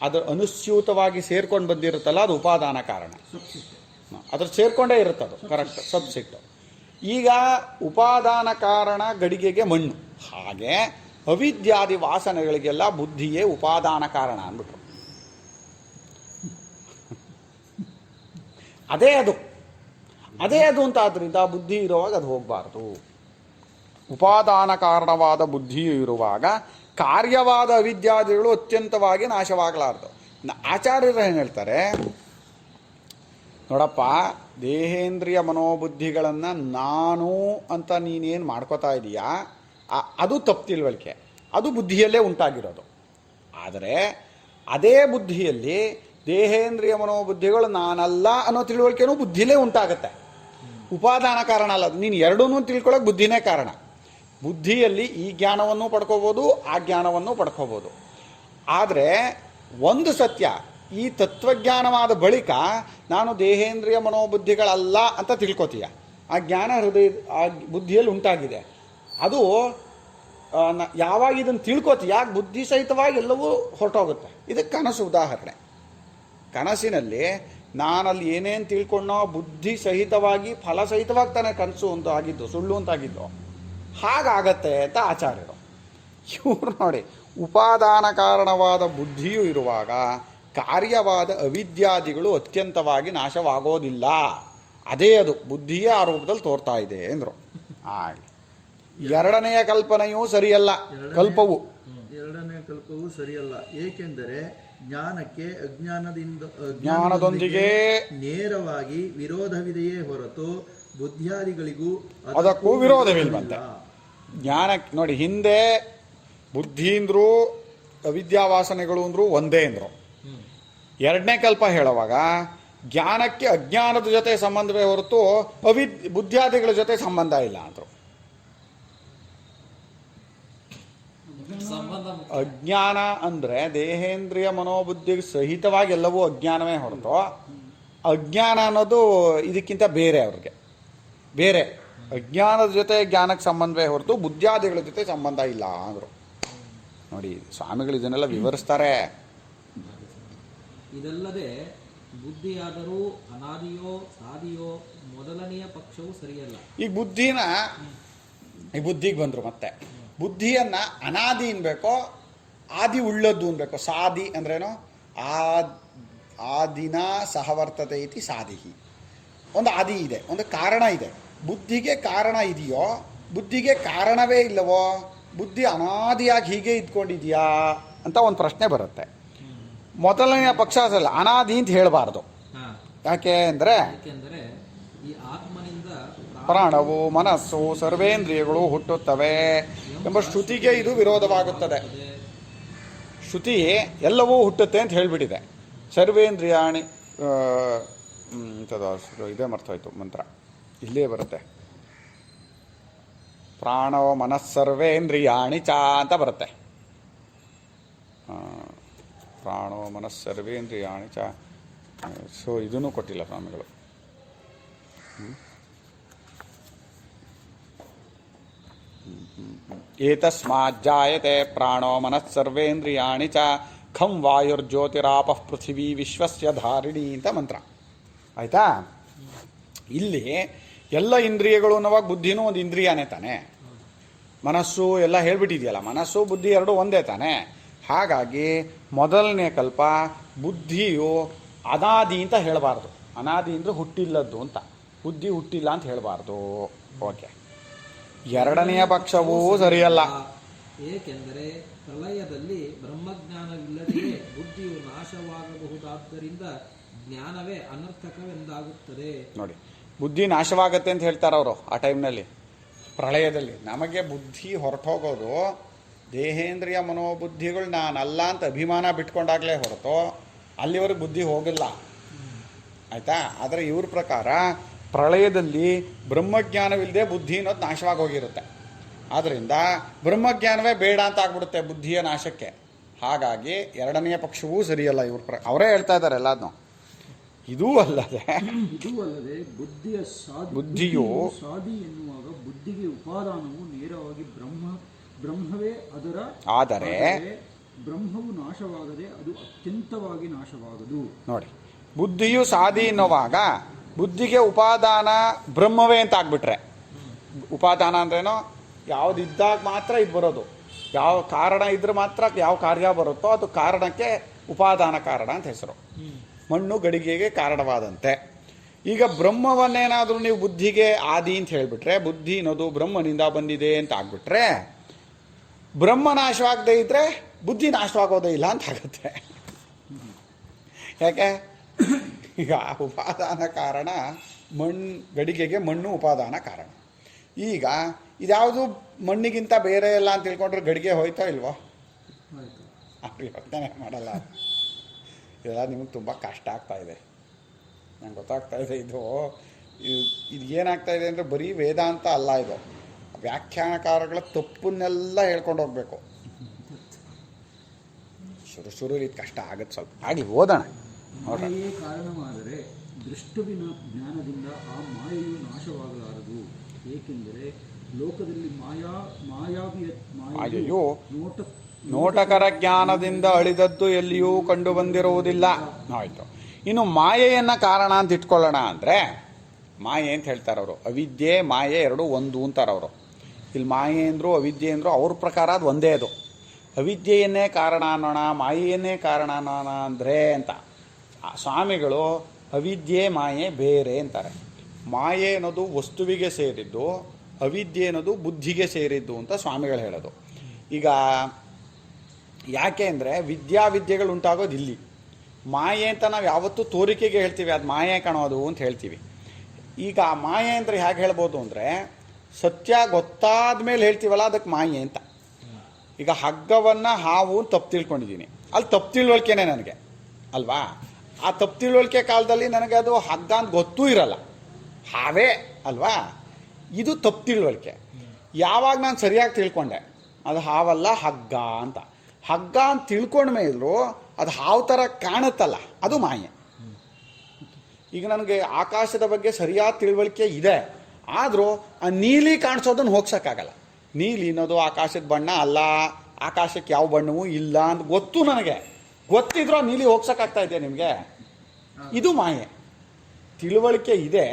ಅದು ಅನುಸ್ಯೂತವಾಗಿ ಸೇರ್ಕೊಂಡು ಬಂದಿರುತ್ತಲ್ಲ, ಅದು ಉಪಾದಾನ ಕಾರಣ. ಅದ್ರ ಸೇರ್ಕೊಂಡೇ ಇರುತ್ತದು, ಕರೆಕ್ಟ್, ಸಬ್ಸಿಟ್. ಈಗ ಉಪಾದಾನ ಕಾರಣ ಗಡಿಗೆಗೆ ಮಣ್ಣು. ಹಾಗೆ ಅವಿದ್ಯಾದಿ ವಾಸನೆಗಳಿಗೆಲ್ಲ ಬುದ್ಧಿಯೇ ಉಪಾದಾನ ಕಾರಣ ಅಂದ್ಬಿಟ್ರು. ಅದೇ ಅದು ಅಂತ. ಆದ್ದರಿಂದ ಬುದ್ಧಿ ಇರುವಾಗ ಅದು ಹೋಗಬಾರ್ದು. ಉಪಾದಾನ ಕಾರಣವಾದ ಬುದ್ಧಿಯು ಇರುವಾಗ ಕಾರ್ಯವಾದ ಅವಿದ್ಯಾದಿಗಳು ಅತ್ಯಂತವಾಗಿ ನಾಶವಾಗಲಾರದು. ಆಚಾರ್ಯರು ಏನು ಹೇಳ್ತಾರೆ ನೋಡಪ್ಪ, ದೇಹೇಂದ್ರಿಯ ಮನೋಬುದ್ಧಿಗಳನ್ನು ನಾನು ಅಂತ ನೀನೇನು ಮಾಡ್ಕೋತಾ ಇದೀಯಾ, ಅದು ತಪ್ಪು ತಿಳುವಳಿಕೆ. ಅದು ಬುದ್ಧಿಯಲ್ಲೇ ಉಂಟಾಗಿರೋದು. ಆದರೆ ಅದೇ ಬುದ್ಧಿಯಲ್ಲಿ ದೇಹೇಂದ್ರಿಯ ಮನೋಬುದ್ಧಿಗಳು ನಾನಲ್ಲ ಅನ್ನೋ ತಿಳುವಳಿಕೆನೂ ಬುದ್ಧಿಲೇ ಉಂಟಾಗುತ್ತೆ. ಉಪಾದಾನ ಕಾರಣ ಅಲ್ಲ. ನೀನು ಎರಡೂ ತಿಳ್ಕೊಳ್ಳೋಕೆ ಬುದ್ಧಿನೇ ಕಾರಣ. ಬುದ್ಧಿಯಲ್ಲಿ ಈ ಜ್ಞಾನವನ್ನು ಪಡ್ಕೋಬೋದು, ಆ ಜ್ಞಾನವನ್ನು ಪಡ್ಕೋಬೋದು. ಆದರೆ ಒಂದು ಸತ್ಯ, ಈ ತತ್ವಜ್ಞಾನವಾದ ಬಳಿಕ ನಾನು ದೇಹೇಂದ್ರಿಯ ಮನೋಬುದ್ಧಿಗಳಲ್ಲ ಅಂತ ತಿಳ್ಕೊತೀಯ. ಆ ಜ್ಞಾನ ಆ ಬುದ್ಧಿಯಲ್ಲಿ ಉಂಟಾಗಿದೆ. ಅದು ಯಾವಾಗ ಇದನ್ನು ತಿಳ್ಕೊತೀಯ, ಬುದ್ಧಿ ಸಹಿತವಾಗಿ ಎಲ್ಲವೂ ಹೊರಟೋಗುತ್ತೆ. ಇದಕ್ಕೆ ಕನಸು ಉದಾಹರಣೆ. ಕನಸಿನಲ್ಲಿ ನಾನಲ್ಲಿ ಏನೇನು ತಿಳ್ಕೊಂಡೋ ಬುದ್ಧಿ ಸಹಿತವಾಗಿ ಫಲ ಸಹಿತವಾಗಿ ತಾನೇ ಕನಸು ಅಂತ ಆಗಿದ್ದು, ಸುಳ್ಳು ಅಂತಾಗಿದ್ದು. ಹಾಗಾಗತ್ತೆ ಅಂತ ಆಚಾರ್ಯರು. ಇವರು ನೋಡಿ, ಉಪಾದಾನ ಕಾರಣವಾದ ಬುದ್ಧಿಯು ಇರುವಾಗ ಕಾರ್ಯವಾದ ಅವಿದ್ಯಾದಿಗಳು ಅತ್ಯಂತವಾಗಿ ನಾಶವಾಗೋದಿಲ್ಲ. ಅದೇ ಅದು ಬುದ್ಧಿಯೇ ಆ ರೂಪದಲ್ಲಿ ತೋರ್ತಾ ಇದೆ ಎಂದರು. ಎರಡನೆಯ ಕಲ್ಪನೆಯೂ ಸರಿಯಲ್ಲ. ಎರಡನೇ ಕಲ್ಪವು ಸರಿಯಲ್ಲ. ಏಕೆಂದರೆ ಜ್ಞಾನಕ್ಕೆ ಜ್ಞಾನದೊಂದಿಗೆ ನೇರವಾಗಿ ವಿರೋಧವಿದೆಯೇ ಹೊರತು ಬುದ್ಧಿಯಾದಿಗಳಿಗೂ ಅದಕ್ಕೂ ವಿರೋಧವಿಲ್ವಂತೆ. ಜ್ಞಾನಕ್ಕೆ ನೋಡಿ, ಹಿಂದೆ ಬುದ್ಧಿ ಅಂದ್ರು ಅವಿದ್ಯಾವಾಸನೆಗಳು ಅಂದ್ರು ಒಂದೇ ಅಂದರು. ಎರಡನೇ ಕಲ್ಪ ಹೇಳುವಾಗ ಜ್ಞಾನಕ್ಕೆ ಅಜ್ಞಾನದ ಜೊತೆ ಸಂಬಂಧವೇ ಹೊರತು ಬುದ್ಧಿಯಾದಿಗಳ ಜೊತೆ ಸಂಬಂಧ ಇಲ್ಲ ಅಂದರು. ಅಜ್ಞಾನ ಅಂದರೆ ದೇಹೇಂದ್ರಿಯ ಮನೋಬುದ್ಧಿಗೆ ಸಹಿತವಾಗಿ ಎಲ್ಲವೂ ಅಜ್ಞಾನವೇ ಹೊರತು ಅಜ್ಞಾನ ಅನ್ನೋದು ಇದಕ್ಕಿಂತ ಬೇರೆ. ಅವ್ರಿಗೆ ಬೇರೆ ಅಜ್ಞಾನದ ಜೊತೆ ಜ್ಞಾನಕ್ಕೆ ಸಂಬಂಧವೇ ಹೊರತು ಬುದ್ಧಿಯಾದಿಗಳ ಜೊತೆ ಸಂಬಂಧ ಇಲ್ಲ ಅಂದರು. ನೋಡಿ, ಸ್ವಾಮಿಗಳು ಇದನ್ನೆಲ್ಲ ವಿವರಿಸ್ತಾರೆ. ಇದಲ್ಲದೆ ಬುದ್ಧಿಯಾದರೂ ಅನಾದಿಯೋ ಸಾದಿಯೋ ಮೊದಲನೆಯ ಪಕ್ಷವು ಸರಿಯಲ್ಲ. ಈ ಬುದ್ಧಿಗೆ ಬಂದರು. ಮತ್ತೆ ಬುದ್ಧಿಯನ್ನ ಅನಾದಿ ಅನ್ಬೇಕೋ ಆದಿ ಉಳ್ಳದ್ದು ಅನ್ಬೇಕೋ. ಸಾದಿ ಅಂದ್ರೇನು? ಆದಿನ ಸಹವರ್ತತೆ ಇತಿ ಸಾದಿಹಿ. ಒಂದು ಆದಿ ಇದೆ, ಒಂದು ಕಾರಣ ಇದೆ. ಬುದ್ಧಿಗೆ ಕಾರಣ ಇದೆಯೋ, ಬುದ್ಧಿಗೆ ಕಾರಣವೇ ಇಲ್ಲವೋ, ಬುದ್ಧಿ ಅನಾದಿಯಾಗಿ ಹೀಗೆ ಇದ್ಕೊಂಡಿದೆಯಾ ಅಂತ ಒಂದು ಪ್ರಶ್ನೆ ಬರುತ್ತೆ. ಮೊದಲನೆಯ ಪಕ್ಷ ಅಲ್ಲ, ಅನಾದಿ ಅಂತ ಹೇಳಬಾರ್ದು. ಯಾಕೆ ಅಂದರೆ ಈ ಆತ್ಮನಿಂದ ಪ್ರಾಣವು ಮನಸ್ಸು ಸರ್ವೇಂದ್ರಿಯಗಳು ಹುಟ್ಟುತ್ತವೆ ಎಂಬ ಶ್ರುತಿಗೆ ಇದು ವಿರೋಧವಾಗುತ್ತದೆ. ಶ್ರುತಿ ಎಲ್ಲವೂ ಹುಟ್ಟುತ್ತೆ ಅಂತ ಹೇಳಿಬಿಟ್ಟಿದೆ. ಸರ್ವೇಂದ್ರಿಯಾಣಿ ಇದೇ ಮರ್ತೋಯ್ತು ಮಂತ್ರ, ಇಲ್ಲೇ ಬರುತ್ತೆ. ಪ್ರಾಣವ ಮನಸ್ಸರ್ವೇಂದ್ರಿಯಾಣಿ ಚ ಅಂತ ಬರುತ್ತೆ. ಪ್ರಾಣೋ ಮನಸ್ಸರ್ವೇಂದ್ರಿಯಾಣಿ ಚ. ಸೊ ಇದನ್ನು ಕೊಟ್ಟಿಲ್ಲ ಸ್ವಾಮಿಗಳು. ಏತಸ್ಮಾಜ್ಜಾಯತೆ ಪ್ರಾಣೋ ಮನಸ್ಸರ್ವೇಂದ್ರಿಯಾಣಿ ಚ ಖಂ ವಾಯುರ್ಜ್ಯೋತಿರಾಪಃ ಪೃಥಿವೀ ವಿಶ್ವಸ್ಯ ಧಾರಿಣಿ ಅಂತ ಮಂತ್ರ. ಆಯ್ತಾ? ಇಲ್ಲಿ ಎಲ್ಲ ಇಂದ್ರಿಯಗಳು ಅನ್ನೋವಾಗ ಬುದ್ಧಿನೂ ಒಂದು ಇಂದ್ರಿಯನೇ ತಾನೆ. ಮನಸ್ಸು ಎಲ್ಲ ಹೇಳ್ಬಿಟ್ಟಿದೆಯಲ್ಲ, ಮನಸ್ಸು ಬುದ್ಧಿ ಎರಡೂ ಒಂದೇ ತಾನೆ. ಹಾಗಾಗಿ ಮೊದಲನೇ ಕಲ್ಪ ಬುದ್ಧಿಯು ಅನಾದಿ ಅಂತ ಹೇಳಬಾರ್ದು. ಅನಾದಿ ಅಂದರೆ ಹುಟ್ಟಿಲ್ಲದ್ದು ಅಂತ. ಬುದ್ಧಿ ಹುಟ್ಟಿಲ್ಲ ಅಂತ ಹೇಳಬಾರ್ದು. ಓಕೆ. ಎರಡನೆಯ ಪಕ್ಷವೂ ಸರಿಯಲ್ಲ. ಏಕೆಂದರೆ ಪ್ರಳಯದಲ್ಲಿ ಬ್ರಹ್ಮಜ್ಞಾನವಿಲ್ಲದೆಯೇ ಬುದ್ಧಿಯು ನಾಶವಾಗಬಹುದಾದ್ದರಿಂದ ಜ್ಞಾನವೇ ಅನರ್ಥಕವೆಂದಾಗುತ್ತದೆ. ನೋಡಿ, ಬುದ್ಧಿ ನಾಶವಾಗತ್ತೆ ಅಂತ ಹೇಳ್ತಾರೆ ಅವರು ಆ ಟೈಮ್ನಲ್ಲಿ. ಪ್ರಳಯದಲ್ಲಿ ನಮಗೆ ಬುದ್ಧಿ ಹೊರಟೋಗೋದು ದೇಹೇಂದ್ರಿಯ ಮನೋಬುದ್ಧಿಗಳು ನಾನಲ್ಲ ಅಂತ ಅಭಿಮಾನ ಬಿಟ್ಕೊಂಡಾಗಲೇ ಹೊರತು ಅಲ್ಲಿವರೆಗೆ ಬುದ್ಧಿ ಹೋಗಿಲ್ಲ, ಆಯಿತಾ. ಆದರೆ ಇವ್ರ ಪ್ರಕಾರ ಪ್ರಳಯದಲ್ಲಿ ಬ್ರಹ್ಮಜ್ಞಾನವಿಲ್ಲದೆ ಬುದ್ಧಿ ಅನ್ನೋದು ನಾಶವಾಗಿ ಹೋಗಿರುತ್ತೆ. ಆದ್ದರಿಂದ ಬ್ರಹ್ಮಜ್ಞಾನವೇ ಬೇಡ ಅಂತ ಆಗ್ಬಿಡುತ್ತೆ ಬುದ್ಧಿಯ ನಾಶಕ್ಕೆ. ಹಾಗಾಗಿ ಎರಡನೆಯ ಪಕ್ಷವೂ ಸರಿಯಲ್ಲ. ಅವರೇ ಹೇಳ್ತಾ ಇದ್ದಾರೆ ಎಲ್ಲದನ್ನು. ಇದೂ ಅಲ್ಲದೆ ಬುದ್ಧಿಯ ಬುದ್ಧಿಯು ಸಾದಿ ಎನ್ನುವಾಗ ಬುದ್ಧಿಗೆ ಉಪಾದಾನವು ನೇರವಾಗಿ ಬ್ರಹ್ಮವೇ ಆದರೆ ಬ್ರಹ್ಮವು ನಾಶವಾಗದೆ ಅದು ಅತ್ಯಂತವಾಗಿ ನಾಶವಾಗದು. ನೋಡಿ, ಬುದ್ಧಿಯು ಸಾದಿ ಎನ್ನುವಾಗ ಬುದ್ಧಿಗೆ ಉಪಾದಾನ ಬ್ರಹ್ಮವೇ ಅಂತ ಆಗ್ಬಿಟ್ರೆ, ಉಪಾದಾನ ಅಂದ್ರೇನೋ ಯಾವುದಿದ್ದಾಗ ಮಾತ್ರ ಇದು ಬರೋದು, ಯಾವ ಕಾರಣ ಇದ್ರೆ ಮಾತ್ರ ಯಾವ ಕಾರ್ಯ ಬರುತ್ತೋ ಅದು ಕಾರಣಕ್ಕೆ ಉಪಾದಾನ ಕಾರಣ ಅಂತ ಹೆಸರು. ಮಣ್ಣು ಗಡಿಗೆಗೆ ಕಾರಣವಾದಂತೆ. ಈಗ ಬ್ರಹ್ಮವನ್ನೇನಾದರೂ ನೀವು ಬುದ್ಧಿಗೆ ಆದಿ ಅಂತ ಹೇಳಿಬಿಟ್ರೆ, ಬುದ್ಧಿ ಅನ್ನೋದು ಬ್ರಹ್ಮನಿಂದ ಬಂದಿದೆ ಅಂತ ಆಗ್ಬಿಟ್ರೆ, ಬ್ರಹ್ಮ ನಾಶವಾಗದೇ ಇದ್ರೆ ಬುದ್ಧಿ ನಾಶವಾಗೋದೇ ಇಲ್ಲ ಅಂತ ಆಗುತ್ತೆ. ಯಾಕೆ? ಈಗ ಉಪಾದಾನ ಕಾರಣ ಗಡಿಗೆಗೆ ಮಣ್ಣು ಉಪಾದಾನ ಕಾರಣ. ಈಗ ಇದ್ಯಾವುದು ಮಣ್ಣಿಗಿಂತ ಬೇರೆ ಇಲ್ಲ ಅಂತ ತಿಳ್ಕೊಂಡ್ರೆ ಗಡಿಗೆ ಹೋಯ್ತೋ ಇಲ್ವೋ? ಯೋಚನೆ ಮಾಡಲ್ಲ. ಇದೆಲ್ಲ ನಿಮಗೆ ತುಂಬ ಕಷ್ಟ ಆಗ್ತಾ ಇದೆ, ನಂಗೆ ಗೊತ್ತಾಗ್ತಾ ಇದೆ. ಇದು ಏನಾಗ್ತಾ ಇದೆ ಅಂದರೆ ಬರೀ ವೇದಾಂತ ಅಲ್ಲ, ಇದು ವ್ಯಾಖ್ಯಾನಕಾರಗಳ ತಪ್ಪನ್ನೆಲ್ಲ ಹೇಳ್ಕೊಂಡು ಹೋಗ್ಬೇಕು. ಶುರು ಇದು ಕಷ್ಟ ಆಗುತ್ತೆ ಸ್ವಲ್ಪ. ಆಗಲಿ, ಓದೋಣ. ಮಾಯೆಯೇ ಕಾರಣವಾದರೆ ದೃಷ್ಟುವಿನ ಜ್ಞಾನದಿಂದ ಆ ಮಾಯೆಯು ನಾಶವಾಗಲಾರದು. ಏಕೆಂದರೆ ಲೋಕದಲ್ಲಿ ಮಾಯೆಯು ನೋಟಕರ ಜ್ಞಾನದಿಂದ ಅಳಿದದ್ದು ಎಲ್ಲಿಯೂ ಕಂಡು ಬಂದಿರುವುದಿಲ್ಲ. ಆಯಿತು. ಇನ್ನು ಮಾಯೆಯನ್ನು ಕಾರಣ ಅಂತ ಇಟ್ಕೊಳ್ಳೋಣ ಅಂದರೆ, ಮಾಯೆ ಅಂತ ಹೇಳ್ತಾರೆ ಅವರು. ಅವಿದ್ಯೆ ಮಾಯೆ ಎರಡು ಒಂದು ಅಂತಾರೆ ಅವರು. ಇಲ್ಲಿ ಮಾಯೆ ಅಂದರು ಅವಿದ್ಯೆ ಅಂದರು ಅವ್ರ ಪ್ರಕಾರ ಅದು ಒಂದೇ. ಅದು ಅವಿದ್ಯೆಯನ್ನೇ ಕಾರಣ ಅನ್ನೋಣ, ಮಾಯೆಯನ್ನೇ ಕಾರಣ ಅನ್ನೋಣ ಅಂದರೆ ಅಂತ ಸ್ವಾಮಿಗಳು ಅವಿದ್ಯೆ ಮಾಯೆ ಬೇರೆ ಅಂತಾರೆ. ಮಾಯೆ ಅನ್ನೋದು ವಸ್ತುವಿಗೆ ಸೇರಿದ್ದು, ಅವಿದ್ಯೆ ಅನ್ನೋದು ಬುದ್ಧಿಗೆ ಸೇರಿದ್ದು ಅಂತ ಸ್ವಾಮಿಗಳು ಹೇಳೋದು. ಈಗ ಯಾಕೆ ಅಂದರೆ ವಿದ್ಯಾವಿದ್ಯೆಗಳು ಉಂಟಾಗೋದು ಇಲ್ಲಿ. ಮಾಯೆ ಅಂತ ನಾವು ಯಾವತ್ತೂ ತೋರಿಕೆಗೆ ಹೇಳ್ತೀವಿ, ಅದು ಮಾಯೆ ಕಾಣೋದು ಅಂತ ಹೇಳ್ತೀವಿ. ಈಗ ಮಾಯೆ ಅಂದರೆ ಹೇಗೆ ಹೇಳ್ಬೋದು ಅಂದರೆ, ಸತ್ಯ ಗೊತ್ತಾದ ಮೇಲೆ ಹೇಳ್ತೀವಲ್ಲ ಅದಕ್ಕೆ ಮಾಯೆ ಅಂತ. ಈಗ ಹಗ್ಗವನ್ನು ಹಾವು ತಪ್ಪು ತಿಳ್ಕೊಂಡಿದ್ದೀನಿ, ಅಲ್ಲಿ ತಪ್ಪು ತಿಳುವಳಿಕೆನೇ ನನಗೆ ಅಲ್ವಾ. ಆ ತಪ್ಪು ತಿಳುವಳಿಕೆ ಕಾಲದಲ್ಲಿ ನನಗೆ ಅದು ಹಗ್ಗ ಅಂತ ಗೊತ್ತೂ ಇರಲ್ಲ, ಹಾವೇ ಅಲ್ವಾ. ಇದು ತಪ್ಪು ತಿಳುವಳಿಕೆ. ಯಾವಾಗ ನಾನು ಸರಿಯಾಗಿ ತಿಳ್ಕೊಂಡೆ ಅದು ಹಾವಲ್ಲ ಹಗ್ಗ ಅಂತ, ಹಗ್ಗ ಅಂತ ತಿಳ್ಕೊಂಡ ಮೇಲೂ ಅದು ಹಾವು ಥರ ಕಾಣುತ್ತಲ್ಲ, ಅದು ಮಾಯೆ. ಈಗ ನನಗೆ ಆಕಾಶದ ಬಗ್ಗೆ ಸರಿಯಾದ ತಿಳುವಳಿಕೆ ಇದೆ, ಆದರೂ ಆ ನೀಲಿ ಕಾಣಿಸೋದನ್ನು ಹೋಗ್ಸೋಕ್ಕಾಗಲ್ಲ. ನೀಲಿ ಅನ್ನೋದು ಆಕಾಶದ ಬಣ್ಣ ಅಲ್ಲ, ಆಕಾಶಕ್ಕೆ ಯಾವ ಬಣ್ಣವೂ ಇಲ್ಲ ಅಂತ ಗೊತ್ತು ನನಗೆ. ಗೊತ್ತಿದ್ರೂ ಆ ನೀಲಿ ಹೋಗ್ಸೋಕ್ಕಾಗ್ತಾ ಇದೆಯಾ ನಿಮಗೆ? ಇದು ಮಾಯೆ. ತಿಳುವಳಿಕೆ ಇದೆ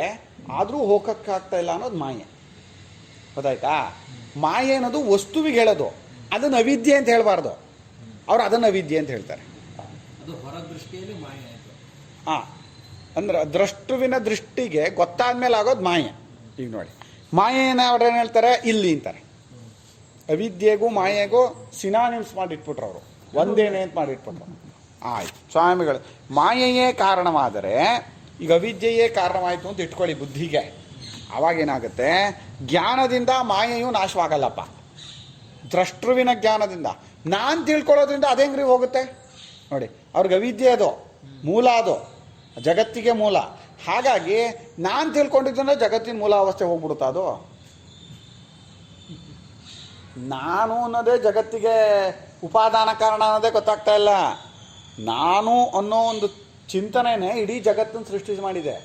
ಆದರೂ ಹೋಗೋಕ್ಕಾಗ್ತಾ ಇಲ್ಲ ಅನ್ನೋದು ಮಾಯೆ. ಗೊತ್ತಾಯ್ತಾ? ಮಾಯೆ ಅನ್ನೋದು ವಸ್ತುವಿಗೆ ಹೇಳೋದು, ಅದನ್ನು ಅವಿದ್ಯೆ ಅಂತ ಹೇಳಬಾರ್ದು. ಅವ್ರು ಅದನ್ನು ಅವಿದ್ಯೆ ಅಂತ ಹೇಳ್ತಾರೆ. ಅದು ಹೊರ ದೃಷ್ಟಿಯಲ್ಲಿ ಮಾಯೆ ಆಯಿತು. ಹಾಂ, ಅಂದ್ರೆ ದ್ರಷ್ಟುವಿನ ದೃಷ್ಟಿಗೆ ಗೊತ್ತಾದ್ಮೇಲೆ ಆಗೋದು ಮಾಯೆ. ಈಗ ನೋಡಿ, ಮಾಯೆನ ಅವ್ರೇನು ಹೇಳ್ತಾರೆ ಇಲ್ಲಿ ಅಂತಾರೆ. ಅವಿದ್ಯೆಗೂ ಮಾಯೆಗೂ ಸಿನಾನಿಮ್ಸ್ ಮಾಡಿಟ್ಬಿಟ್ರು ಅವರು, ಒಂದೇನೆ ಅಂತ ಮಾಡಿಟ್ಬಿಟ್ರು. ಆಯ್ತು, ಸ್ವಾಮಿಗಳು ಮಾಯೆಯೇ ಕಾರಣವಾದರೆ ಈಗ ಅವಿದ್ಯೆಯೇ ಕಾರಣವಾಯಿತು ಅಂತ ಇಟ್ಕೊಳ್ಳಿ ಬುದ್ಧಿಗೆ. ಆವಾಗೇನಾಗುತ್ತೆ, ಜ್ಞಾನದಿಂದ ಮಾಯೆಯೂ ನಾಶವಾಗಲ್ಲಪ್ಪ. ದ್ರಷ್ಟೃವಿನ ಜ್ಞಾನದಿಂದ ನಾನು ತಿಳ್ಕೊಳ್ಳೋದ್ರಿಂದ ಅದೇಂಗ್ರಿ ಹೋಗುತ್ತೆ ನೋಡಿ. ಅವ್ರಿಗೆ ಅವಿದ್ಯೆ ಅದು ಮೂಲ, ಅದು ಜಗತ್ತಿಗೆ ಮೂಲ. ಹಾಗಾಗಿ ನಾನು ತಿಳ್ಕೊಂಡಿದ್ದಂದ್ರೆ ಜಗತ್ತಿನ ಮೂಲ ಅವಸ್ಥೆ ಹೋಗ್ಬಿಡುತ್ತಾ ಅದು? ನಾನು ಅನ್ನೋದೇ ಜಗತ್ತಿಗೆ ಉಪಾದಾನ ಕಾರಣ ಅನ್ನೋದೇ ಗೊತ್ತಾಗ್ತಾ ಇಲ್ಲ. ನಾನು ಅನ್ನೋ ಒಂದು ಚಿಂತನೆನೇ ಇಡೀ ಜಗತ್ತನ್ನು ಸೃಷ್ಟಿ ಮಾಡಿದೆ.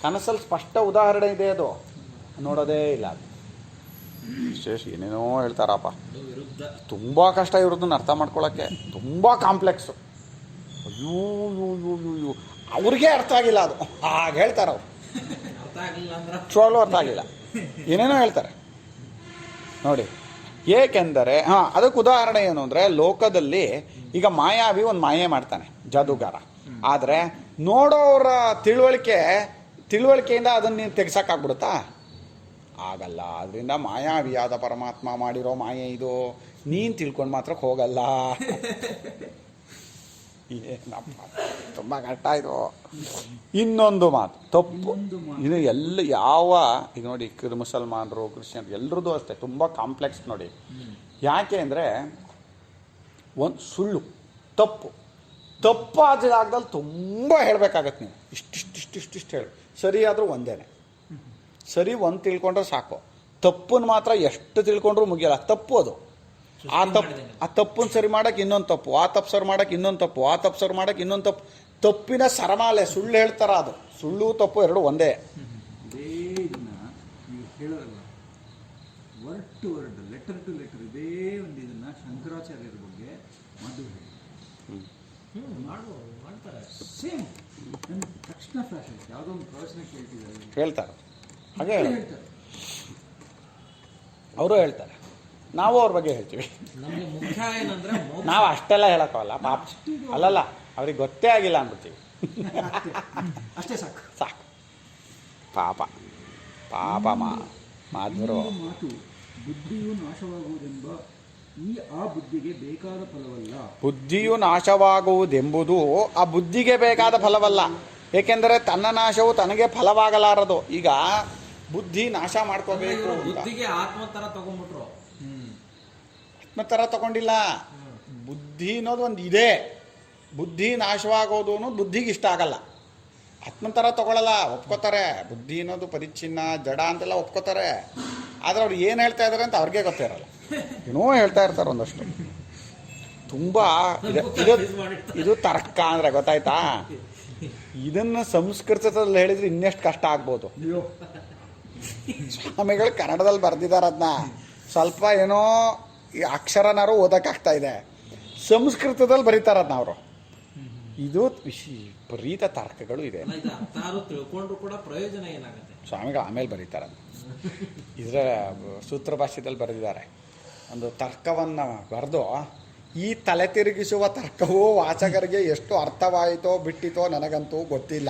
ಕನಸಲ್ಲಿ ಸ್ಪಷ್ಟ ಉದಾಹರಣೆ ಇದೆ, ಅದು ನೋಡೋದೇ ಇಲ್ಲ. ವಿಶೇಷ ಏನೇನೋ ಹೇಳ್ತಾರಪ್ಪ, ತುಂಬ ಕಷ್ಟ ಇವ್ರದ್ದನ್ನು ಅರ್ಥ ಮಾಡ್ಕೊಳ್ಳೋಕ್ಕೆ, ತುಂಬ ಕಾಂಪ್ಲೆಕ್ಸು. ಅಯ್ಯೋ ಅವ್ರಿಗೆ ಅರ್ಥ ಆಗಿಲ್ಲ ಅದು, ಹಾಗೆ ಹೇಳ್ತಾರೆ ಅವರು. ಟ್ರೋಲು ಅರ್ಥ ಆಗಿಲ್ಲ, ಏನೇನೋ ಹೇಳ್ತಾರೆ ನೋಡಿ. ಏಕೆಂದರೆ ಅದಕ್ಕೆ ಉದಾಹರಣೆ ಏನು ಅಂದರೆ, ಲೋಕದಲ್ಲಿ ಈಗ ಮಾಯಾವಿ ಒಂದು ಮಾಯೆ ಮಾಡ್ತಾನೆ, ಜಾದೂಗಾರ. ಆದರೆ ನೋಡೋರ ತಿಳುವಳಿಕೆಯಿಂದ ಅದನ್ನು ನೀನು ತೆಗ್ಸೋಕ್ಕಾಗ್ಬಿಡುತ್ತಾ? ಆಗಲ್ಲ. ಅದರಿಂದ ಮಾಯಾವಿಯಾದ ಪರಮಾತ್ಮ ಮಾಡಿರೋ ಮಾಯೆ ಇದು, ನೀನು ತಿಳ್ಕೊಂಡು ಮಾತ್ರ ಹೋಗಲ್ಲ. ಏನಪ್ಪ ತುಂಬ ಕಷ್ಟ ಇದು. ಇನ್ನೊಂದು ಮಾತು ತಪ್ಪು, ಇದು ಎಲ್ಲ ಯಾವ ಈಗ ನೋಡಿ ಮುಸಲ್ಮಾನರು ಕ್ರಿಶ್ಚಿಯನ್ ಎಲ್ಲರದ್ದು ಅಷ್ಟೇ ತುಂಬ ಕಾಂಪ್ಲೆಕ್ಸ್ ನೋಡಿ. ಯಾಕೆ ಅಂದರೆ ಒಂದು ಸುಳ್ಳು ತಪ್ಪಾದ ಜಾಗದಲ್ಲಿ ತುಂಬ ಹೇಳಬೇಕಾಗತ್ತೆ. ನೀವು ಇಷ್ಟಿಷ್ಟು ಹೇಳಿ, ಸರಿ ಆದರೂ ಒಂದೇ, ಸರಿ ಒಂದು ತಿಳ್ಕೊಂಡ್ರೆ ಸಾಕು. ತಪ್ಪನ್ನು ಮಾತ್ರ ಎಷ್ಟು ತಿಳ್ಕೊಂಡ್ರೂ ಮುಗಿಯಲ್ಲ, ತಪ್ಪು ಅದು. ಆ ತಪ್ಪನ್ನು ಸರಿ ಮಾಡೋಕ್ಕೆ ಇನ್ನೊಂದು ತಪ್ಪು, ಆ ತಪ್ಪು ಸರಿ ಮಾಡೋಕ್ಕೆ ಇನ್ನೊಂದು ತಪ್ಪು, ಆ ತಪ್ಪು ಸರಿ ಮಾಡೋಕ್ಕೆ ಇನ್ನೊಂದು ತಪ್ಪು. ತಪ್ಪಿನ ಸರಮಾಲೆ, ಸುಳ್ಳು ಹೇಳ್ತಾರ, ಅದು ಸುಳ್ಳು ತಪ್ಪು ಎರಡು ಒಂದೇ. ಇದೇ ಇದನ್ನ ನೀವು ಹೇಳೋರಲ್ಲ, word to word, letter to letter, ಇದೇ ಒಂದು ಇದನ್ನ ಶಂಕರಾಚಾರ್ಯರ ಬಗ್ಗೆ ಮಾತು ಮಾಡ್ತಾರೆ. ಸೇಮ್ ನನ್ನ ತಕ್ಷಣ ಫ್ಲಾಶ್ ಆಯ್ತು. ಯಾವುದೋ ಒಂದು ಪ್ರವಚನ ಕೇಳ್ತಿದ್ದಾರೆ, ಹೇಳ್ತಾರೆ, ಹಾಗೆ ಹೇಳ್ತಾರೆ. ಅವರು ಹೇಳ್ತಾರೆ, ನಾವು ಅವ್ರ ಬಗ್ಗೆ ಹೇಳ್ತೀವಿ. ನಮ್ಗೆ ಮುಖ್ಯ ಏನಂದ್ರೆ ನಾವು ಅಷ್ಟೆಲ್ಲ ಹೇಳೋಕ್ಕಲ್ಲ ಪಾಪ, ಅಲ್ಲಲ್ಲ ಅವ್ರಿಗೆ ಗೊತ್ತೇ ಆಗಿಲ್ಲ ಅಂದ್ಬಿಡ್ತೀವಿ. ಅಷ್ಟೇ ಸಾಕು. ಸಾಕು ಪಾಪ ಮಾಧವರು ಮಾತು ಬುದ್ಧಿಯು ನಾಶವಾಗುವುದೆಂಬ ಆ ಬುದ್ಧಿಗೆ ಬೇಕಾದ ಫಲವಲ್ಲ. ಬುದ್ಧಿಯು ನಾಶವಾಗುವುದೆಂಬುದು ಆ ಬುದ್ಧಿಗೆ ಬೇಕಾದ ಫಲವಲ್ಲ. ಏಕೆಂದರೆ ತನ್ನ ನಾಶವು ತನಗೆ ಫಲವಾಗಲಾರದು. ಈಗ ಬುದ್ಧಿ ನಾಶ ಮಾಡ್ಕೋಬೇಕು ಅಂತ ಬುದ್ಧಿಗೆ ಆತ್ಮ ತರ ತಗೊಂಡ್ಬಿಟ್ರು. ಆತ್ಮ ಥರ ತಗೊಂಡಿಲ್ಲ. ಬುದ್ಧಿ ಅನ್ನೋದು ಒಂದು ಇದೆ. ಬುದ್ಧಿ ನಾಶವಾಗೋದು ಅನ್ನೋದು ಬುದ್ಧಿಗೆ ಇಷ್ಟ ಆಗಲ್ಲ. ಆತ್ಮ ಥರ ತಗೊಳ್ಳಲ್ಲ, ಒಪ್ಕೋತಾರೆ. ಬುದ್ಧಿ ಅನ್ನೋದು ಪರಿಚ್ಛಿನ್ನ ಜಡ ಅಂತೆಲ್ಲ ಒಪ್ಕೋತಾರೆ. ಆದರೆ ಅವ್ರು ಏನು ಹೇಳ್ತಾ ಇದ್ದಾರೆ ಅಂತ ಅವ್ರಿಗೆ ಗೊತ್ತಿರಲ್ಲ, ಏನೋ ಹೇಳ್ತಾ ಇರ್ತಾರೆ ಒಂದಷ್ಟು. ತುಂಬ ಇದು ತರ್ಕ ಅಂದರೆ ಗೊತ್ತಾಯ್ತಾ. ಇದನ್ನು ಸಂಸ್ಕೃತದಲ್ಲಿ ಹೇಳಿದ್ರೆ ಇನ್ನೆಷ್ಟು ಕಷ್ಟ ಆಗ್ಬೋದು. ಸ್ವಾಮಿಗಳು ಕನ್ನಡದಲ್ಲಿ ಬರೆದಿದ್ದಾರೆ, ಅದನ್ನ ಸ್ವಲ್ಪ ಏನೋ ಈ ಅಕ್ಷರನಾರು ಓದೋಕ್ಕಾಗ್ತಾ ಇದೆ, ಸಂಸ್ಕೃತದಲ್ಲಿ ಬರೀತಾರೆ ಅದನ್ನ ಅವರು. ಇದು ವಿಪರೀತ ತರ್ಕಗಳು ಇದೆ. ತಿಳ್ಕೊಂಡ್ರು ಕೂಡ ಪ್ರಯೋಜನ ಏನಾಗುತ್ತೆ. ಸ್ವಾಮಿಗಳು ಆಮೇಲೆ ಬರೀತಾರೆ, ಇದರ ಸೂತ್ರ ಭಾಷ್ಯದಲ್ಲಿ ಬರೆದಿದ್ದಾರೆ. ಒಂದು ತರ್ಕವನ್ನು ಬರೆದು, ಈ ತಲೆ ತಿರುಗಿಸುವ ತರ್ಕವು ವಾಚಕರಿಗೆ ಎಷ್ಟು ಅರ್ಥವಾಯಿತೋ ಬಿಟ್ಟಿತೋ ನನಗಂತೂ ಗೊತ್ತಿಲ್ಲ,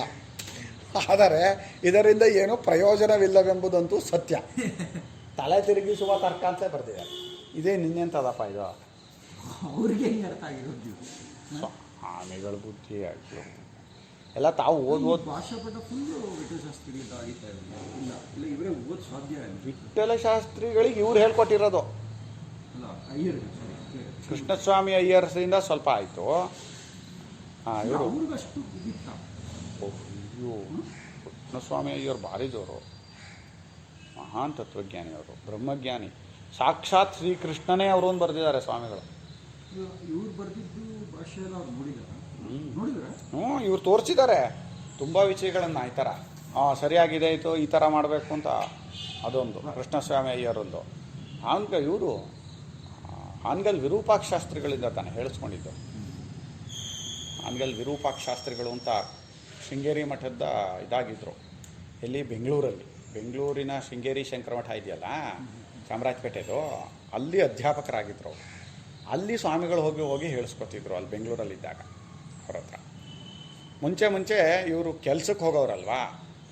ಆದರೆ ಇದರಿಂದ ಏನೂ ಪ್ರಯೋಜನವಿಲ್ಲವೆಂಬುದಂತೂ ಸತ್ಯ. ತಲೆ ತಿರುಗಿಸುವ ತರ್ಕ ಅಂತ ಬರ್ತಿದ್ದಾರೆ. ಇದೇ ನಿನ್ನೆಂತದಪ್ಪ ಇದು. ಅವ್ರಿಗೆ ಹೆಂಗೆ ಅರ್ಥ ಆಗಿರೋದು? ಸ್ವಾಮಿಗಳ ಬುದ್ಧಿ ಆಯಿತು ಎಲ್ಲ ತಾವು ಓದ್ ಭಾಷಾಪಟ ಫುಲ್ಲು ವಿಠಲಶಾಸ್ತ್ರಿಗಳಿಂದ ಆಯ್ತಾ ಇಲ್ಲ ಇವರೇ ಓದ್ ಸಾಧ್ಯ ಇಲ್ಲ. ವಿಠ್ಠಲ ಶಾಸ್ತ್ರಿಗಳಿಗೆ ಇವ್ರು ಹೇಳ್ಕೊಟ್ಟಿರೋದು. ಅಲ್ಲ, ಅಯ್ಯರ್ ಕೃಷ್ಣಸ್ವಾಮಿ ಅಯ್ಯರ್ಸಿಂದ ಸ್ವಲ್ಪ ಆಯಿತು. ಇವರು ಅವ್ರಿಗಷ್ಟು ಇದಿತ್ತ. ಅಯ್ಯೋ, ಕೃಷ್ಣಸ್ವಾಮಿ ಅಯ್ಯರ್ ಭಾರಿ ಜೋರು, ಮಹಾನ್ ತತ್ವಜ್ಞಾನಿ ಅವರು, ಬ್ರಹ್ಮಜ್ಞಾನಿ. ಸಾಕ್ಷಾತ್ ಶ್ರೀಕೃಷ್ಣನೇ ಅವರು ಒಂದು ಬರೆದಿದ್ದಾರೆ ಸ್ವಾಮಿಗಳು. ಇವ್ರು ಬರೆದಿದ್ದು ಭಾಷೆ ಎಲ್ಲ ಅವ್ರು ನೋಡಿದ್ರ ಇವ್ರು ತೋರಿಸಿದ್ದಾರೆ ತುಂಬ ವಿಷಯಗಳನ್ನು. ಈ ಥರ ಸರಿಯಾಗಿದೆ ಆಯಿತು, ಈ ಥರ ಮಾಡಬೇಕು ಅಂತ. ಅದೊಂದು ಕೃಷ್ಣಸ್ವಾಮಿ ಅಯ್ಯರೊಂದು. ಇವರು ಹಾನಗಲ್ ವಿರೂಪಾಕ್ಷ ಶಾಸ್ತ್ರಿಗಳಿಂದ ತಾನೆ ಹೇಳಿಸ್ಕೊಂಡಿದ್ದು. ಹಾನಗಲ್ ವಿರೂಪಾಕ್ಷ ಶಾಸ್ತ್ರಿಗಳು ಅಂತ ಶೃಂಗೇರಿ ಮಠದ ಇದಾಗಿದ್ದರು. ಎಲ್ಲಿ? ಬೆಂಗಳೂರಲ್ಲಿ. ಬೆಂಗಳೂರಿನ ಶೃಂಗೇರಿ ಶಂಕರ ಮಠ ಇದೆಯಲ್ಲ, ಚಾಮರಾಜಪೇಟೆದು, ಅಲ್ಲಿ ಅಧ್ಯಾಪಕರಾಗಿದ್ದರು. ಅಲ್ಲಿ ಸ್ವಾಮಿಗಳು ಹೋಗಿ ಹೇಳಿಸ್ಕೊತಿದ್ರು ಅಲ್ಲಿ ಬೆಂಗಳೂರಲ್ಲಿದ್ದಾಗ ಅವ್ರ ಹತ್ರ. ಮುಂಚೆ ಇವರು ಕೆಲಸಕ್ಕೆ ಹೋಗೋರಲ್ವಾ,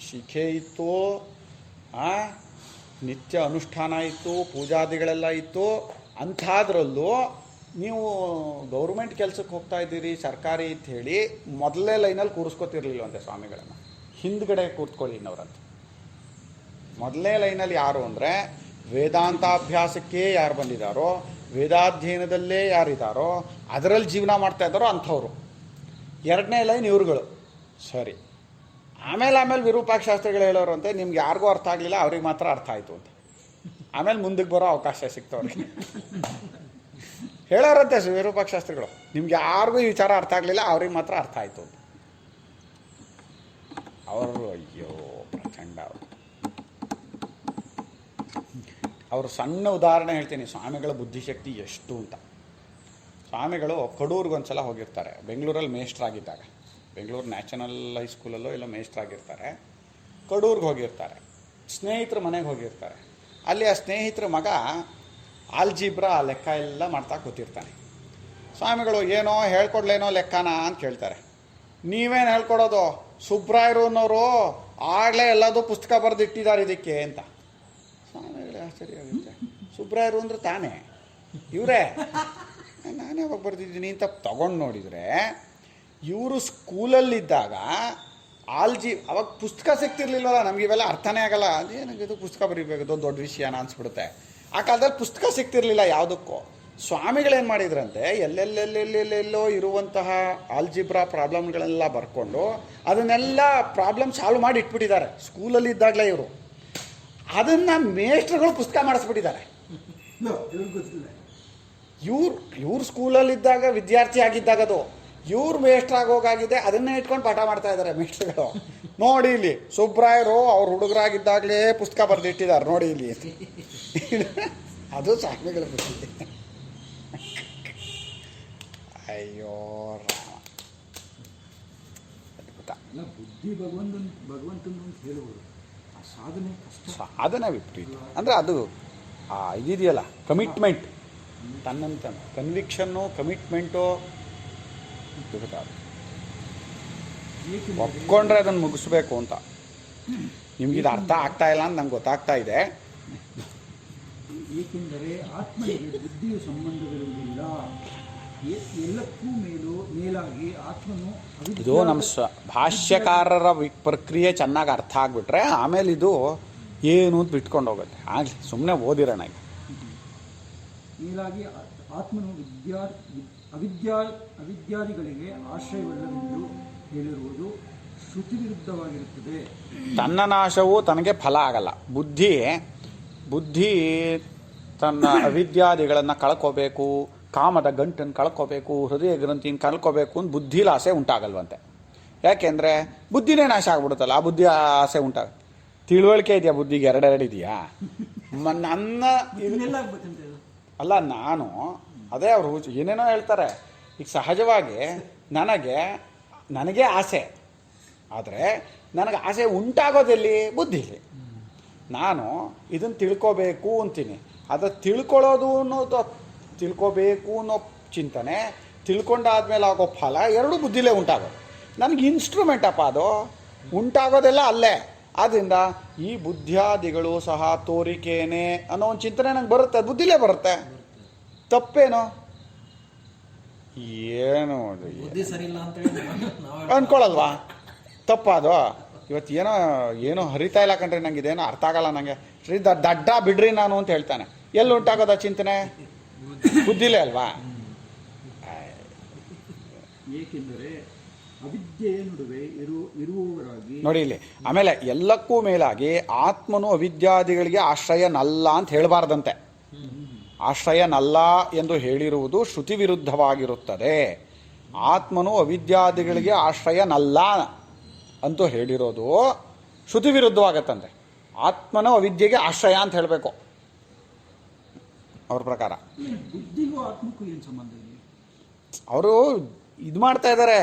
ಶಿಖೆ ಇತ್ತು, ನಿತ್ಯ ಅನುಷ್ಠಾನ ಇತ್ತು, ಪೂಜಾದಿಗಳೆಲ್ಲ ಇತ್ತು. ಅಂಥದ್ರಲ್ಲೂ ನೀವು ಗೌರ್ಮೆಂಟ್ ಕೆಲಸಕ್ಕೆ ಹೋಗ್ತಾ ಇದ್ದೀರಿ, ಸರ್ಕಾರಿ ಅಂತ ಹೇಳಿ ಮೊದಲನೇ ಲೈನಲ್ಲಿ ಕೂರಿಸ್ಕೊತಿರ್ಲಿಲ್ವಂತೆ ಸ್ವಾಮಿಗಳನ್ನು. ಹಿಂದ್ಗಡೆ ಕೂತ್ಕೊಳ್ಳಿ ಇನ್ನವ್ರಂತ. ಮೊದಲನೇ ಲೈನಲ್ಲಿ ಯಾರು ಅಂದರೆ ವೇದಾಂತಾಭ್ಯಾಸಕ್ಕೆ ಯಾರು ಬಂದಿದ್ದಾರೋ, ವೇದಾಧ್ಯಯನದಲ್ಲೇ ಯಾರಿದ್ದಾರೋ, ಅದರಲ್ಲಿ ಜೀವನ ಮಾಡ್ತಾ ಇದ್ದಾರೋ ಅಂಥವ್ರು. ಎರಡನೇ ಲೈನ್ ಇವ್ರುಗಳು. ಸರಿ, ಆಮೇಲೆ ವಿರೂಪಾಕ್ಷ ಶಾಸ್ತ್ರಿಗಳು ಹೇಳೋರು ಅಂತೆ, ನಿಮ್ಗೆ ಯಾರಿಗೂ ಅರ್ಥ ಆಗಲಿಲ್ಲ, ಅವ್ರಿಗೆ ಮಾತ್ರ ಅರ್ಥ ಆಯಿತು ಅಂತ. ಆಮೇಲೆ ಮುಂದಕ್ಕೆ ಬರೋ ಅವಕಾಶ ಸಿಗ್ತವ್ರಿಗೆ. ಹೇಳೋರಂತೆ ವಿರೂಪಾಕ್ಷ ಶಾಸ್ತ್ರಿಗಳು, ನಿಮ್ಗೆ ಯಾರಿಗೂ ಈ ವಿಚಾರ ಅರ್ಥ ಆಗಲಿಲ್ಲ, ಅವ್ರಿಗೆ ಮಾತ್ರ ಅರ್ಥ ಆಯಿತು ಅಂತ. ಅವರು ಅಯ್ಯೋ ಪ್ರಚಂಡ. ಅವರು ಸಣ್ಣ ಉದಾಹರಣೆ ಹೇಳ್ತೀನಿ, ಸ್ವಾಮಿಗಳ ಬುದ್ಧಿಶಕ್ತಿ ಎಷ್ಟು ಅಂತ. ಸ್ವಾಮಿಗಳು ಕಡೂರಿಗೊಂದ್ಸಲ ಹೋಗಿರ್ತಾರೆ, ಬೆಂಗಳೂರಲ್ಲಿ ಮೇಷ್ಟ್ರಾಗಿದ್ದಾಗ. ಬೆಂಗಳೂರು ನ್ಯಾಷನಲ್ ಹೈಸ್ಕೂಲಲ್ಲೋ ಎಲ್ಲೋ ಮೇಷ್ಟ್ರಾಗಿರ್ತಾರೆ. ಕಡೂರಿಗೆ ಹೋಗಿರ್ತಾರೆ, ಸ್ನೇಹಿತರ ಮನೆಗೆ ಹೋಗಿರ್ತಾರೆ. ಅಲ್ಲಿ ಆ ಸ್ನೇಹಿತರ ಮಗ ಆಲ್ಜಿಬ್ರಾ ಲೆಕ್ಕ ಎಲ್ಲ ಮಾಡ್ತಾ ಕೂತಿರ್ತಾನೆ. ಸ್ವಾಮಿಗಳು ಏನೋ ಹೇಳ್ಕೊಡ್ಲೇನೋ ಲೆಕ್ಕನಾ ಅಂತ ಕೇಳ್ತಾರೆ. ನೀವೇನು ಹೇಳ್ಕೊಡೋದು, ಸುಬ್ರಾಯರು ಅನ್ನೋರು ಆಗಲೇ ಎಲ್ಲದೂ ಪುಸ್ತಕ ಬರೆದಿಟ್ಟಿದ್ದಾರೆ ಇದಕ್ಕೆ ಅಂತ. ಸ್ವಾಮಿಗಳೇ ಆಶ್ಚರ್ಯ ಆಗುತ್ತೆ. ಸುಬ್ರಾಯರು ಅಂದರೆ ತಾನೇ ಇವರೇ, ನಾನೇ ಯಾವಾಗ ಬರೆದಿದ್ದೀನಿ ಅಂತ ತಗೊಂಡು ನೋಡಿದರೆ ಇವರು ಸ್ಕೂಲಲ್ಲಿದ್ದಾಗ ಅವಾಗ ಪುಸ್ತಕ ಸಿಗ್ತಿರ್ಲಿಲ್ವಲ್ಲ, ನಮ್ಗೆ ಇವೆಲ್ಲ ಅರ್ಥನೇ ಆಗಲ್ಲ. ಅದೇನಾಗಿದ್ದು ಪುಸ್ತಕ ಬರೀಬೇಕು, ದೊಡ್ಡ ವಿಷಯನ ಅನ್ಸ್ಬಿಡುತ್ತೆ. ಆ ಕಾಲದಲ್ಲಿ ಪುಸ್ತಕ ಸಿಗ್ತಿರ್ಲಿಲ್ಲ ಯಾವುದಕ್ಕೂ. ಸ್ವಾಮಿಗಳೇನು ಮಾಡಿದ್ರಂತೆ, ಎಲ್ಲೆಲ್ಲೆಲ್ಲೆಲ್ಲೆಲ್ಲೋ ಇರುವಂತಹ ಆಲ್ಜಿಬ್ರಾ ಪ್ರಾಬ್ಲಮ್ಗಳೆಲ್ಲ ಬರ್ಕೊಂಡು ಅದನ್ನೆಲ್ಲ ಪ್ರಾಬ್ಲಮ್ ಸಾಲ್ವ್ ಮಾಡಿ ಇಟ್ಬಿಟ್ಟಿದ್ದಾರೆ ಸ್ಕೂಲಲ್ಲಿ ಇದ್ದಾಗಲೇ ಇವರು. ಅದನ್ನು ಮೇಷ್ಟ್ರುಗಳು ಪುಸ್ತಕ ಮಾಡಿಸ್ಬಿಟ್ಟಿದ್ದಾರೆ. ಇವ್ರಿಗೆ ಗೊತ್ತಿಲ್ಲ. ಇವ್ರು ಸ್ಕೂಲಲ್ಲಿದ್ದಾಗ ವಿದ್ಯಾರ್ಥಿ ಆಗಿದ್ದಾಗ ಅದು ಇವ್ರು ಮೇಷ್ಟ್ರಾಗೋಗಾಗಿದೆ, ಅದನ್ನೇ ಇಟ್ಕೊಂಡು ಪಾಠ ಮಾಡ್ತಾ ಇದ್ದಾರೆ ಮೇಷ್ಟ್ರುಗಳು. ನೋಡಿ ಇಲ್ಲಿ ಸುಬ್ರಾಯರು ಅವ್ರ ಹುಡುಗರಾಗಿದ್ದಾಗಲೇ ಪುಸ್ತಕ ಬರೆದಿಟ್ಟಿದ್ದಾರೆ ನೋಡಿ ಇಲ್ಲಿ. ಅದು ಸ್ವಾಮಿಗಳ ಬುದ್ಧಿ. ಅಯ್ಯೋ ರಾಮ, ಅಲ್ಲ, ಬುದ್ಧಿ ಭಗವಂತನ ಅಂತ ಹೇಳುವುದು, ಆ ಸಾಧನೆ ಕಷ್ಟ. ಸಾಧನೆ ವಿಪರೀತ ಅಂದರೆ ಅದು ಇದಿದೆಯಲ್ಲ, ಕಮಿಟ್ಮೆಂಟ್, ತನ್ನಂತ ಕನ್ವಿಕ್ಷನ್ನು ಕಮಿಟ್ಮೆಂಟು ಒಪ್ಕೊಂಡ್ರೆ ಅದನ್ನು ಮುಗಿಸ್ಬೇಕು ಅಂತ. ನಿಮ್ಗಿದು ಅರ್ಥ ಆಗ್ತಾ ಇಲ್ಲ ಅಂತ ನಂಗೆ ಗೊತ್ತಾಗ್ತಾ ಇದೆ. ಏಕೆಂದರೆ ಆತ್ಮನಿಗೆ ಬುದ್ಧಿಯ ಸಂಬಂಧವಿರುವುದಿಲ್ಲ. ಎಲ್ಲಕ್ಕೂ ಮೇಲಾಗಿ ಆತ್ಮನು ಇದು ನಮ್ಮ ಭಾಷ್ಯಕಾರರ ಪ್ರಕ್ರಿಯೆ ಚೆನ್ನಾಗಿ ಅರ್ಥ ಆಗಿಬಿಟ್ರೆ ಆಮೇಲೆ ಇದು ಏನು ಅಂತ ಬಿಟ್ಕೊಂಡು ಹೋಗುತ್ತೆ. ಆಗಲಿ, ಸುಮ್ಮನೆ ಓದಿರೋಣ. ಈಗ ಮೇಲಾಗಿ ಆತ್ಮನು ಅವಿದ್ಯಾದಿಗಳಿಗೆ ಆಶ್ರಯವಲ್ಲವೆಂದು ಹೇಳಿರುವುದು ಶ್ರುತಿ ವಿರುದ್ಧವಾಗಿರುತ್ತದೆ. ತನ್ನ ನಾಶವು ತನಗೆ ಫಲ ಆಗಲ್ಲ. ಬುದ್ಧಿ ತನ್ನ ಅವಿದ್ಯಾದಿಗಳನ್ನು ಕಳ್ಕೋಬೇಕು, ಕಾಮದ ಗಂಟನ್ನು ಕಳ್ಕೋಬೇಕು, ಹೃದಯ ಗ್ರಂಥಿನ ಕಳ್ಕೋಬೇಕು ಅಂತ ಬುದ್ಧಿಲಿ ಆಸೆ ಉಂಟಾಗಲ್ವಂತೆ. ಯಾಕೆಂದರೆ ಬುದ್ಧಿನೇ ನಾಶ ಆಗ್ಬಿಡುತ್ತಲ್ಲ, ಆ ಬುದ್ಧಿ ಆಸೆ ಉಂಟಾಗ. ತಿಳುವಳಿಕೆ ಇದೆಯಾ ಬುದ್ಧಿಗೆ? ಎರಡೆರಡು ಇದೆಯಾ? ನನ್ನ ಅಲ್ಲ, ನಾನು ಅದೇ ಅವರು ಏನೇನೋ ಹೇಳ್ತಾರೆ. ಈಗ ಸಹಜವಾಗಿ ನನಗೆ ಆಸೆ, ಆದರೆ ನನಗೆ ಆಸೆ ಉಂಟಾಗೋದೆಲ್ಲಿ? ಬುದ್ಧಿಲಿ. ನಾನು ಇದನ್ನು ತಿಳ್ಕೋಬೇಕು ಅಂತೀನಿ, ಅದು ತಿಳ್ಕೋಬೇಕು ಅನ್ನೋ ಚಿಂತನೆ, ತಿಳ್ಕೊಂಡಾದ್ಮೇಲೆ ಆಗೋ ಫಲ ಎರಡೂ ಬುದ್ಧಿಲೇ ಉಂಟಾಗೋದು. ನನಗೆ ಇನ್ಸ್ಟ್ರೂಮೆಂಟಪ್ಪ ಅದು, ಉಂಟಾಗೋದೆಲ್ಲ ಅಲ್ಲೇ. ಆದ್ದರಿಂದ ಈ ಬುದ್ಧಿಯಾದಿಗಳು ಸಹ ತೋರಿಕೆನೇ ಅನ್ನೋ ಒಂದು ಚಿಂತನೆ ನಂಗೆ ಬರುತ್ತೆ, ಅದು ಬುದ್ಧಿಲೇ ಬರುತ್ತೆ. ತಪ್ಪೇನೋ? ಏನು ಬುದ್ಧಿ ಸರಿ ಇಲ್ಲ ಅಂತ ಹೇಳಿ ಅನ್ಕೊಳಲ್ವಾ? ತಪ್ಪದು. ಇವತ್ತು ಏನೋ ಹರಿತಾ ಇಲ್ಲ ಕಣ್ರಿ, ನಂಗೆ ಇದೇನೋ ಅರ್ಥ ಆಗಲ್ಲ ನನಗೆ. ಶ್ರೀ ದಡ್ಡ ಬಿಡ್ರಿ ನಾನು ಅಂತ ಹೇಳ್ತಾನೆ. ಎಲ್ಲಿ ಉಂಟಾಗೋದ ಚಿಂತನೆ? ಬುದ್ಧಿಲೇ ಅಲ್ವಾ? ಏಕೆಂದರೆ ಅವಿದ್ಯೆಯ ನಡುವೆ ಇರುವವರಾಗಿ ನೋಡಿ ಇಲ್ಲಿ. ಆಮೇಲೆ ಎಲ್ಲಕ್ಕೂ ಮೇಲಾಗಿ ಆತ್ಮನು ಅವಿದ್ಯಾದಿಗಳಿಗೆ ಆಶ್ರಯನಲ್ಲ ಅಂತ ಹೇಳಬಾರ್ದಂತೆ. ಆಶ್ರಯನಲ್ಲ ಎಂದು ಹೇಳಿರುವುದು ಶ್ರುತಿ ವಿರುದ್ಧವಾಗಿರುತ್ತದೆ. ಆತ್ಮನು ಅವಿದ್ಯಾದಿಗಳಿಗೆ ಆಶ್ರಯನಲ್ಲ ಅಂತೂ ಹೇಳಿರೋದು ಶ್ರುತಿ ವಿರುದ್ಧವಾಗತ್ತಂತೆ. ಆತ್ಮನು ಅವಿದ್ಯೆಗೆ ಆಶ್ರಯ ಅಂತ ಹೇಳಬೇಕು ಅವ್ರ ಪ್ರಕಾರ. ಬುದ್ಧಿಗೂ ಆತ್ಮಕ್ಕೂ ಏನು ಸಂಬಂಧ ಇದೆ? ಅವರು ಇದು ಮಾಡ್ತಾ ಇದ್ದಾರೆ.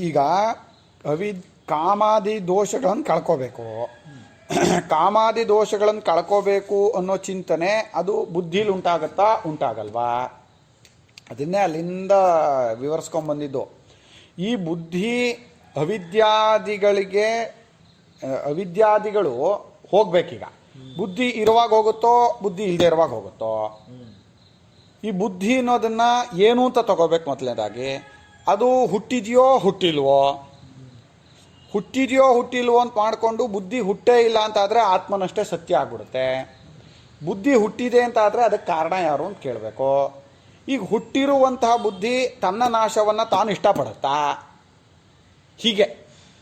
ಈಗ ಕಾಮಾದಿ ದೋಷಗಳನ್ನು ಕಳ್ಕೋಬೇಕು, ಕಾಮಾದಿ ದೋಷಗಳನ್ನು ಕಳ್ಕೋಬೇಕು ಅನ್ನೋ ಚಿಂತನೆ ಅದು ಬುದ್ಧಿಲಿ ಉಂಟಾಗತ್ತಾ? ಉಂಟಾಗಲ್ವಾ? ಅದನ್ನೇ ಅಲ್ಲಿಂದ ವಿವರಿಸ್ಕೊಂಡ್ಬಂದಿದ್ದು. ಈ ಬುದ್ಧಿ ಅವಿದ್ಯಾದಿಗಳು ಹೋಗ್ಬೇಕೀಗ. ಬುದ್ಧಿ ಇರುವಾಗ ಹೋಗುತ್ತೋ, ಬುದ್ಧಿ ಇಲ್ಲದೆ ಇರುವಾಗ ಹೋಗುತ್ತೋ? ಈ ಬುದ್ಧಿ ಅನ್ನೋದನ್ನು ಏನು ಅಂತ ತಗೋಬೇಕು ಮೊದಲನೇದಾಗಿ. ಅದು ಹುಟ್ಟಿದೆಯೋ ಹುಟ್ಟಿಲ್ವೋ ಅಂತ ಮಾಡಿಕೊಂಡು ಬುದ್ಧಿ ಹುಟ್ಟೇ ಇಲ್ಲ ಅಂತಾದರೆ ಆತ್ಮನಷ್ಟೇ ಸತ್ಯ ಆಗ್ಬಿಡುತ್ತೆ. ಬುದ್ಧಿ ಹುಟ್ಟಿದೆ ಅಂತಾದರೆ ಅದಕ್ಕೆ ಕಾರಣ ಯಾರು ಅಂತ ಕೇಳಬೇಕು. ಈಗ ಹುಟ್ಟಿರುವಂತಹ ಬುದ್ಧಿ ತನ್ನ ನಾಶವನ್ನು ತಾನು ಇಷ್ಟಪಡುತ್ತಾ? ಹೀಗೆ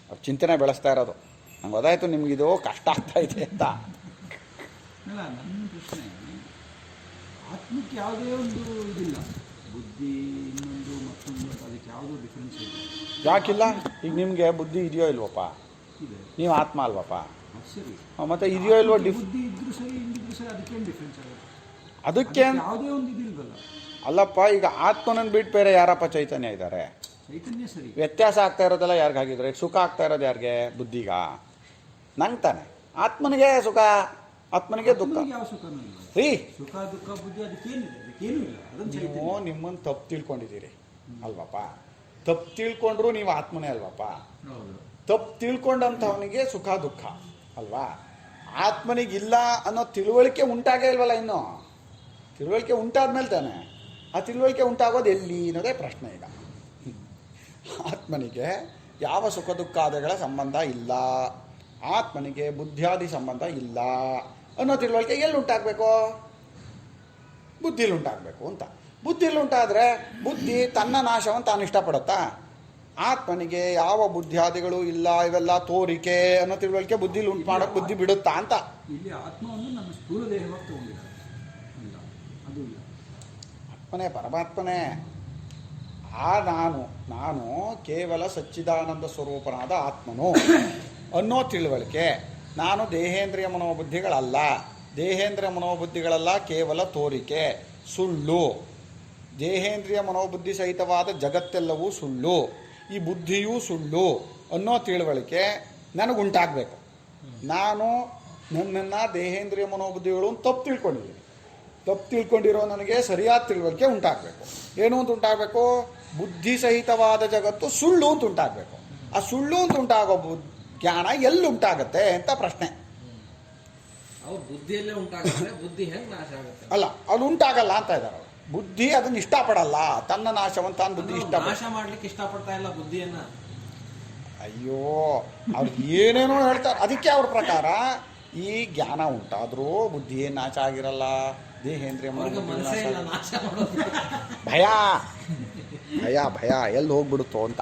ಅವ್ರು ಚಿಂತನೆ ಬೆಳೆಸ್ತಾ ಇರೋದು. ನಂಗೆ ಗೊತ್ತಾಯ್ತು ನಿಮಗಿದು ಕಷ್ಟ ಆಗ್ತಾ ಇದೆ ಅಂತ. ಅಲ್ಲ, ನನ್ನ ಪ್ರಶ್ನೆ, ಆತ್ಮಕ್ಕೆ ಯಾವುದೇ ಒಂದು ಇದಿಲ್ಲ, ಬುದ್ಧಿ ಇನ್ನೊಂದು ಮತ್ತೊಂದು, ಅದಕ್ಕೆ ಯಾವುದೋ ಡಿಫ್ರೆನ್ಸ್ ಇಲ್ಲ. ಯಾಕಿಲ್ಲ? ಈಗ ನಿಮಗೆ ಬುದ್ಧಿ ಇದೆಯೋ ಇಲ್ವಪ್ಪ? ಇದೆ. ನೀವು ಆತ್ಮ ಅಲ್ವಪ್ಪ? ಸರಿ, ಮತ್ತೆ ಇದೆಯೋ ಇಲ್ವೋ? ಬುದ್ಧಿ ಇದ್ರೂ ಸರಿ, ಹಿಂದಿದ್ರು ಸರಿ, ಅದಕ್ಕೇನು ಡಿಫ್ರೆನ್ಸ್ ಆಗುತ್ತೆ? ಅದಕ್ಕೆ ಯಾವುದೇ ಒಂದು ಇದಿಲ್ವಲ್ಲ. ಅಲ್ಲಪ್ಪ, ಈಗ ಆತ್ಮನನ್ನು ಬಿಟ್ಟು ಬೇರೆ ಯಾರಪ್ಪ ಚೈತನ್ಯ ಇದ್ದಾರೆ? ಚೈತನ್ಯ ಸರಿ. ವ್ಯತ್ಯಾಸ ಆಗ್ತಾ ಇರೋದೆಲ್ಲ ಯಾರಿಗಾಗಿದ್ರೆ? ಸುಖ ಆಗ್ತಾ ಇರೋದು ಯಾರಿಗೆ? ಬುದ್ಧಿಗ? ನಂಗೆ ತಾನೆ. ಆತ್ಮನಿಗೆ ಸುಖ, ಆತ್ಮನಿಗೆ ದುಃಖ. ಯಾವ ಸುಖನೂ ಇಲ್ಲ. ರೀ, ಸುಖ ದುಃಖ ಬುದ್ಧಿ ಅದಕ್ಕೇನಿದೆ? ಅದಕ್ಕೇನೂ ಇಲ್ಲ. ಅದನ್ನು ನೀವು ನಿಮ್ಮನ್ನು ತಪ್ಪು ತಿಳ್ಕೊಂಡಿದ್ದೀರಿ ಅಲ್ವಪ್ಪ? ತಪ್ಪು ತಿಳ್ಕೊಂಡ್ರು ನೀವು ಆತ್ಮನೇ ಅಲ್ವಪ್ಪ? ಹೌದು. ತಪ್ಪು ತಿಳ್ಕೊಂಡಂಥವನಿಗೆ ಸುಖ ದುಃಖ ಅಲ್ವಾ? ಆತ್ಮನಿಗಿಲ್ಲ ಅನ್ನೋ ತಿಳುವಳಿಕೆ ಉಂಟಾಗೇ ಇಲ್ವಲ್ಲ ಇನ್ನು. ತಿಳುವಳಿಕೆ ಉಂಟಾದ್ಮೇಲೆ ತಾನೆ. ಆ ತಿಳುವಳಿಕೆ ಉಂಟಾಗೋದು ಎಲ್ಲಿ ಅನ್ನೋದೇ ಪ್ರಶ್ನೆ ಈಗ. ಆತ್ಮನಿಗೆ ಯಾವ ಸುಖ ದುಃಖಾದಿಗಳ ಸಂಬಂಧ ಇಲ್ಲ, ಆತ್ಮನಿಗೆ ಬುದ್ಧಿಯಾದಿ ಸಂಬಂಧ ಇಲ್ಲ ಅನ್ನೋ ತಿಳುವಳಿಕೆ ಎಲ್ಲಿ ಉಂಟಾಗಬೇಕು? ಬುದ್ಧಿಲಿ ಉಂಟಾಗಬೇಕು ಅಂತ. ಬುದ್ಧಿಲಿ ಉಂಟಾದರೆ ಬುದ್ಧಿ ತನ್ನ ನಾಶವನ್ನು ತಾನು ಇಷ್ಟಪಡುತ್ತಾ? ಆತ್ಮನಿಗೆ ಯಾವ ಬುದ್ಧಿಯಾದಿಗಳು ಇಲ್ಲ, ಇವೆಲ್ಲ ತೋರಿಕೆ ಅನ್ನೋ ತಿಳುವಳಿಕೆ ಬುದ್ಧಿಲಿ ಉಂಟು ಮಾಡೋಕ್ಕೆ ಬುದ್ಧಿ ಬಿಡುತ್ತಾ ಅಂತ. ಇಲ್ಲಿ ಆತ್ಮವನ್ನು ನಮ್ಮ ಸ್ಥೂಲ ದೇಹವಾಗಿ ತಗೊಂಡಿದ್ದಾರೆ. ಇಲ್ಲ, ಅದು ಇಲ್ಲ. ಆತ್ಮನೇ, ಪರಮಾತ್ಮನೇ. ನಾನು ಕೇವಲ ಸಚ್ಚಿದಾನಂದ ಸ್ವರೂಪನಾದ ಆತ್ಮನು ಅನ್ನೋ ತಿಳುವಳಿಕೆ. ನಾನು ದೇಹೇಂದ್ರಿಯ ಮನೋಬುದ್ಧಿಗಳಲ್ಲ, ದೇಹೇಂದ್ರಿಯ ಮನೋಬುದ್ಧಿಗಳೆಲ್ಲ ಕೇವಲ ತೋರಿಕೆ, ಸುಳ್ಳು. ದೇಹೇಂದ್ರಿಯ ಮನೋಬುದ್ಧಿ ಸಹಿತವಾದ ಜಗತ್ತೆಲ್ಲವೂ ಸುಳ್ಳು, ಈ ಬುದ್ಧಿಯೂ ಸುಳ್ಳು ಅನ್ನೋ ತಿಳುವಳಿಕೆ ನನಗುಂಟಾಗಬೇಕು. ನಾನು ನನ್ನನ್ನು ದೇಹೇಂದ್ರಿಯ ಮನೋಬುದ್ಧಿಗಳು ಅಂತ ತಪ್ಪು ತಿಳ್ಕೊಂಡಿದ್ದೀನಿ. ತಪ್ಪು ತಿಳ್ಕೊಂಡಿರೋ ನನಗೆ ಸರಿಯಾದ ತಿಳುವಳಿಕೆ ಉಂಟಾಗಬೇಕು. ಏನು ಅಂತ ಉಂಟಾಗಬೇಕು? ಬುದ್ಧಿ ಸಹಿತವಾದ ಜಗತ್ತು ಸುಳ್ಳು ಅಂತ ಉಂಟಾಗಬೇಕು. ಆ ಸುಳ್ಳು ಅಂತ ಉಂಟಾಗೋ ಜ್ಞಾನ ಎಲ್ಲಿ ಉಂಟಾಗತ್ತೆ ಅಂತ ಪ್ರಶ್ನೆ. ಅವ್ರ ಬುದ್ಧಿಯಲ್ಲೇ ಉಂಟಾಗುತ್ತೆ, ಬುದ್ಧಿ ಹೆಂಗ್ ನಾಶ ಆಗುತ್ತೆ? ಅಲ್ಲ, ಅದು ಉಂಟಾಗಲ್ಲ ಅಂತ ಇದ್ದಾರೆ ಅವರು. ಬುದ್ಧಿ ಅದನ್ನ ಇಷ್ಟಪಡಲ್ಲ, ತನ್ನ ನಾಶವನ್ನು ತಾನು ಬುದ್ಧಿ ಇಷ್ಟಪಡ. ನಾಶ ಮಾಡ್ಲಿಕ್ಕೆ ಇಷ್ಟಪಡ್ತಾ ಇಲ್ಲ ಬುದ್ಧಿಯನ್ನ. ಅಯ್ಯೋ, ಅವ್ರು ಏನೇನೋ ಹೇಳ್ತಾರೆ. ಅದಕ್ಕೆ ಅವ್ರ ಪ್ರಕಾರ ಈ ಜ್ಞಾನ ಉಂಟಾದ್ರೂ ಬುದ್ಧಿ ಏನು ನಾಶ ಆಗಿರಲ್ಲ, ದೇಹೇಂದ್ರಿಯ ಮನಸ್ಸೇ ಇಲ್ಲ ನಾಶ ಮಾಡೋದು. ಭಯ ಭಯ ಭಯ ಎಲ್ಲಿ ಹೋಗ್ಬಿಡುತ್ತೋ ಅಂತ.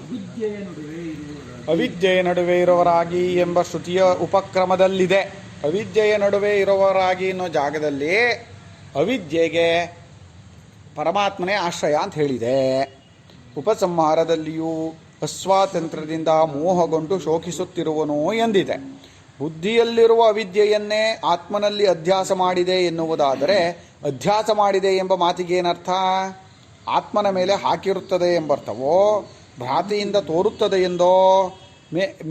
ಅವಿದ್ಯೆಯ ನಡುವೆ ಇರುವವರಾಗಿ ಅವಿದ್ಯೆಯ ನಡುವೆ ಇರುವವರಾಗಿ ಎಂಬ ಶ್ರುತಿಯ ಉಪಕ್ರಮದಲ್ಲಿದೆ. ಅವಿದ್ಯೆಯ ನಡುವೆ ಇರುವವರಾಗಿ ಅನ್ನೋ ಜಾಗದಲ್ಲಿ ಅವಿದ್ಯೆಗೆ ಪರಮಾತ್ಮನೇ ಆಶ್ರಯ ಅಂತ ಹೇಳಿದೆ. ಉಪಸಂಹಾರದಲ್ಲಿಯೂ ಅಸ್ವಾತಂತ್ರ್ಯದಿಂದ ಮೋಹಗೊಂಡು ಶೋಕಿಸುತ್ತಿರುವನೋ ಎಂದಿದೆ. ಬುದ್ಧಿಯಲ್ಲಿರುವ ಅವಿದ್ಯೆಯನ್ನೇ ಆತ್ಮನಲ್ಲಿ ಅಧ್ಯಾಸ ಮಾಡಿದೆ ಎನ್ನುವುದಾದರೆ ಅಧ್ಯಾಸ ಮಾಡಿದೆ ಎಂಬ ಮಾತಿಗೇನರ್ಥ? ಆತ್ಮನ ಮೇಲೆ ಹಾಕಿರುತ್ತದೆ ಎಂಬರ್ಥವೋ, ಭ್ರಾತಿಯಿಂದ ತೋರುತ್ತದೆ ಎಂದೋ,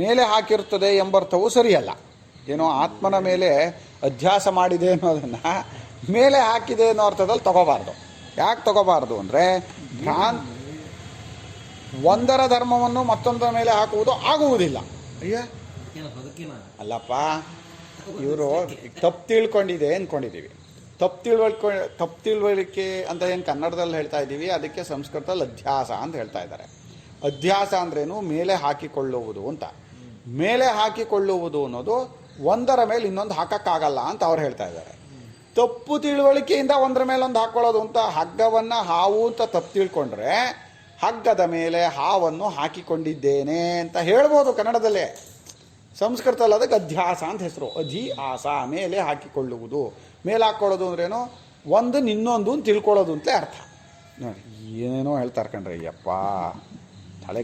ಮೇಲೆ ಹಾಕಿರುತ್ತದೆ ಎಂಬರ್ಥವೂ ಸರಿಯಲ್ಲ. ಏನೋ ಆತ್ಮನ ಮೇಲೆ ಅಧ್ಯಾಸ ಮಾಡಿದೆ ಅನ್ನೋದನ್ನು ಮೇಲೆ ಹಾಕಿದೆ ಅನ್ನೋ ಅರ್ಥದಲ್ಲಿ ತಗೋಬಾರ್ದು. ಯಾಕೆ ತಗೋಬಾರ್ದು ಅಂದರೆ, ಒಂದರ ಧರ್ಮವನ್ನು ಮತ್ತೊಂದರ ಮೇಲೆ ಹಾಕುವುದು ಆಗುವುದಿಲ್ಲ. ಅಯ್ಯ ಅಲ್ಲಪ್ಪ, ಇವರು ತಪ್ಪು ತಿಳ್ಕೊಂಡಿದೆ ಅಂದ್ಕೊಂಡಿದ್ದೀವಿ. ತಪ್ಪು ತಿಳುವಳಿಕೆ ಅಂತ ಏನು ಕನ್ನಡದಲ್ಲಿ ಹೇಳ್ತಾ ಇದ್ದೀವಿ, ಅದಕ್ಕೆ ಸಂಸ್ಕೃತದಲ್ಲಿ ಅಧ್ಯಾಸ ಅಂತ ಹೇಳ್ತಾ ಇದ್ದಾರೆ. ಅಧ್ಯಾಸ ಅಂದ್ರೇನು? ಮೇಲೆ ಹಾಕಿಕೊಳ್ಳುವುದು ಅಂತ. ಮೇಲೆ ಹಾಕಿಕೊಳ್ಳುವುದು ಅನ್ನೋದು ಒಂದರ ಮೇಲೆ ಇನ್ನೊಂದು ಹಾಕಕ್ಕಾಗಲ್ಲ ಅಂತ ಅವ್ರು ಹೇಳ್ತಾ ಇದ್ದಾರೆ. ತಪ್ಪು ತಿಳುವಳಿಕೆಯಿಂದ ಒಂದರ ಮೇಲೆ ಒಂದು ಹಾಕ್ಕೊಳ್ಳೋದು ಅಂತ. ಹಗ್ಗವನ್ನು ಹಾವು ಅಂತ ತಪ್ಪು ತಿಳ್ಕೊಂಡ್ರೆ ಹಗ್ಗದ ಮೇಲೆ ಹಾವನ್ನು ಹಾಕಿಕೊಂಡಿದ್ದೇನೆ ಅಂತ ಹೇಳ್ಬೋದು ಕನ್ನಡದಲ್ಲೇ. ಸಂಸ್ಕೃತದಲ್ಲಿ ಅದಕ್ಕೆ ಅಧ್ಯಾಸ ಅಂತ ಹೆಸರು. ಅಧಿ ಆಸ, ಮೇಲೆ ಹಾಕಿಕೊಳ್ಳುವುದು. ಮೇಲೆ ಹಾಕ್ಕೊಳ್ಳೋದು ಅಂದ್ರೇನು? ಒಂದು ಇನ್ನೊಂದು ತಿಳ್ಕೊಳ್ಳೋದು ಅಂತಲೇ ಅರ್ಥ. ನೋಡಿ ಏನೇನೋ ಹೇಳ್ತಾರೆ ಕಣ್ರಿ, ಅಯ್ಯಪ್ಪ ತಲೆ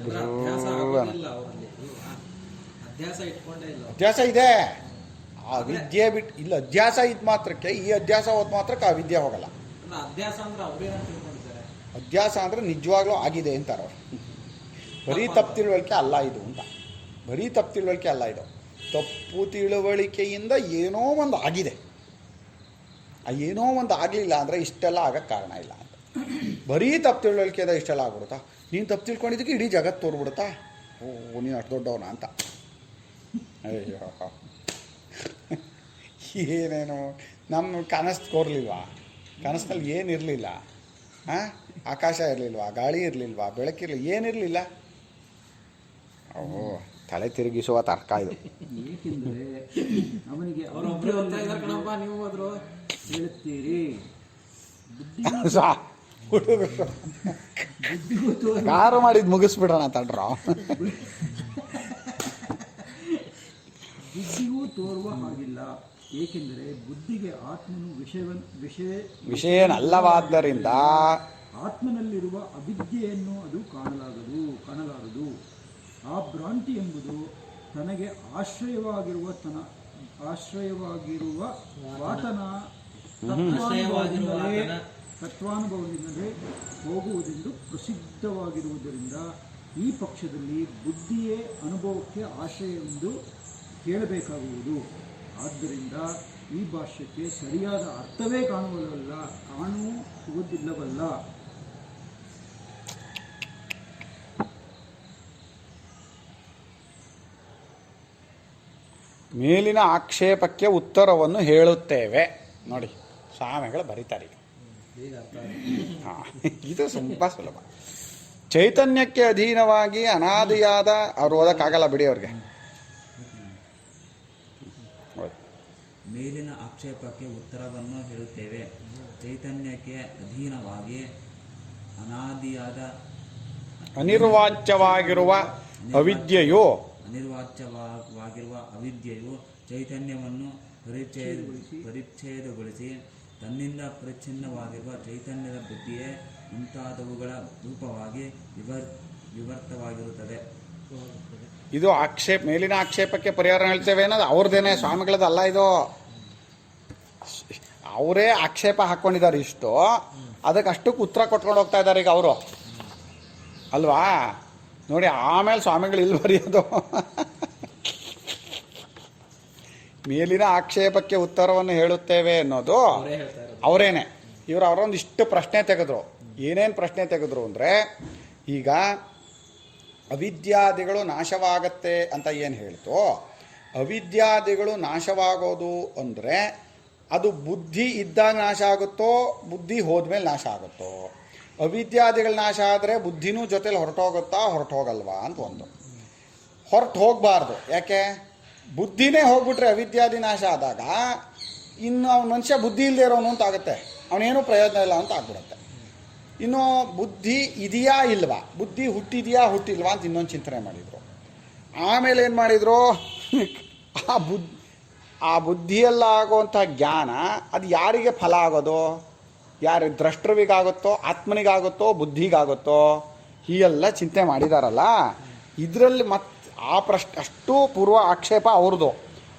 ಅಧ್ಯಾಸ ಇದೆ. ಆ ವಿದ್ಯೆ ಬಿಟ್ಟು ಇಲ್ಲಿ ಅಧ್ಯಾಸ ಇದ್ ಮಾತ್ರಕ್ಕೆ, ಈ ಅಧ್ಯಾಸ ಹೋದ ಮಾತ್ರಕ್ಕೆ ಆ ವಿದ್ಯೆ ಹೋಗಲ್ಲ. ಅಧ್ಯಾಸ ಅಂದ್ರೆ ಅವ್ರೇನ ತಿಳ್ಕೊಂಡಿದ್ದಾರೆ? ಅಧ್ಯಾಸ ಅಂದ್ರೆ ನಿಜವಾಗ್ಲೂ ಆಗಿದೆ ಅಂತಾರೆ ಅವರು. ಬರೀ ತಪ್ಪು ತಿಳುವಳಿಕೆ ಅಲ್ಲ ಇದು ಅಂತ. ಬರೀ ತಪ್ಪು ತಿಳುವಳಿಕೆ ಅಲ್ಲ ಇದು. ತಪ್ಪು ತಿಳುವಳಿಕೆಯಿಂದ ಏನೋ ಒಂದು ಆಗಿದೆ. ಆ ಏನೋ ಒಂದು ಆಗಲಿಲ್ಲ ಅಂದರೆ ಇಷ್ಟೆಲ್ಲ ಆಗಕ್ಕೆ ಕಾರಣ ಇಲ್ಲ ಅಂತ. ಬರೀ ತಪ್ಪು ತಿಳುವಳಿಕೆಯಿಂದ ಇಷ್ಟೆಲ್ಲ ಆಗ್ಬಿಡುತ್ತಾ? ನೀನು ತಪ್ಪು ತಿಳ್ಕೊಂಡಿದ್ದಕ್ಕೆ ಇಡೀ ಜಗತ್ತು ತೋರ್ಬಿಡುತ್ತಾ? ಓ, ನೀನು ಅಷ್ಟು ದೊಡ್ಡವನ ಅಂತ. ಅಯ್ಯೋ, ಏನೇನು ನಮ್ಮ ಕನಸು ಕೋರ್ಲಿಲ್ವಾ? ಕನಸಿನಲ್ಲಿ ಏನಿರಲಿಲ್ಲ. ಹಾಂ, ಆಕಾಶ ಇರಲಿಲ್ವಾ, ಗಾಳಿ ಇರಲಿಲ್ವಾ, ಬೆಳಕಿರಲಿಲ್ಲ, ಏನಿರಲಿಲ್ಲ. ಓ, ತಲೆ ತಿರುಗಿಸುವ ತರ್ಕ ಇದು. ಏಕೆಂದರೆ ಅವನಿಗೆ ನೀವು ಹೋದ್ರು ಹೇಳುತ್ತೀರಿ, ಹುಡುಗರು ಕಾರು ಮಾಡಿದ್ ಮುಗಿಸ್ಬಿಡೋಣ ತಡ್ರ. ಬುದ್ಧಿಗೂ ತೋರುವ ಹಾಗಿಲ್ಲ. ಏಕೆಂದರೆ ಬುದ್ಧಿಗೆ ಆತ್ಮನು ವಿಷಯನಲ್ಲವಾದ್ದರಿಂದ ಆತ್ಮನಲ್ಲಿರುವ ಅವಿದ್ಯೆಯನ್ನು ಅದು ಕಾಣಲಾರದು. ಆ ಭ್ರಾಂತಿ ಎಂಬುದು ತನಗೆ ಆಶ್ರಯವಾಗಿರುವ ವಾತನ ತತ್ವಾನುಭವದಿಂದಲೇ ಹೋಗುವುದೆಂದು ಪ್ರಸಿದ್ಧವಾಗಿರುವುದರಿಂದ ಈ ಪಕ್ಷದಲ್ಲಿ ಬುದ್ಧಿಯೇ ಅನುಭವಕ್ಕೆ ಆಶ್ರಯವೆಂದು ಹೇಳಬೇಕಾಗುವುದು. ಆದ್ದರಿಂದ ಈ ಭಾಷ್ಯಕ್ಕೆ ಸರಿಯಾದ ಅರ್ಥವೇ ಕಾಣುವುದಿಲ್ಲವಲ್ಲ. ಮೇಲಿನ ಆಕ್ಷೇಪಕ್ಕೆ ಉತ್ತರವನ್ನು ಹೇಳುತ್ತೇವೆ. ನೋಡಿ, ಸ್ವಾಮಿಗಳು ಬರೀತಾರೆ. ಹಾಂ, ಇದು ತುಂಬ ಸುಲಭ. ಚೈತನ್ಯಕ್ಕೆ ಅಧೀನವಾಗಿ ಅನಾದಿಯಾದ ಅವ್ರು ಓದಕ್ಕಾಗಲ್ಲ ಬಿಡಿ ಅವ್ರಿಗೆ. ಮೇಲಿನ ಆಕ್ಷೇಪಕ್ಕೆ ಉತ್ತರವನ್ನು ಹೇಳುತ್ತೇವೆ. ಚೈತನ್ಯಕ್ಕೆ ಅಧೀನವಾಗಿ ಅನಾದಿಯಾದ ಅನಿರ್ವಾಚ್ಯವಾಗಿರುವ ಅವಿದ್ಯೆಯು ಅನಿರ್ವಾಚ್ಯವಾಗಿರುವ ಅವಿದ್ಯೆಯು ಚೈತನ್ಯವನ್ನು ಪರಿಚ್ಛೇದಗೊಳಿಸಿ ತನ್ನಿಂದ ಪರಿಚ್ಛಿನ್ನವಾಗಿರುವ ಚೈತನ್ಯದ ಬುದ್ಧಿಯೇ ಮುಂತಾದವುಗಳ ರೂಪವಾಗಿ ವಿವರ್ತವಾಗಿರುತ್ತದೆ. ಇದು ಮೇಲಿನ ಆಕ್ಷೇಪಕ್ಕೆ ಪರಿಹಾರ ಹೇಳ್ತೇವೆ ಅನ್ನೋದು ಅವ್ರದ್ದೇನೆ, ಸ್ವಾಮಿಗಳದಲ್ಲ ಇದು. ಅವರೇ ಆಕ್ಷೇಪ ಹಾಕ್ಕೊಂಡಿದ್ದಾರೆ ಇಷ್ಟು, ಅದಕ್ಕೆ ಅಷ್ಟಕ್ಕೆ ಉತ್ತರ ಕೊಟ್ಕೊಂಡು ಹೋಗ್ತಾ ಇದ್ದಾರೆ ಈಗ ಅವರು ಅಲ್ವಾ. ನೋಡಿ ಆಮೇಲೆ ಸ್ವಾಮಿಗಳು ಇಲ್ಲಿ ಬರೆಯೋದು ಮೇಲಿನ ಆಕ್ಷೇಪಕ್ಕೆ ಉತ್ತರವನ್ನು ಹೇಳುತ್ತೇವೆ ಅನ್ನೋದು ಅವರೇನೆ. ಇವರು ಅವರೊಂದಿಷ್ಟು ಪ್ರಶ್ನೆ ತೆಗೆದ್ರು. ಏನೇನು ಪ್ರಶ್ನೆ ತೆಗೆದ್ರು ಅಂದರೆ, ಈಗ ಅವಿದ್ಯಾದಿಗಳು ನಾಶವಾಗತ್ತೆ ಅಂತ ಏನು ಹೇಳ್ತೋ, ಅವಿದ್ಯಾದಿಗಳು ನಾಶವಾಗೋದು ಅಂದರೆ ಅದು ಬುದ್ಧಿ ಇದ್ದಾಗ ನಾಶ ಆಗುತ್ತೋ, ಬುದ್ಧಿ ಹೋದ್ಮೇಲೆ ನಾಶ ಆಗುತ್ತೋ. ಅವಿದ್ಯಾದಿಗಳು ನಾಶ ಆದರೆ ಬುದ್ಧಿನೂ ಜೊತೆಲಿ ಹೊರಟೋಗುತ್ತಾ ಹೊರಟೋಗಲ್ವಾ ಅಂತ ಒಂದು. ಹೊರಟು ಹೋಗಬಾರ್ದು. ಯಾಕೆ? ಬುದ್ಧಿನೇ ಹೋಗ್ಬಿಟ್ರೆ ಅವಿದ್ಯಾದಿ ನಾಶ ಆದಾಗ ಇನ್ನು ಅವನ ಮನುಷ್ಯ ಬುದ್ಧಿ ಇಲ್ಲದೆ ಇರೋನು ಅಂತ ಆಗುತ್ತೆ, ಅವನೇನೂ ಪ್ರಯೋಜನ ಇಲ್ಲ ಅಂತ ಆಗ್ಬಿಡುತ್ತೆ. ಇನ್ನು ಬುದ್ಧಿ ಇದೆಯಾ ಇಲ್ವಾ, ಬುದ್ಧಿ ಹುಟ್ಟಿದೆಯಾ ಹುಟ್ಟಿಲ್ವಾ ಅಂತ ಇನ್ನೊಂದು ಚಿಂತನೆ ಮಾಡಿದರು. ಆಮೇಲೆ ಏನು ಮಾಡಿದರು, ಆ ಬುದ್ಧಿಯಲ್ಲಾಗುವಂಥ ಜ್ಞಾನ ಅದು ಯಾರಿಗೆ ಫಲ ಆಗೋದು? ಯಾರು ದ್ರಷ್ಟೃವಿಗಾಗುತ್ತೋ, ಆತ್ಮನಿಗಾಗುತ್ತೋ, ಬುದ್ಧಿಗಾಗುತ್ತೋ? ಹೀಗೆಲ್ಲ ಚಿಂತೆ ಮಾಡಿದಾರಲ್ಲ. ಇದರಲ್ಲಿ ಆ ಅಷ್ಟು ಪೂರ್ವ ಆಕ್ಷೇಪ ಅವ್ರದ್ದು.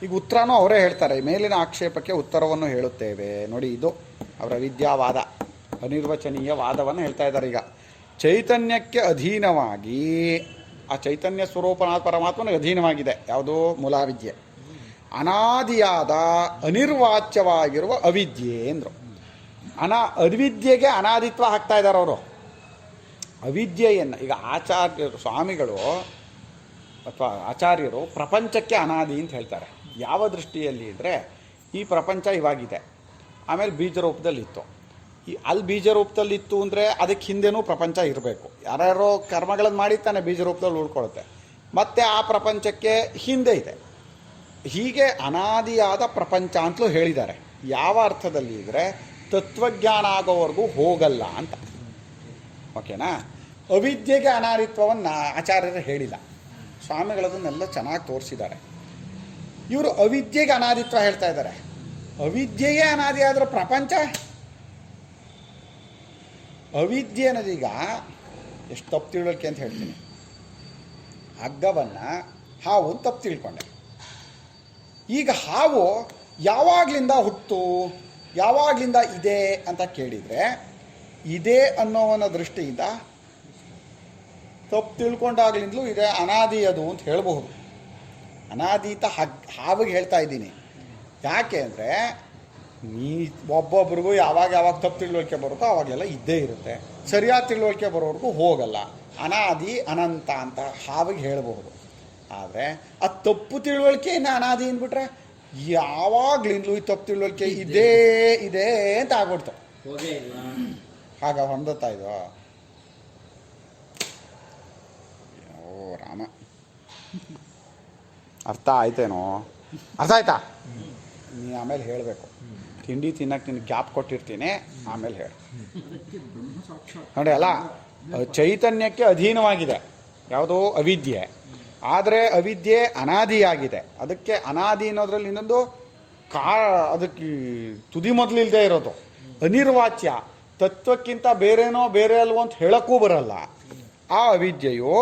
ಈಗ ಉತ್ತರನೂ ಅವರೇ ಹೇಳ್ತಾರೆ. ಮೇಲಿನ ಆಕ್ಷೇಪಕ್ಕೆ ಉತ್ತರವನ್ನು ಹೇಳುತ್ತೇವೆ. ನೋಡಿ, ಇದು ಅವರ ವಿದ್ಯಾವಾದ, ಅನಿರ್ವಚನೀಯ ವಾದವನ್ನು ಹೇಳ್ತಾ ಇದ್ದಾರೆ. ಈಗ ಚೈತನ್ಯಕ್ಕೆ ಅಧೀನವಾಗಿ, ಆ ಚೈತನ್ಯ ಸ್ವರೂಪನಾದ ಪರಮಾತ್ಮನಿಗೆ ಅಧೀನವಾಗಿದೆ ಯಾವುದು? ಮೂಲಾವಿದ್ಯೆ. ಅನಾದಿಯಾದ ಅನಿರ್ವಾಚ್ಯವಾಗಿರುವ ಅವಿದ್ಯೆ ಅಂದರು. ಅವಿದ್ಯೆಗೆ ಅನಾದಿತ್ವ ಹಾಕ್ತಾ ಇದ್ದಾರೆ ಅವರು. ಅವಿದ್ಯೆಯನ್ನು ಈಗ ಆಚಾರ್ಯರು, ಸ್ವಾಮಿಗಳು ಅಥವಾ ಆಚಾರ್ಯರು ಪ್ರಪಂಚಕ್ಕೆ ಅನಾದಿ ಅಂತ ಹೇಳ್ತಾರೆ. ಯಾವ ದೃಷ್ಟಿಯಲ್ಲಿ ಅಂದರೆ, ಈ ಪ್ರಪಂಚ ಇವಾಗಿದೆ, ಆಮೇಲೆ ಬೀಜ ರೂಪದಲ್ಲಿತ್ತು. ಅಲ್ಲಿ ಬೀಜ ರೂಪದಲ್ಲಿತ್ತು ಅಂದರೆ ಅದಕ್ಕೆ ಹಿಂದೆನೂ ಪ್ರಪಂಚ ಇರಬೇಕು. ಯಾರ್ಯಾರೋ ಕರ್ಮಗಳನ್ನು ಮಾಡಿ ತಾನೆ ಬೀಜ ರೂಪದಲ್ಲಿ ಉಳ್ಕೊಳ್ಳುತ್ತೆ. ಮತ್ತು ಆ ಪ್ರಪಂಚಕ್ಕೆ ಹಿಂದೆ ಇದೆ. ಹೀಗೆ ಅನಾದಿಯಾದ ಪ್ರಪಂಚ ಅಂತಲೂ ಹೇಳಿದ್ದಾರೆ. ಯಾವ ಅರ್ಥದಲ್ಲಿ ಅಂದರೆ, ತತ್ವಜ್ಞಾನ ಆಗೋವರೆಗೂ ಹೋಗಲ್ಲ ಅಂತ. ಓಕೆನಾ? ಅವಿದ್ಯೆಗೆ ಅನಾದಿತ್ವವನ್ನು ಆಚಾರ್ಯರು ಹೇಳಿಲ್ಲ. ಸ್ವಾಮಿಗಳದನ್ನೆಲ್ಲ ಚೆನ್ನಾಗಿ ತೋರಿಸಿದ್ದಾರೆ. ಇವರು ಅವಿದ್ಯೆಗೆ ಅನಾದಿತ್ವ ಹೇಳ್ತಾ ಇದ್ದಾರೆ. ಅವಿದ್ಯೆಯೇ ಅನಾದಿ ಆದರೂ ಪ್ರಪಂಚ, ಅವಿದ್ಯೆ ಅನ್ನೋದೀಗ ಎಷ್ಟು ತಪ್ಪು ತಿಳುವಳಿಕೆ ಅಂತ ಹೇಳ್ತೀನಿ. ಹಗ್ಗವನ್ನು ಹಾವು ತಪ್ಪು ತಿಳ್ಕೊಂಡೆ. ಈಗ ಹಾವು ಯಾವಾಗಲಿಂದ ಹುಟ್ಟು, ಯಾವಾಗಲಿಂದ ಇದೆ ಅಂತ ಕೇಳಿದರೆ, ಇದೆ ಅನ್ನೋವನ ದೃಷ್ಟಿಯಿಂದ ತಪ್ಪು ತಿಳ್ಕೊಂಡಾಗ್ಲಿಂದಲೂ ಇದೆ, ಅನಾದಿ ಅದು ಅಂತ ಹೇಳಬಹುದು. ಅನಾದೀತ ಹಾವಿಗೆ ಹೇಳ್ತಾ ಇದ್ದೀನಿ. ಯಾಕೆ ಅಂದರೆ, ಒಬ್ಬೊಬ್ರಿಗೂ ಯಾವಾಗ ತಪ್ಪು ತಿಳುವಳಿಕೆ ಬರುತ್ತೋ ಅವಾಗೆಲ್ಲ ಇದ್ದೇ ಇರುತ್ತೆ. ಸರಿಯಾದ ತಿಳುವಳಿಕೆ ಬರೋವರೆಗೂ ಹೋಗಲ್ಲ. ಅನಾದಿ ಅನಂತ ಅಂತ ಹಾವಿಗೆ ಹೇಳಬಹುದು. ಆದರೆ ಆ ತಪ್ಪು ತಿಳುವಳಿಕೆಯನ್ನು ಅನಾದಿ ಅಂದ್ಬಿಟ್ರೆ ಯಾವಾಗ್ಲಿಂದಲೂ ಈ ತಪ್ಪು ತಿಳುವಳಿಕೆ ಇದೇ ಇದೆ ಅಂತ ಆಗ್ಬಿಡ್ತು. ಆಗ ಹೊಂದುತ್ತಾ ಇದು. ಓ ರಾಮ, ಅರ್ಥ ಆಯ್ತೇನೋ? ಅರ್ಥ ಆಯ್ತಾ? ನೀ ಆಮೇಲೆ ಹೇಳಬೇಕು. ತಿಂಡಿ ತಿನ್ನಕ್ಕೆ ನಿನಗೆ ಗ್ಯಾಪ್ ಕೊಟ್ಟಿರ್ತೀನಿ, ಆಮೇಲೆ ಹೇಳು. ನೋಡಿ ಅಲ್ಲ, ಚೈತನ್ಯಕ್ಕೆ ಅಧೀನವಾಗಿದೆ ಯಾವುದು? ಅವಿದ್ಯೆ. ಆದರೆ ಅವಿದ್ಯೆ ಅನಾದಿಯಾಗಿದೆ. ಅದಕ್ಕೆ ಅನಾದಿ ಅನ್ನೋದ್ರಲ್ಲಿ ಇನ್ನೊಂದು ಅದಕ್ಕೆ ತುದಿ ಮೊದಲಿಲ್ಲದೆ ಇರೋದು ಅನಿರ್ವಾಚ್ಯ. ತತ್ವಕ್ಕಿಂತ ಬೇರೇನೋ ಬೇರೆ ಅಲ್ವೋ ಅಂತ ಹೇಳಕ್ಕೂ ಬರಲ್ಲ. ಆ ಅವಿದ್ಯೆಯು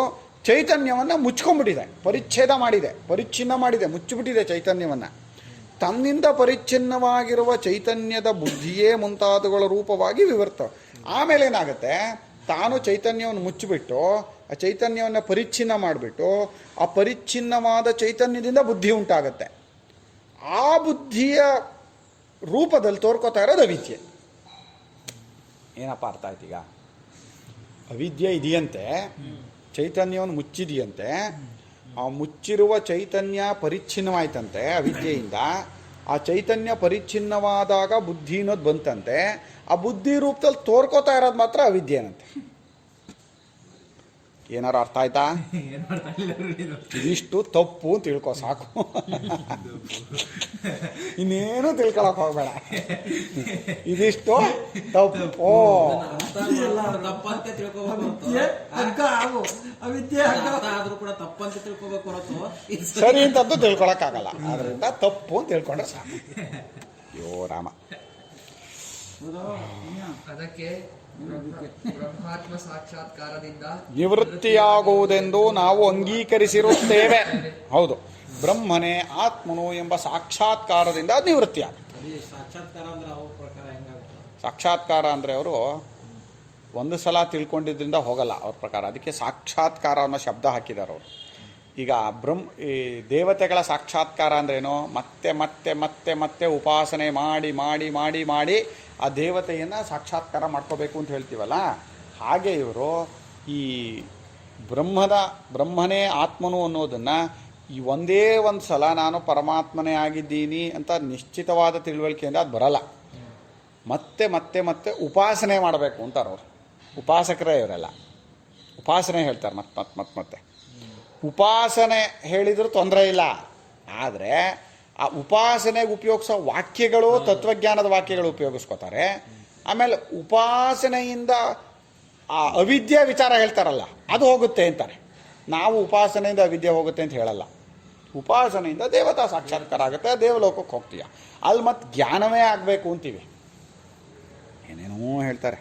ಚೈತನ್ಯವನ್ನು ಮುಚ್ಕೊಂಡ್ಬಿಟ್ಟಿದೆ, ಪರಿಚ್ಛೇದ ಮಾಡಿದೆ, ಪರಿಚ್ಛಿನ್ನ ಮಾಡಿದೆ, ಮುಚ್ಚಿಬಿಟ್ಟಿದೆ ಚೈತನ್ಯವನ್ನು. ತನ್ನಿಂದ ಪರಿಚ್ಛಿನ್ನವಾಗಿರುವ ಚೈತನ್ಯದ ಬುದ್ಧಿಯೇ ಮುಂತಾದವುಗಳ ರೂಪವಾಗಿ ವಿವರ್ತ. ಆಮೇಲೆ ಏನಾಗುತ್ತೆ, ತಾನು ಚೈತನ್ಯವನ್ನು ಮುಚ್ಚಿಬಿಟ್ಟು ಆ ಚೈತನ್ಯವನ್ನು ಪರಿಚ್ಛಿನ್ನ ಮಾಡಿಬಿಟ್ಟು ಆ ಪರಿಚ್ಛಿನ್ನವಾದ ಚೈತನ್ಯದಿಂದ ಬುದ್ಧಿ ಉಂಟಾಗತ್ತೆ. ಆ ಬುದ್ಧಿಯ ರೂಪದಲ್ಲಿ ತೋರ್ಕೋತಾ ಇರೋದು ಅವಿದ್ಯೆ. ಏನಪ್ಪ ಅರ್ಥ ಆಯ್ತು ಈಗ? ಅವಿದ್ಯೆ ಇದೆಯಂತೆ, ಚೈತನ್ಯವನ್ನು ಮುಚ್ಚಿದೆಯಂತೆ. ಆ ಮುಚ್ಚಿರುವ ಚೈತನ್ಯ ಪರಿಚ್ಛಿನ್ನವಾಯ್ತಂತೆ ಅವಿದ್ಯೆಯಿಂದ. ಆ ಚೈತನ್ಯ ಪರಿಚ್ಛಿನ್ನವಾದಾಗ ಬುದ್ಧಿ ಅನ್ನೋದು ಬಂತಂತೆ. ಆ ಬುದ್ಧಿ ರೂಪದಲ್ಲಿ ತೋರ್ಕೋತಾ ಇರೋದು ಮಾತ್ರ ಅವಿದ್ಯೆನಂತೆ. ಏನಾರು ಅರ್ಥ ಆಯ್ತಾ? ಇದಿಷ್ಟು ತಪ್ಪು ಅಂತ ತಿಳ್ಕೊ ಸಾಕು. ಇನ್ನೇನು ತಿಳ್ಕೊಳಕ್ ಹೋಗ್ಬೇಡ. ಇದಿಷ್ಟು ತಪ್ಪು. ತಪ್ಪಂತೆ ತಿಳ್ಕೊಬೇಕು ಅವಿದ್ಯೆ ಹಗ್ಗ ಆಗು, ಅವಿದ್ಯೆ ಹಗ್ಗ ಅರ್ಥ ಆದ್ರೂ ಕೂಡ ತಪ್ಪಂತೆ ತಿಳ್ಕೊಬೇಕು ಹೊರತು ಇದು ಸರಿ ಅಂತಂದು ತಿಳ್ಕೊಳಕ್ಕಾಗಲ್ಲ. ಆದ್ರಿಂದ ತಪ್ಪು ಅಂತ ತಿಳ್ಕೊಂಡ್ರೆ ಸಾಕು. ಅಯ್ಯೋ ರಾಮ. ಅದಕ್ಕೆ ಬ್ರಹ್ಮಾತ್ಮ ಸಾಕ್ಷಾತ್ಕಾರದಿಂದ ನಿವೃತ್ತಿಯಾಗುವುದೆಂದು ನಾವು ಅಂಗೀಕರಿಸಿರುತ್ತೇವೆ. ಹೌದು, ಬ್ರಹ್ಮನೇ ಆತ್ಮನು ಎಂಬ ಸಾಕ್ಷಾತ್ಕಾರದಿಂದ ಅದು ನಿವೃತ್ತಿ ಆಗುತ್ತೆ. ಅದೇ ಸಾಕ್ಷಾತ್ಕಾರ ಅಂದ್ರೆ ಅವ್ರ ಪ್ರಕಾರ ಹೆಂಗಾಗುತ್ತೆ? ಸಾಕ್ಷಾತ್ಕಾರ ಅಂದರೆ ಅವರು ಒಂದು ಸಲ ತಿಳ್ಕೊಂಡಿದ್ರಿಂದ ಹೋಗಲ್ಲ ಅವ್ರ ಪ್ರಕಾರ. ಅದಕ್ಕೆ ಸಾಕ್ಷಾತ್ಕಾರ ಅನ್ನೋ ಶಬ್ದ ಹಾಕಿದ್ದಾರೆ ಅವರು. ಈಗ ಈ ದೇವತೆಗಳ ಸಾಕ್ಷಾತ್ಕಾರ ಅಂದ್ರೇನು? ಮತ್ತೆ ಮತ್ತೆ ಮತ್ತೆ ಮತ್ತೆ ಉಪಾಸನೆ ಮಾಡಿ ಮಾಡಿ ಮಾಡಿ ಮಾಡಿ ಆ ದೇವತೆಯನ್ನು ಸಾಕ್ಷಾತ್ಕಾರ ಮಾಡ್ಕೋಬೇಕು ಅಂತ ಹೇಳ್ತೀವಲ್ಲ, ಹಾಗೆ ಇವರು ಈ ಬ್ರಹ್ಮನೇ ಆತ್ಮನು ಅನ್ನೋದನ್ನು ಈ ಒಂದೇ ಒಂದು ಸಲ ನಾನು ಪರಮಾತ್ಮನೇ ಆಗಿದ್ದೀನಿ ಅಂತ ನಿಶ್ಚಿತವಾದ ತಿಳುವಳಿಕೆಯಿಂದ ಅದು ಬರಲ್ಲ. ಮತ್ತೆ ಮತ್ತೆ ಮತ್ತೆ ಉಪಾಸನೆ ಮಾಡಬೇಕು ಅಂತಾರೆ ಅವರು. ಉಪಾಸಕರೇ ಇವರೆಲ್ಲ ಉಪಾಸನೆ ಹೇಳ್ತಾರೆ ಮತ್ತೆ ಉಪಾಸನೆ ಹೇಳಿದರೂ ತೊಂದರೆ ಇಲ್ಲ. ಆದರೆ ಆ ಉಪಾಸನೆಗೆ ಉಪಯೋಗಿಸೋ ವಾಕ್ಯಗಳು ತತ್ವಜ್ಞಾನದ ವಾಕ್ಯಗಳು ಉಪಯೋಗಿಸ್ಕೋತಾರೆ. ಆಮೇಲೆ ಉಪಾಸನೆಯಿಂದ ಆ ಅವಿದ್ಯೆ ವಿಚಾರ ಹೇಳ್ತಾರಲ್ಲ, ಅದು ಹೋಗುತ್ತೆ ಅಂತಾರೆ. ನಾವು ಉಪಾಸನೆಯಿಂದ ಅವಿದ್ಯೆ ಹೋಗುತ್ತೆ ಅಂತ ಹೇಳಲ್ಲ. ಉಪಾಸನೆಯಿಂದ ದೇವತಾ ಸಾಕ್ಷಾತ್ಕಾರ ಆಗುತ್ತೆ, ದೇವಲೋಕಕ್ಕೆ ಹೋಗ್ತೀಯ. ಅಲ್ಲಿ ಮತ್ತೆ ಜ್ಞಾನವೇ ಆಗಬೇಕು ಅಂತೀವಿ, ಏನೇನೋ ಹೇಳ್ತಾರೆ.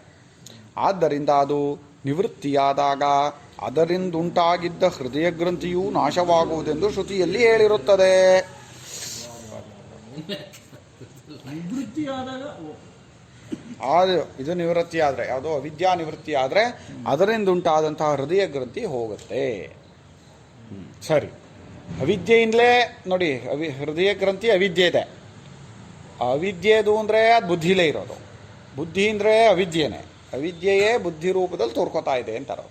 ಆದ್ದರಿಂದ ಅದು ನಿವೃತ್ತಿಯಾದಾಗ ಅದರಿಂದುಂಟಾಗಿದ್ದ ಹೃದಯ ಗ್ರಂಥಿಯು ನಾಶವಾಗುವುದೆಂದು ಶ್ರುತಿಯಲ್ಲಿ ಹೇಳಿರುತ್ತದೆ. ನಿವೃತ್ತಿಯಾದಾಗ ಇದು ನಿವೃತ್ತಿ ಆದರೆ, ಯಾವುದೋ ಅವಿದ್ಯಾ ನಿವೃತ್ತಿ ಆದರೆ ಅದರಿಂದುಂಟಾದಂತಹ ಹೃದಯ ಗ್ರಂಥಿ ಹೋಗುತ್ತೆ. ಸರಿ, ಅವಿದ್ಯೆಯಿಂದಲೇ ನೋಡಿ, ಹೃದಯ ಗ್ರಂಥಿ ಅವಿದ್ಯೆ ಇದೆ. ಅವಿದ್ಯೆದು ಅಂದರೆ ಅದು ಬುದ್ಧಿಲೇ ಇರೋದು. ಬುದ್ಧಿ ಅಂದರೆ ಅವಿದ್ಯೆನೇ. ಅವಿದ್ಯೆಯೇ ಬುದ್ಧಿ ರೂಪದಲ್ಲಿ ತೋರ್ಕೋತಾ ಇದೆ ಅಂತಾರೆ.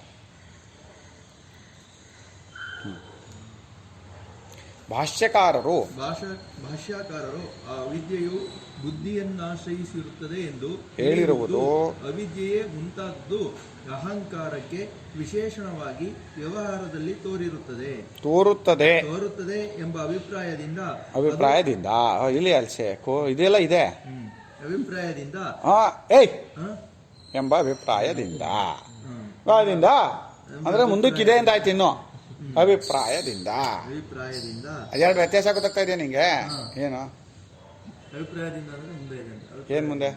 ಭಾಷ್ಯಕಾರರು ಆ ವಿದ್ಯೆಯು ಬುದ್ಧಿಯನ್ನಾಶ್ರಯಿಸಿರುತ್ತದೆ ಎಂದು ಹೇಳಿರುವುದು ಅವಿದ್ಯೆಯೇ ಮುಂತಾದ್ದು ಅಹಂಕಾರಕ್ಕೆ ವಿಶೇಷಣವಾಗಿ ವ್ಯವಹಾರದಲ್ಲಿ ತೋರುತ್ತದೆ ಎಂಬ ಅಭಿಪ್ರಾಯದಿಂದ ಇಲ್ಲಿ ಇದೆಲ್ಲ ಇದೆ. ಅಭಿಪ್ರಾಯದಿಂದ ಎಂಬ ಅಭಿಪ್ರಾಯದಿಂದ ಅಂದ್ರೆ ಮುಂದಕ್ಕಿದೆ ಅಂತ ಆಯ್ತು. ಇನ್ನು ಅಭಿಪ್ರಾಯದಿಂದ ಅದೆರಡು ವ್ಯತ್ಯಾಸ ಗೊತ್ತಾಗ್ತಾ ಇದೆಯಾ ನಿಂಗೆ? ಏನು ಅಭಿಪ್ರಾಯದಿಂದ ಅಂದ್ರೆ ಮುಂದೆ ಇದೆ ಅಂತ. ಏನು ಮುಂದೆ?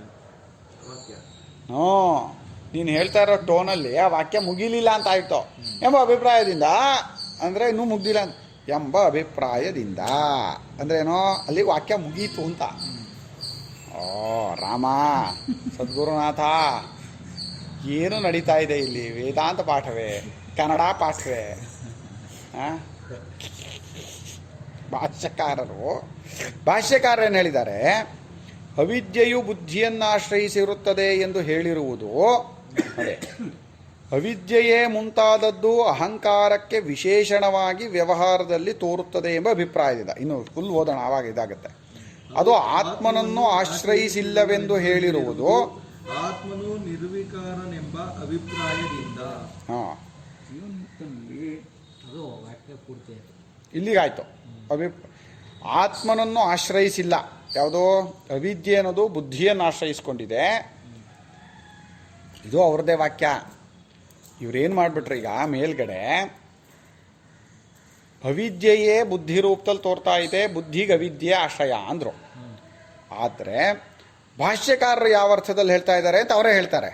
ನೀನು ಹೇಳ್ತಾ ಇರೋ ಟೋನಲ್ಲಿ ಆ ವಾಕ್ಯ ಮುಗಿಲಿಲ್ಲ ಅಂತ ಆಯ್ತು. ಎಂಬ ಅಭಿಪ್ರಾಯದಿಂದ ಅಂದರೆ ಇನ್ನೂ ಮುಗ್ದಿಲ್ಲ ಅಂತ. ಎಂಬ ಅಭಿಪ್ರಾಯದಿಂದ ಅಂದ್ರೆ ಏನೋ ಅಲ್ಲಿ ವಾಕ್ಯ ಮುಗೀತು ಅಂತ. ಓ ರಾಮ, ಸದ್ಗುರುನಾಥ, ಏನು ನಡೀತಾ ಇದೆ ಇಲ್ಲಿ? ವೇದಾಂತ ಪಾಠವೇ? ಕನ್ನಡ ಪಾಠವೇ? ಭಾಷ್ಯಕಾರರು ಏನು ಹೇಳಿದ್ದಾರೆ? ಅವಿದ್ಯೆಯು ಬುದ್ಧಿಯನ್ನಾಶ್ರಯಿಸಿರುತ್ತದೆ ಎಂದು ಹೇಳಿರುವುದು ಅದೇ ಅವಿದ್ಯೆಯೇ ಮುಂತಾದದ್ದು ಅಹಂಕಾರಕ್ಕೆ ವಿಶೇಷಣವಾಗಿ ವ್ಯವಹಾರದಲ್ಲಿ ತೋರುತ್ತದೆ ಎಂಬ ಅಭಿಪ್ರಾಯದಿಂದ. ಇನ್ನು ಫುಲ್ ಓದೋಣ, ಆವಾಗ ಇದಾಗುತ್ತೆ. ಅದು ಆತ್ಮನನ್ನು ಆಶ್ರಯಿಸಿಲ್ಲವೆಂದು ಹೇಳಿರುವುದು ಆತ್ಮನು ನಿರ್ವಿಕಾರನೆಂಬ ಅಭಿಪ್ರಾಯದಿಂದ. ಅದು ವಾಕ್ಯ ಪೂರ್ತಿ ಇಲ್ಲಿಗಾಯ್ತು. ಆತ್ಮನನ್ನು ಆಶ್ರಯಿಸಿಲ್ಲ. ಯಾವುದೋ ಅವಿದ್ಯೆ ಅನ್ನೋದು ಬುದ್ಧಿಯನ್ನು ಆಶ್ರಯಿಸ್ಕೊಂಡಿದೆ. ಇದು ಅವ್ರದ್ದೇ ವಾಕ್ಯ. ಇವ್ರೇನು ಮಾಡಿಬಿಟ್ರು ಈಗ ಮೇಲ್ಗಡೆ ಅವಿದ್ಯೆಯೇ ಬುದ್ಧಿ ರೂಪದಲ್ಲಿ ತೋರ್ತಾ ಇದೆ, ಬುದ್ಧಿಗೆ ಅವಿದ್ಯೆ ಆಶ್ರಯ ಅಂದರು. ಆದರೆ ಭಾಷ್ಯಕಾರರು ಯಾವ ಅರ್ಥದಲ್ಲಿ ಹೇಳ್ತಾ ಇದ್ದಾರೆ ಅಂತ ಅವರೇ ಹೇಳ್ತಾರೆ.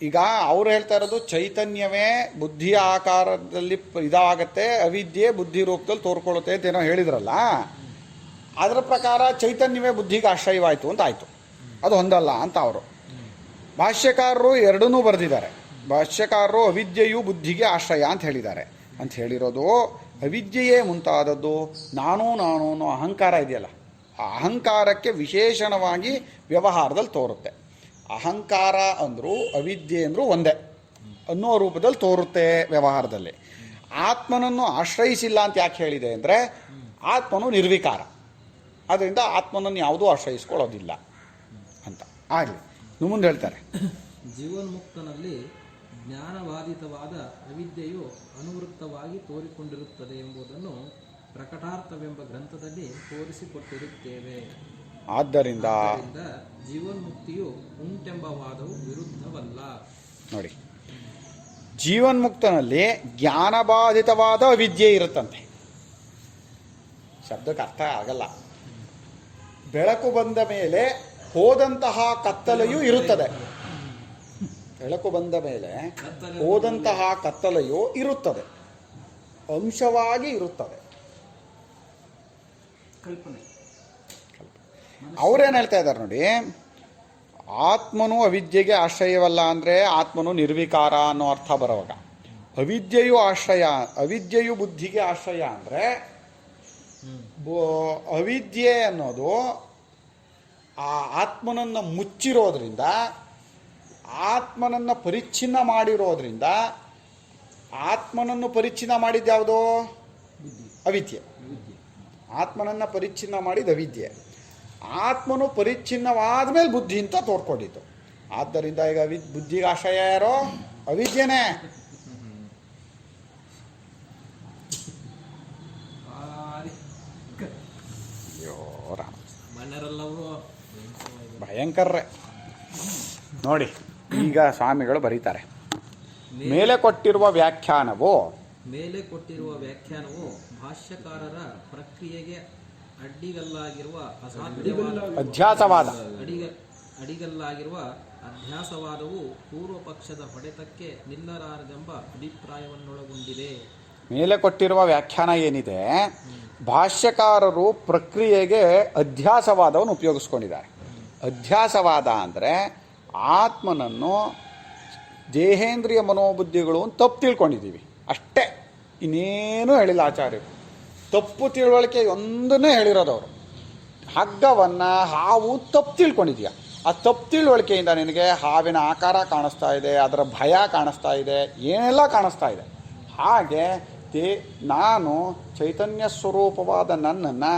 ಈಗ ಅವ್ರು ಹೇಳ್ತಾ ಇರೋದು ಚೈತನ್ಯವೇ ಬುದ್ಧಿಯ ಆಕಾರದಲ್ಲಿ ಇದಾಗತ್ತೆ, ಅವಿದ್ಯೆ ಬುದ್ಧಿ ರೂಪದಲ್ಲಿ ತೋರ್ಕೊಳ್ಳುತ್ತೆ ಅಂತ ಏನೋ ಹೇಳಿದ್ರಲ್ಲ, ಅದರ ಪ್ರಕಾರ ಚೈತನ್ಯವೇ ಬುದ್ಧಿಗೆ ಆಶ್ರಯವಾಯಿತು ಅಂತ ಆಯಿತು. ಅದು ಹೊಂದಲ್ಲ ಅಂತ ಅವರು. ಭಾಷ್ಯಕಾರರು ಎರಡನ್ನೂ ಬರೆದಿದ್ದಾರೆ. ಭಾಷ್ಯಕಾರರು ಅವಿದ್ಯೆಯು ಬುದ್ಧಿಗೆ ಆಶ್ರಯ ಅಂತ ಹೇಳಿದ್ದಾರೆ. ಅಂತ ಹೇಳಿರೋದು ಅವಿದ್ಯೆಯೇ ಮುಂತಾದದ್ದು ನಾನು ಅನ್ನೋ ಅಹಂಕಾರ ಇದೆಯಲ್ಲ, ಆ ಅಹಂಕಾರಕ್ಕೆ ವಿಶೇಷಣವಾಗಿ ವ್ಯವಹಾರದಲ್ಲಿ ತೋರುತ್ತೆ. ಅಹಂಕಾರ ಅಂದರೂ ಅವಿದ್ಯೆ ಅಂದರೂ ಒಂದೇ ಅನ್ನೋ ರೂಪದಲ್ಲಿ ತೋರುತ್ತೆ ವ್ಯವಹಾರದಲ್ಲಿ. ಆತ್ಮನನ್ನು ಆಶ್ರಯಿಸಿಲ್ಲ ಅಂತ ಯಾಕೆ ಹೇಳಿದೆ ಅಂದರೆ ಆತ್ಮನು ನಿರ್ವಿಕಾರ, ಆದ್ದರಿಂದ ಆತ್ಮನನ್ನು ಯಾವುದೂ ಆಶ್ರಯಿಸ್ಕೊಳ್ಳೋದಿಲ್ಲ ಅಂತ ಆಗಲಿ. ಮುಂದೆ ಹೇಳ್ತಾರೆ, ಜೀವನ್ಮುಕ್ತನಲ್ಲಿ ಜ್ಞಾನಬಾಧಿತವಾದ ಅವಿದ್ಯೆಯು ಅನುವೃತ್ತವಾಗಿ ತೋರಿಕೊಂಡಿರುತ್ತದೆ ಎಂಬುದನ್ನು ಪ್ರಕಟಾರ್ಥವೆಂಬ ಗ್ರಂಥದಲ್ಲಿ ತೋರಿಸಿಕೊಟ್ಟಿರುತ್ತೇವೆ. ಆದ್ದರಿಂದ ಜೀವನ್ಮುಕ್ತಿಯು ಉಂಟೆಂಬ ವಾದವು ವಿರುದ್ಧವಲ್ಲ. ನೋಡಿ, ಜೀವನ್ಮುಕ್ತನಲ್ಲಿ ಜ್ಞಾನಬಾಧಿತವಾದ ಅವಿದ್ಯೆ ಇರುತ್ತಂತೆ. ಶಬ್ದಕ್ಕೆ ಅರ್ಥ ಆಗಲ್ಲ. ಬೆಳಕು ಬಂದ ಮೇಲೆ ಹೋದಂತಹ ಕತ್ತಲೆಯೂ ಇರುತ್ತದೆ. ಬೆಳಕು ಬಂದ ಮೇಲೆ ಹೋದಂತಹ ಕತ್ತಲೆಯೂ ಇರುತ್ತದೆ, ಅಂಶವಾಗಿ ಇರುತ್ತದೆ. ಕಲ್ಪನೆ. ಅವ್ರೇನು ಹೇಳ್ತಾ ಇದ್ದಾರೆ ನೋಡಿ, ಆತ್ಮನು ಅವಿದ್ಯೆಗೆ ಆಶ್ರಯವಲ್ಲ ಅಂದರೆ ಆತ್ಮನು ನಿರ್ವಿಕಾರ ಅನ್ನೋ ಅರ್ಥ ಬರುವಾಗ, ಅವಿದ್ಯೆಯು ಆಶ್ರಯ, ಅವಿದ್ಯೆಯು ಬುದ್ಧಿಗೆ ಆಶ್ರಯ ಅಂದರೆ ಅವಿದ್ಯೆ ಅನ್ನೋದು ಆ ಆತ್ಮನನ್ನು ಮುಚ್ಚಿರೋದ್ರಿಂದ, ಆತ್ಮನನ್ನು ಪರಿಚ್ಛಿನ್ನ ಮಾಡಿರೋದ್ರಿಂದ, ಆತ್ಮನನ್ನು ಪರಿಚ್ಛಿನ್ನ ಮಾಡಿದ್ದು ಯಾವುದೋ ಅವಿದ್ಯೆ. ಆತ್ಮನನ್ನು ಪರಿಚ್ಛಿನ್ನ ಮಾಡಿದ ಅವಿದ್ಯೆ. ಆತ್ಮನು ಪರಿಚ್ಛಿನ್ನವಾದ ಮೇಲೆ ಬುದ್ಧಿ ಅಂತ ತೋರ್ಕೊಂಡಿತ್ತು. ಆದ್ದರಿಂದ ಈಗ ಬುದ್ಧಿಗೆ ಆಶ್ರಯ ಯಾರೋ ಅವಿದ್ಯೆನೇ. ಅಯ್ಯೋ ರಾಮ, ಮನೆಯವರೆಲ್ಲವರು ಭಯಂಕರ್ರೆ. ನೋಡಿ, ಈಗ ಸ್ವಾಮಿಗಳು ಬರೀತಾರೆ, ಮೇಲೆ ಕೊಟ್ಟಿರುವ ವ್ಯಾಖ್ಯಾನವು ಭಾಷ್ಯಕಾರರ ಪ್ರಕ್ರಿಯೆಗೆ ಅಡ್ಡಿಗಲ್ಲಾಗಿರುವ ಅಸಾಧ್ಯವಾದ ಅಧ್ಯಾಸವಾದ ಅಡಿಗಲ್ಲಾಗಿರುವ ಅಧ್ಯಾಸವಾದವು ಪೂರ್ವ ಪಕ್ಷದ ಹೊಡೆತಕ್ಕೆ ನಿಲ್ಲಲಾರದೆಂಬ ಅಭಿಪ್ರಾಯವನ್ನೊಳಗೊಂಡಿದೆ. ಮೇಲೆ ಕೊಟ್ಟಿರುವ ವ್ಯಾಖ್ಯಾನ ಏನಿದೆ, ಭಾಷ್ಯಕಾರರು ಪ್ರಕ್ರಿಯೆಗೆ ಅಧ್ಯಾಸವಾದವನ್ನು ಉಪಯೋಗಿಸ್ಕೊಂಡಿದ್ದಾರೆ. ಅಧ್ಯಾಸವಾದ ಅಂದರೆ ಆತ್ಮನನ್ನು ದೇಹೇಂದ್ರಿಯ ಮನೋಬುದ್ಧಿಗಳು ಅಂತ ತಪ್ಪು ತಿಳ್ಕೊಂಡಿದ್ದೀವಿ ಅಷ್ಟೇ, ಇನ್ನೇನು ಹೇಳಿಲ್ಲ ಆಚಾರ್ಯರು. ತಪ್ಪು ತಿಳುವಳಿಕೆ ಒಂದನ್ನೇ ಹೇಳಿರೋದು ಅವರು. ಹಗ್ಗವನ್ನು ಹಾವು ತಪ್ಪು ತಿಳ್ಕೊಂಡಿದ್ಯಾ, ಆ ತಪ್ಪು ತಿಳುವಳಿಕೆಯಿಂದ ನಿನಗೆ ಹಾವಿನ ಆಕಾರ ಕಾಣಿಸ್ತಾ ಇದೆ, ಅದರ ಭಯ ಕಾಣಿಸ್ತಾ ಇದೆ, ಏನೆಲ್ಲ ಕಾಣಿಸ್ತಾ ಇದೆ. ಹಾಗೆ ನಾನು ಚೈತನ್ಯ ಸ್ವರೂಪವಾದ ನನ್ನನ್ನು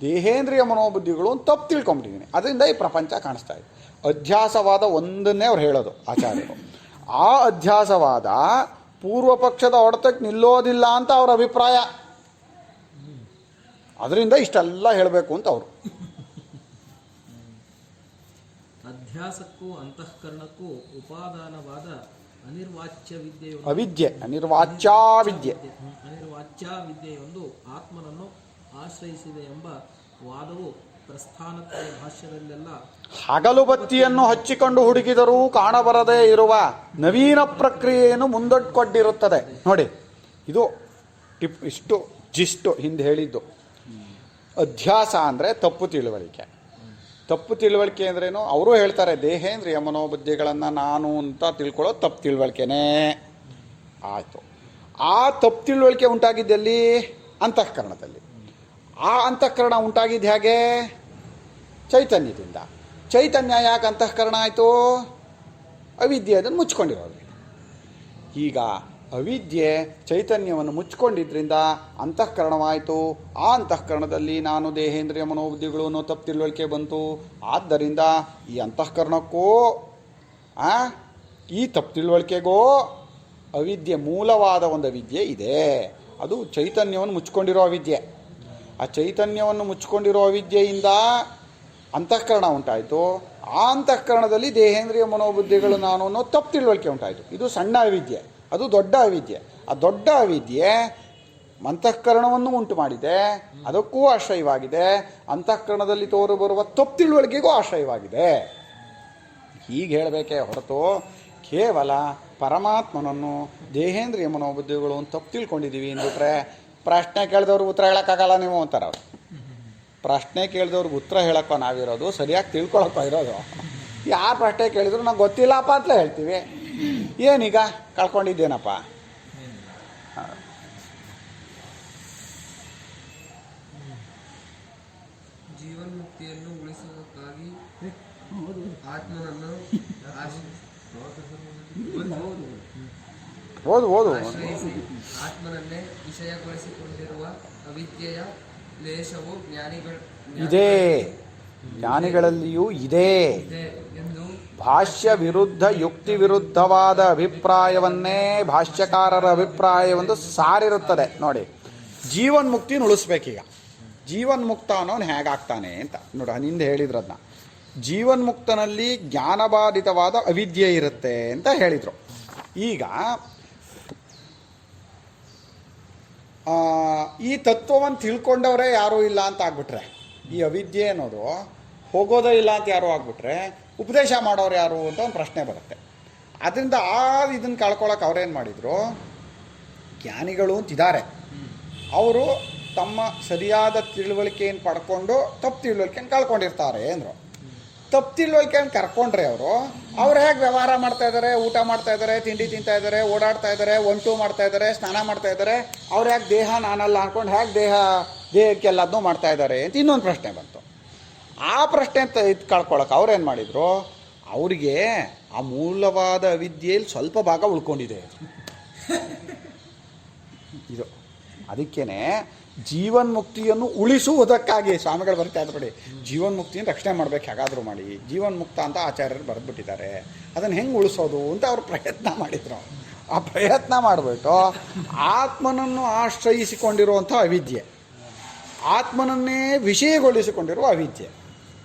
ದೇಹೇಂದ್ರಿಯ ಮನೋಬುದ್ಧಿಗಳು ಅಂತ ತಪ್ಪು ತಿಳ್ಕೊಂಬಿಟ್ಟಿದ್ದೀನಿ, ಅದರಿಂದ ಈ ಪ್ರಪಂಚ ಕಾಣಿಸ್ತಾ ಇದೆ. ಅಧ್ಯಾಸವಾದ ಒಂದನ್ನೇ ಅವ್ರು ಹೇಳೋದು ಆಚಾರ್ಯರು. ಆ ಅಧ್ಯಾಸವಾದ ಪೂರ್ವ ಪಕ್ಷದ ಹೊಡೆತಕ್ಕೆ ನಿಲ್ಲೋದಿಲ್ಲ ಅಂತ ಅವ್ರ ಅಭಿಪ್ರಾಯ. ಅದರಿಂದ ಇಷ್ಟೆಲ್ಲ ಹೇಳಬೇಕು ಅಂತ ಅವರು. ಅಧ್ಯಾಸಕ್ಕೂ ಅಂತಃಕರಣಕ್ಕೂ ಉಪಾದಾನವಾದ ಅನಿರ್ವಾಚ್ಯ ವಿದ್ಯೆಯು ಅನಿರ್ವಾಚ್ಯ ವಿದ್ಯೆಯೊಂದು ಆತ್ಮನನ್ನು ಆಶ್ರಯಿಸಿದೆ ಎಂಬ ವಾದವು ಪ್ರಸ್ಥಾನತ್ರಯ ಭಾಷ್ಯದಲ್ಲೆಲ್ಲ ಹಗಲು ಬತ್ತಿಯನ್ನು ಹಚ್ಚಿಕೊಂಡು ಹುಡುಕಿದರೂ ಕಾಣಬರದೇ ಇರುವ ನವೀನ ಪ್ರಕ್ರಿಯೆಯನ್ನು ಮುಂದೊಡ್ಕೊಂಡಿರುತ್ತದೆ. ನೋಡಿ, ಇದು ಇಷ್ಟು ಜಿಸ್ಟು ಹಿಂದೆ ಹೇಳಿದ್ದು. ಅಧ್ಯಾಸ ಅಂದರೆ ತಪ್ಪು ತಿಳುವಳಿಕೆ. ತಪ್ಪು ತಿಳುವಳಿಕೆ ಅಂದ್ರೇನು? ಅವರು ಹೇಳ್ತಾರೆ, ದೇಹೇಂದ್ರಿಯ ಮನೋಬುದ್ಧಿಗಳನ್ನು ನಾನು ಅಂತ ತಿಳ್ಕೊಳ್ಳೋದು ತಪ್ಪು ತಿಳುವಳಿಕೆನೇ. ಆಯಿತು, ಆ ತಪ್ಪು ತಿಳುವಳಿಕೆ ಉಂಟಾಗಿದ್ದಲ್ಲಿ ಅಂತಃಕರಣದಲ್ಲಿ. ಆ ಅಂತಃಕರಣ ಉಂಟಾಗಿದ್ದು ಹೇಗೆ? ಚೈತನ್ಯದಿಂದ. ಚೈತನ್ಯ ಯಾಕೆ ಅಂತಃಕರಣ ಆಯಿತು? ಅವಿದ್ಯೆ ಅದನ್ನು ಮುಚ್ಕೊಂಡಿರೋದು. ಈಗ ಅವಿದ್ಯೆ ಚೈತನ್ಯವನ್ನು ಮುಚ್ಕೊಂಡಿದ್ದರಿಂದ ಅಂತಃಕರಣವಾಯಿತು. ಆ ಅಂತಃಕರಣದಲ್ಲಿ ನಾನು ದೇಹೇಂದ್ರಿಯ ಮನೋಬುದ್ಧಿಗಳು ಅನ್ನೋ ತಪ್ಪು ತಿಳುವಳಿಕೆ ಬಂತು. ಆದ್ದರಿಂದ ಈ ಅಂತಃಕರಣಕ್ಕೂ ಈ ತಪ್ಪು ತಿಳುವಳಿಕೆಗೂ ಅವಿದ್ಯೆ, ಮೂಲವಾದ ಒಂದು ಅವಿದ್ಯೆ ಇದೆ. ಅದು ಚೈತನ್ಯವನ್ನು ಮುಚ್ಕೊಂಡಿರೋ ಅವಿದ್ಯೆ. ಆ ಚೈತನ್ಯವನ್ನು ಮುಚ್ಕೊಂಡಿರೋ ಅವಿದ್ಯೆಯಿಂದ ಅಂತಃಕರಣ ಉಂಟಾಯಿತು. ಆ ಅಂತಃಕರಣದಲ್ಲಿ ದೇಹೇಂದ್ರಿಯ ಮನೋಬುದ್ಧಿಗಳು ನಾನು ಅನ್ನೋ ತಪ್ಪು ತಿಳುವಳಿಕೆ ಉಂಟಾಯಿತು. ಇದು ಸಣ್ಣ ಅವಿದ್ಯೆ, ಅದು ದೊಡ್ಡ ಅವಿದ್ಯೆ. ಆ ದೊಡ್ಡ ಅವಿದ್ಯೆ ಅಂತಃಕರಣವನ್ನು ಉಂಟು ಮಾಡಿದೆ, ಅದಕ್ಕೂ ಆಶ್ರಯವಾಗಿದೆ. ಅಂತಃಕರಣದಲ್ಲಿ ತೋರಿಬರುವ ತಪ್ಪು ತಿಳುವಳಿಕೆಗೂ ಆಶ್ರಯವಾಗಿದೆ. ಹೀಗೆ ಹೇಳಬೇಕೇ ಹೊರತು ಕೇವಲ ಪರಮಾತ್ಮನನ್ನು ದೇಹೇಂದ್ರಿಯ ಮನೋಬುದ್ಧಿಗಳು ಅಂತ ತಪ್ಪು ತಿಳ್ಕೊಂಡಿದ್ದೀವಿ ಅಂದ್ಬಿಟ್ರೆ ಪ್ರಶ್ನೆ ಕೇಳಿದವ್ರಿಗೆ ಉತ್ತರ ಹೇಳೋಕ್ಕಾಗಲ್ಲ ನೀವು ಅಂತಾರೆ ಅವರು. ಪ್ರಶ್ನೆ ಕೇಳಿದವ್ರಿಗೆ ಉತ್ತರ ಹೇಳೋಕ್ಕೋ ನಾವಿರೋದು, ಸರಿಯಾಗಿ ತಿಳ್ಕೊಳಕ್ಕೋ ಇರೋದು. ಯಾರು ಪ್ರಶ್ನೆ ಕೇಳಿದ್ರು ನಂಗೆ ಗೊತ್ತಿಲ್ಲಪ್ಪ ಅಂತಲೇ ಹೇಳ್ತೀವಿ. ಏನೀಗ ಕಳ್ಕೊಂಡಿದ್ದೇನಪ್ಪ? ಜೀವನ್ಮುಕ್ತಿಯನ್ನು ಉಳಿಸುವುದಕ್ಕಾಗಿ ಆತ್ಮನನ್ನು ಓದು ಆಶ್ರಯಿಸಿ ಆತ್ಮನನ್ನೇ ವಿಷಯಗೊಳಿಸಿಕೊಂಡಿರುವ ಅವಿದ್ಯೆಯ ಲೇಷವು ಜ್ಞಾನಿಗಳು ಇದೇ ಜ್ಞಾನಿಗಳಲ್ಲಿಯೂ ಇದೆ ಇದೆ ಎಂದು ಭಾಷ್ಯ ವಿರುದ್ಧ ಯುಕ್ತಿ ವಿರುದ್ಧವಾದ ಅಭಿಪ್ರಾಯವನ್ನೇ ಭಾಷ್ಯಕಾರರ ಅಭಿಪ್ರಾಯವೊಂದು ಸಾರಿರುತ್ತದೆ. ನೋಡಿ, ಜೀವನ್ಮುಕ್ತಿನ ಉಳಿಸ್ಬೇಕೀಗ. ಜೀವನ್ಮುಕ್ತ ಅನ್ನೋನು ಹೇಗಾಗ್ತಾನೆ ಅಂತ ನೋಡಿ, ಹಿಂದೆ ಹೇಳಿದ್ರದನ್ನ. ಜೀವನ್ಮುಕ್ತನಲ್ಲಿ ಜ್ಞಾನಬಾಧಿತವಾದ ಅವಿದ್ಯೆ ಇರುತ್ತೆ ಅಂತ ಹೇಳಿದರು. ಈಗ ಈ ತತ್ವವನ್ನು ತಿಳ್ಕೊಂಡವರೇ ಯಾರೂ ಇಲ್ಲ ಅಂತ ಆಗ್ಬಿಟ್ರೆ, ಈ ಅವಿದ್ಯೆ ಅನ್ನೋದು ಹೋಗೋದೇ ಇಲ್ಲ ಅಂತ ಯಾರು ಆಗ್ಬಿಟ್ರೆ, ಉಪದೇಶ ಮಾಡೋರು ಯಾರು ಅಂತ ಒಂದು ಪ್ರಶ್ನೆ ಬರುತ್ತೆ. ಅದರಿಂದ ಇದನ್ನು ಕಳ್ಕೊಳಕ್ಕೆ ಅವ್ರೇನು ಮಾಡಿದರು, ಜ್ಞಾನಿಗಳು ಅಂತಿದ್ದಾರೆ, ಅವರು ತಮ್ಮ ಸರಿಯಾದ ತಿಳುವಳಿಕೆಯನ್ನು ಪಡ್ಕೊಂಡು ತಪ್ಪು ತಿಳುವಳಿಕೆಯನ್ನು ಕಳ್ಕೊಂಡಿರ್ತಾರೆ ಅಂದರು. ತಪ್ಪು ತಿಳುವಳಿಕೆಯನ್ನು ಕರ್ಕೊಂಡ್ರೆ ಅವ್ರು ಹೇಗೆ ವ್ಯವಹಾರ ಮಾಡ್ತಾ ಇದ್ದಾರೆ, ಊಟ ಮಾಡ್ತಾ ಇದ್ದಾರೆ, ತಿಂಡಿ ತಿಂತಾ ಇದ್ದಾರೆ, ಓಡಾಡ್ತಾ ಇದ್ದಾರೆ, ಒಂಟು ಮಾಡ್ತಾ ಇದ್ದಾರೆ, ಸ್ನಾನ ಮಾಡ್ತಾ ಇದ್ದಾರೆ, ಅವ್ರು ಯಾಕೆ ದೇಹ ನಾನಲ್ಲ ಅಂದ್ಕೊಂಡು ಹೇಗೆ ದೇಹಕ್ಕೆಲ್ಲದನ್ನೂ ಮಾಡ್ತಾ ಇದ್ದಾರೆ ಅಂತ ಇನ್ನೊಂದು ಪ್ರಶ್ನೆ ಬಂತು. ಆ ಪ್ರಶ್ನೆ ಅಂತ ಇದು ಕಳ್ಕೊಳಕ್ಕೆ ಅವ್ರೇನು ಮಾಡಿದರು, ಅವರಿಗೆ ಆ ಮೂಲವಾದ ಅವಿದ್ಯೆಯಲ್ಲಿ ಸ್ವಲ್ಪ ಭಾಗ ಉಳ್ಕೊಂಡಿದೆ ಇದು. ಅದಕ್ಕೇನೆ ಜೀವನ್ಮುಕ್ತಿಯನ್ನು ಉಳಿಸುವುದಕ್ಕಾಗಿ ಸ್ವಾಮಿಗಳು ಬರ್ತಾ ಇದ್ರು ನೋಡಿ, ಜೀವನ್ಮುಕ್ತಿಯನ್ನು ರಕ್ಷಣೆ ಮಾಡಬೇಕು, ಹೇಗಾದರೂ ಮಾಡಿ ಜೀವನ್ಮುಕ್ತ ಅಂತ ಆಚಾರ್ಯರು ಬರೆದ್ಬಿಟ್ಟಿದ್ದಾರೆ, ಅದನ್ನು ಹೆಂಗೆ ಉಳಿಸೋದು ಅಂತ ಅವರು ಪ್ರಯತ್ನ ಮಾಡಿದರು. ಆ ಪ್ರಯತ್ನ ಮಾಡಿಬಿಟ್ಟು ಆತ್ಮನನ್ನು ಆಶ್ರಯಿಸಿಕೊಂಡಿರುವಂಥ ಅವಿದ್ಯೆ, ಆತ್ಮನನ್ನೇ ವಿಷಯಗೊಳಿಸಿಕೊಂಡಿರುವ ಅವಿದ್ಯೆ.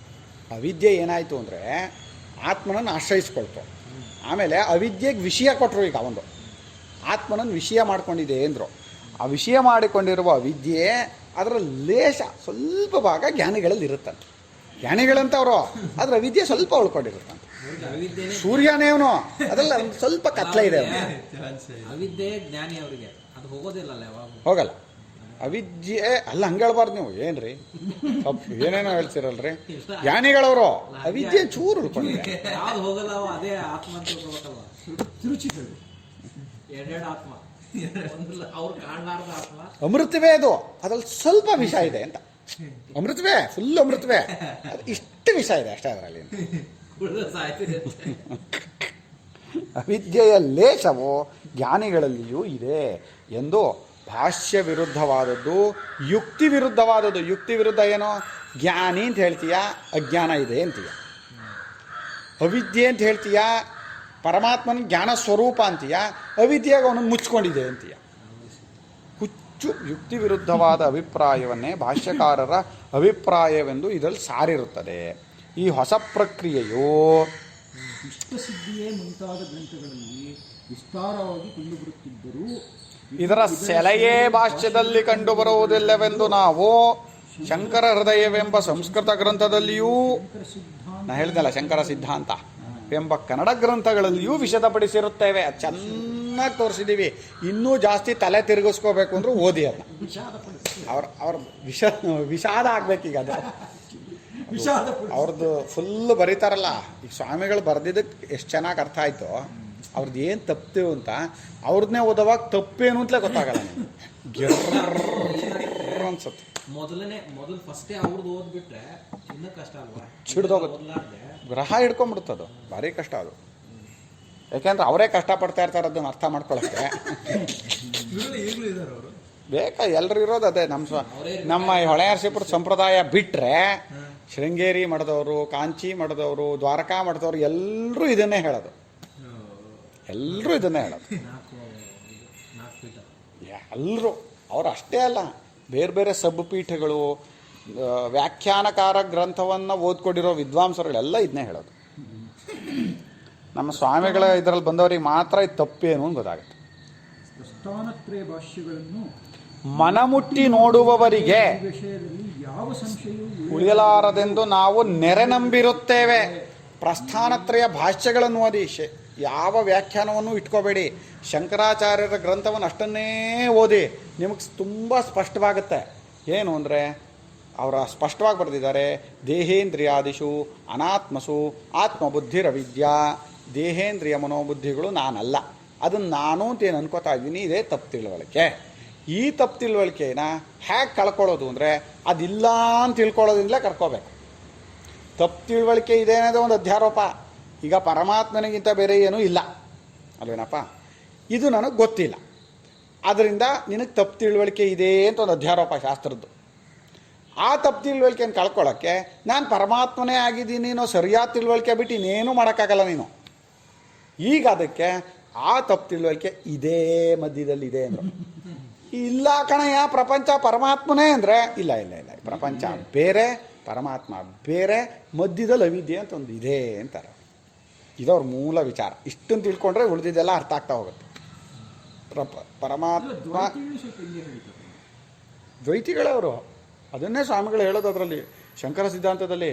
ಅವಿದ್ಯೆ ಏನಾಯಿತು ಅಂದರೆ ಆತ್ಮನನ್ನು ಆಶ್ರಯಿಸ್ಕೊಳ್ತು, ಆಮೇಲೆ ಅವಿದ್ಯೆಗೆ ವಿಷಯ ಕೊಟ್ಟರು. ಈಗ ಒಂದು ಆತ್ಮನನ್ನು ವಿಷಯ ಮಾಡ್ಕೊಂಡಿದೆ ಅಂದರು. ಆ ವಿಷಯ ಮಾಡಿಕೊಂಡಿರುವ ಅವಿದ್ಯೆ ಅದರ ಲೇಷ ಸ್ವಲ್ಪ ಭಾಗ ಜ್ಞಾನಿಗಳಲ್ಲಿ ಇರುತ್ತಂತೆ. ಜ್ಞಾನಿಗಳಂತವರು ಅದರ ಅವಿದ್ಯೆ ಸ್ವಲ್ಪ ಉಳ್ಕೊಂಡಿರುತ್ತಂತೆ. ಸೂರ್ಯನೇವನು ಅದಲ್ಲ, ಒಂದು ಸ್ವಲ್ಪ ಕತ್ಲೆ ಇದೆ. ಅವಿದ್ಯೆ ಜ್ಞಾನಿ ಅವರಿಗೆ ಅದು ಹೋಗೋದಿಲ್ಲ ಯಾವಾಗ ಹೋಗಲ್ಲ ಅವಿದ್ಯೆ ಅಲ್ಲ, ಹಂಗೆ ಹೇಳ್ಬಾರ್ದು ನೀವು. ಏನ್ರಿ ಸ್ವಲ್ಪ ಏನೇನೋ ಹೇಳ್ತಿರಲ್ರಿ ಜ್ಞಾನಿಗಳವರು, ಅವಿದ್ಯೆ ಚೂರು ಉಳ್ಕೊಂಡಿದೆ. ಯಾವ್ದು ಹೋಗಲ್ಲ ಅದೇ ಆತ್ಮ ಅಂತ ತಿಳ್ಕೊಬೇಕಲ್ವ. ತಿರುಚಿಗಳು ಎರಡೆರಡು ಆತ್ಮ, ಅವ್ರು ಕಾಣಲಾರ್ದ ಆತ್ಮ ಅಮೃತವೇ ಅದು, ಅದ್ರಲ್ಲಿ ಸ್ವಲ್ಪ ವಿಷ ಇದೆ ಅಂತ. ಅಮೃತವೇ, ಫುಲ್ ಅಮೃತವೇ, ಅದು ಇಷ್ಟು ವಿಷ ಇದೆ ಅಷ್ಟೇ ಅದರಲ್ಲಿ. ಅವಿದ್ಯೆಯ ಲೇಷವು ಜ್ಞಾನಿಗಳಲ್ಲಿಯೂ ಇದೆ ಎಂದು ಭಾಷ್ಯ ವಿರುದ್ಧವಾದದ್ದು, ಯುಕ್ತಿ ವಿರುದ್ಧವಾದದ್ದು. ಯುಕ್ತಿ ವಿರುದ್ಧ ಏನೋ, ಜ್ಞಾನಿ ಅಂತ ಹೇಳ್ತೀಯ, ಅಜ್ಞಾನ ಇದೆ ಅಂತೀಯ. ಅವಿದ್ಯೆ ಅಂತ ಹೇಳ್ತೀಯ, ಪರಮಾತ್ಮನ ಜ್ಞಾನ ಸ್ವರೂಪ ಅಂತೀಯ, ಅವಿದ್ಯೆಗೆ ಅವನನ್ನು ಮುಚ್ಕೊಂಡಿದೆ ಅಂತೀಯ. ಹುಚ್ಚು ಯುಕ್ತಿ ವಿರುದ್ಧವಾದ ಅಭಿಪ್ರಾಯವನ್ನೇ ಭಾಷ್ಯಕಾರರ ಅಭಿಪ್ರಾಯವೆಂದು ಇದರಲ್ಲಿ ಸಾರಿರುತ್ತದೆ. ಈ ಹೊಸ ಪ್ರಕ್ರಿಯೆಯು ಇಷ್ಟಸಿದ್ಧಿಯೇ ಮುಂತಾದ ಗ್ರಂಥಗಳಲ್ಲಿ ವಿಸ್ತಾರವಾಗಿ ಕಂಡುಬರುತ್ತಿದ್ದರೂ ಇದರ ಸೆಲೆಯೇ ಭಾಷ್ಯದಲ್ಲಿ ಕಂಡುಬರುವುದಿಲ್ಲವೆಂದು ನಾವು ಶಂಕರ ಹೃದಯವೆಂಬ ಸಂಸ್ಕೃತ ಗ್ರಂಥದಲ್ಲಿಯೂ, ನಾ ಹೇಳಿದಲ್ಲ ಶಂಕರ ಸಿದ್ಧಾಂತ ಎಂಬ ಕನ್ನಡ ಗ್ರಂಥಗಳಲ್ಲಿಯೂ ವಿಷದಪಡಿಸಿರುತ್ತೇವೆ. ಅದು ಚೆನ್ನಾಗಿ ತೋರಿಸಿದ್ದೀವಿ. ಇನ್ನೂ ಜಾಸ್ತಿ ತಲೆ ತಿರುಗಿಸ್ಕೋಬೇಕು ಅಂದರೂ ಓದಿ ಅದನ್ನ. ಅವ್ರ ವಿಷಾದ ಆಗ್ಬೇಕೀಗ. ಅದು ಅವ್ರದ್ದು ಫುಲ್ ಬರೀತಾರಲ್ಲ. ಈಗ ಸ್ವಾಮಿಗಳು ಬರೆದಿದ್ದಕ್ಕೆ ಎಷ್ಟು ಚೆನ್ನಾಗಿ ಅರ್ಥ ಆಯಿತು. ಅವ್ರದ್ದು ಏನು ತಪ್ಪು ಅಂತ ಅವ್ರನ್ನೇ ಓದೋವಾಗ ತಪ್ಪೇನು ಅಂತಲೇ ಗೊತ್ತಾಗಲ್ಲ. ಅನ್ಸುತ್ತೆ ಮೊದಲು ಫಸ್ಟೇ ಅವ್ರದ್ದು ಓದ್ಬಿಟ್ರೆ ಇನ್ನೂ ಕಷ್ಟ ಅಲ್ವಾ, ಚಿಡ್ದೋಗುತ್ತೆ, ಗ್ರಹ ಹಿಡ್ಕೊಂಡ್ಬಿಡ್ತದು. ಭಾರಿ ಕಷ್ಟ ಅದು. ಯಾಕೆಂದ್ರೆ ಅವರೇ ಕಷ್ಟಪಡ್ತಾ ಇರ್ತಾರೆ ಅದನ್ನು ಅರ್ಥ ಮಾಡ್ಕೊಳ್ಳೋಕ್ಕೆ. ಬೇಕಾ ಎಲ್ಲರೂ ಇರೋದು ಅದೇ. ನಮ್ಮ ಈ ಹೊಳೆನರಸೀಪುರ ಸಂಪ್ರದಾಯ ಬಿಟ್ಟರೆ ಶೃಂಗೇರಿ ಮಾಡಿದವರು, ಕಾಂಚಿ ಮಾಡಿದವರು, ದ್ವಾರಕಾ ಮಾಡಿದವರು ಎಲ್ಲರೂ ಇದನ್ನೇ ಹೇಳೋದು. ಎಲ್ಲರೂ ಇದನ್ನೇ ಹೇಳೋದು. ಎಲ್ಲರೂ ಅವರು ಅಷ್ಟೇ ಅಲ್ಲ, ಬೇರೆ ಬೇರೆ ಸಬ್ಬಪೀಠಗಳು, ವ್ಯಾಖ್ಯಾನಕಾರ ಗ್ರಂಥವನ್ನು ಓದ್ಕೊಂಡಿರೋ ವಿದ್ವಾಂಸರುಗಳೆಲ್ಲ ಇದನ್ನೇ ಹೇಳೋದು. ನಮ್ಮ ಸ್ವಾಮಿಗಳ ಇದರಲ್ಲಿ ಬಂದವರಿಗೆ ಮಾತ್ರ ಇದು ತಪ್ಪೇನು ಅಂತ ಗೊತ್ತಾಗುತ್ತೆ. ಪ್ರಸ್ಥಾನತ್ರಯ ಭಾಷ್ಯಗಳನ್ನು ಮನಮುಟ್ಟಿ ನೋಡುವವರಿಗೆ ವಿಷಯದಲ್ಲಿ ಯಾವ ಸಂಶಯವೂ ಉಳಿಯಲಾರದೆಂದು ನಾವು ನೆರೆನಂಬಿರುತ್ತೇವೆ. ಪ್ರಸ್ಥಾನತ್ರಯ ಭಾಷ್ಯಗಳನ್ನು ಓದಿ, ಯಾವ ವ್ಯಾಖ್ಯಾನವನ್ನು ಇಟ್ಕೋಬೇಡಿ. ಶಂಕರಾಚಾರ್ಯರ ಗ್ರಂಥವನ್ನು ಅಷ್ಟನ್ನೇ ಓದಿ, ನಿಮಗೆ ತುಂಬ ಸ್ಪಷ್ಟವಾಗುತ್ತೆ. ಏನು ಅಂದರೆ ಅವರ ಸ್ಪಷ್ಟವಾಗಿ ಬರೆದಿದ್ದಾರೆ, ದೇಹೇಂದ್ರಿಯಾದಿಷು ಅನಾತ್ಮಸು ಆತ್ಮಬುದ್ಧಿರವಿದ್ಯಾ. ದೇಹೇಂದ್ರಿಯ ಮನೋಬುದ್ಧಿಗಳು ನಾನಲ್ಲ, ಅದನ್ನು ನಾನು ಅಂತ ಏನು ಅನ್ಕೋತಾ ಇದ್ದೀನಿ, ಇದೇ ತಪ್ಪು ತಿಳುವಳಿಕೆ. ಈ ತಪ್ಪು ತಿಳುವಳಿಕೆನ ಹೇಗೆ ಕಳ್ಕೊಳ್ಳೋದು ಅಂದರೆ ಅದಿಲ್ಲ ಅಂತ ತಿಳ್ಕೊಳ್ಳೋದ್ರಿಂದಲೇ ಕರ್ಕೋಬೇಕು. ತಪ್ಪು ತಿಳುವಳಿಕೆ ಇದೆ ಅನ್ನೋದು ಒಂದು ಅಧ್ಯಾರೋಪ. ಈಗ ಪರಮಾತ್ಮನಿಗಿಂತ ಬೇರೆ ಏನೂ ಇಲ್ಲ ಅಲ್ವೇನಪ್ಪ, ಇದು ನನಗೆ ಗೊತ್ತಿಲ್ಲ, ಆದ್ದರಿಂದ ನಿನಗೆ ತಪ್ಪು ತಿಳುವಳಿಕೆ ಇದೆ ಅಂತ ಒಂದು ಅಧ್ಯಾರೋಪ ಶಾಸ್ತ್ರದ್ದು. ಆ ತಪ್ಪು ತಿಳುವಳಿಕೆಯನ್ನು ಕಳ್ಕೊಳ್ಳೋಕ್ಕೆ ನಾನು ಪರಮಾತ್ಮನೇ ಆಗಿದ್ದೀನಿ ಅನ್ನೋ ಸರಿಯಾದ ತಿಳುವಳಿಕೆ ಬಿಟ್ಟು ಇನ್ನೇನು ಮಾಡೋಕ್ಕಾಗಲ್ಲ ನೀನು. ಈಗ ಅದಕ್ಕೆ ಆ ತಪ್ಪು ತಿಳುವಳಿಕೆ ಇದೇ ಮಧ್ಯದಲ್ಲಿ ಇದೆ ಅಂದರು. ಇಲ್ಲ ಕಣಯ್ಯ, ಪ್ರಪಂಚ ಪರಮಾತ್ಮನೇ ಅಂದರೆ ಇಲ್ಲ ಇಲ್ಲ ಇಲ್ಲ, ಪ್ರಪಂಚ ಬೇರೆ ಪರಮಾತ್ಮ ಬೇರೆ, ಮಧ್ಯದಲ್ಲಿ ಅವಿದ್ಯೆ ಅಂತ ಒಂದು ಇದೆ ಅಂತಾರೆ. ಇದವ್ರ ಮೂಲ ವಿಚಾರ. ಇಷ್ಟನ್ನು ತಿಳ್ಕೊಂಡ್ರೆ ಉಳಿದಿದ್ದೆಲ್ಲ ಅರ್ಥ ಆಗ್ತಾ ಹೋಗುತ್ತೆ. ಪರಮಾತ್ಮ ದ್ವೈತಿಗಳು ಸ್ವಲ್ಪ ಹಿಂಗೆ ಹೇಳ್ತಾರೆ. ದ್ವೈತಿಗಳವರು ಅದನ್ನೇ ಸ್ವಾಮಿಗಳು ಹೇಳೋದು ಅದರಲ್ಲಿ ಶಂಕರ ಸಿದ್ಧಾಂತದಲ್ಲಿ,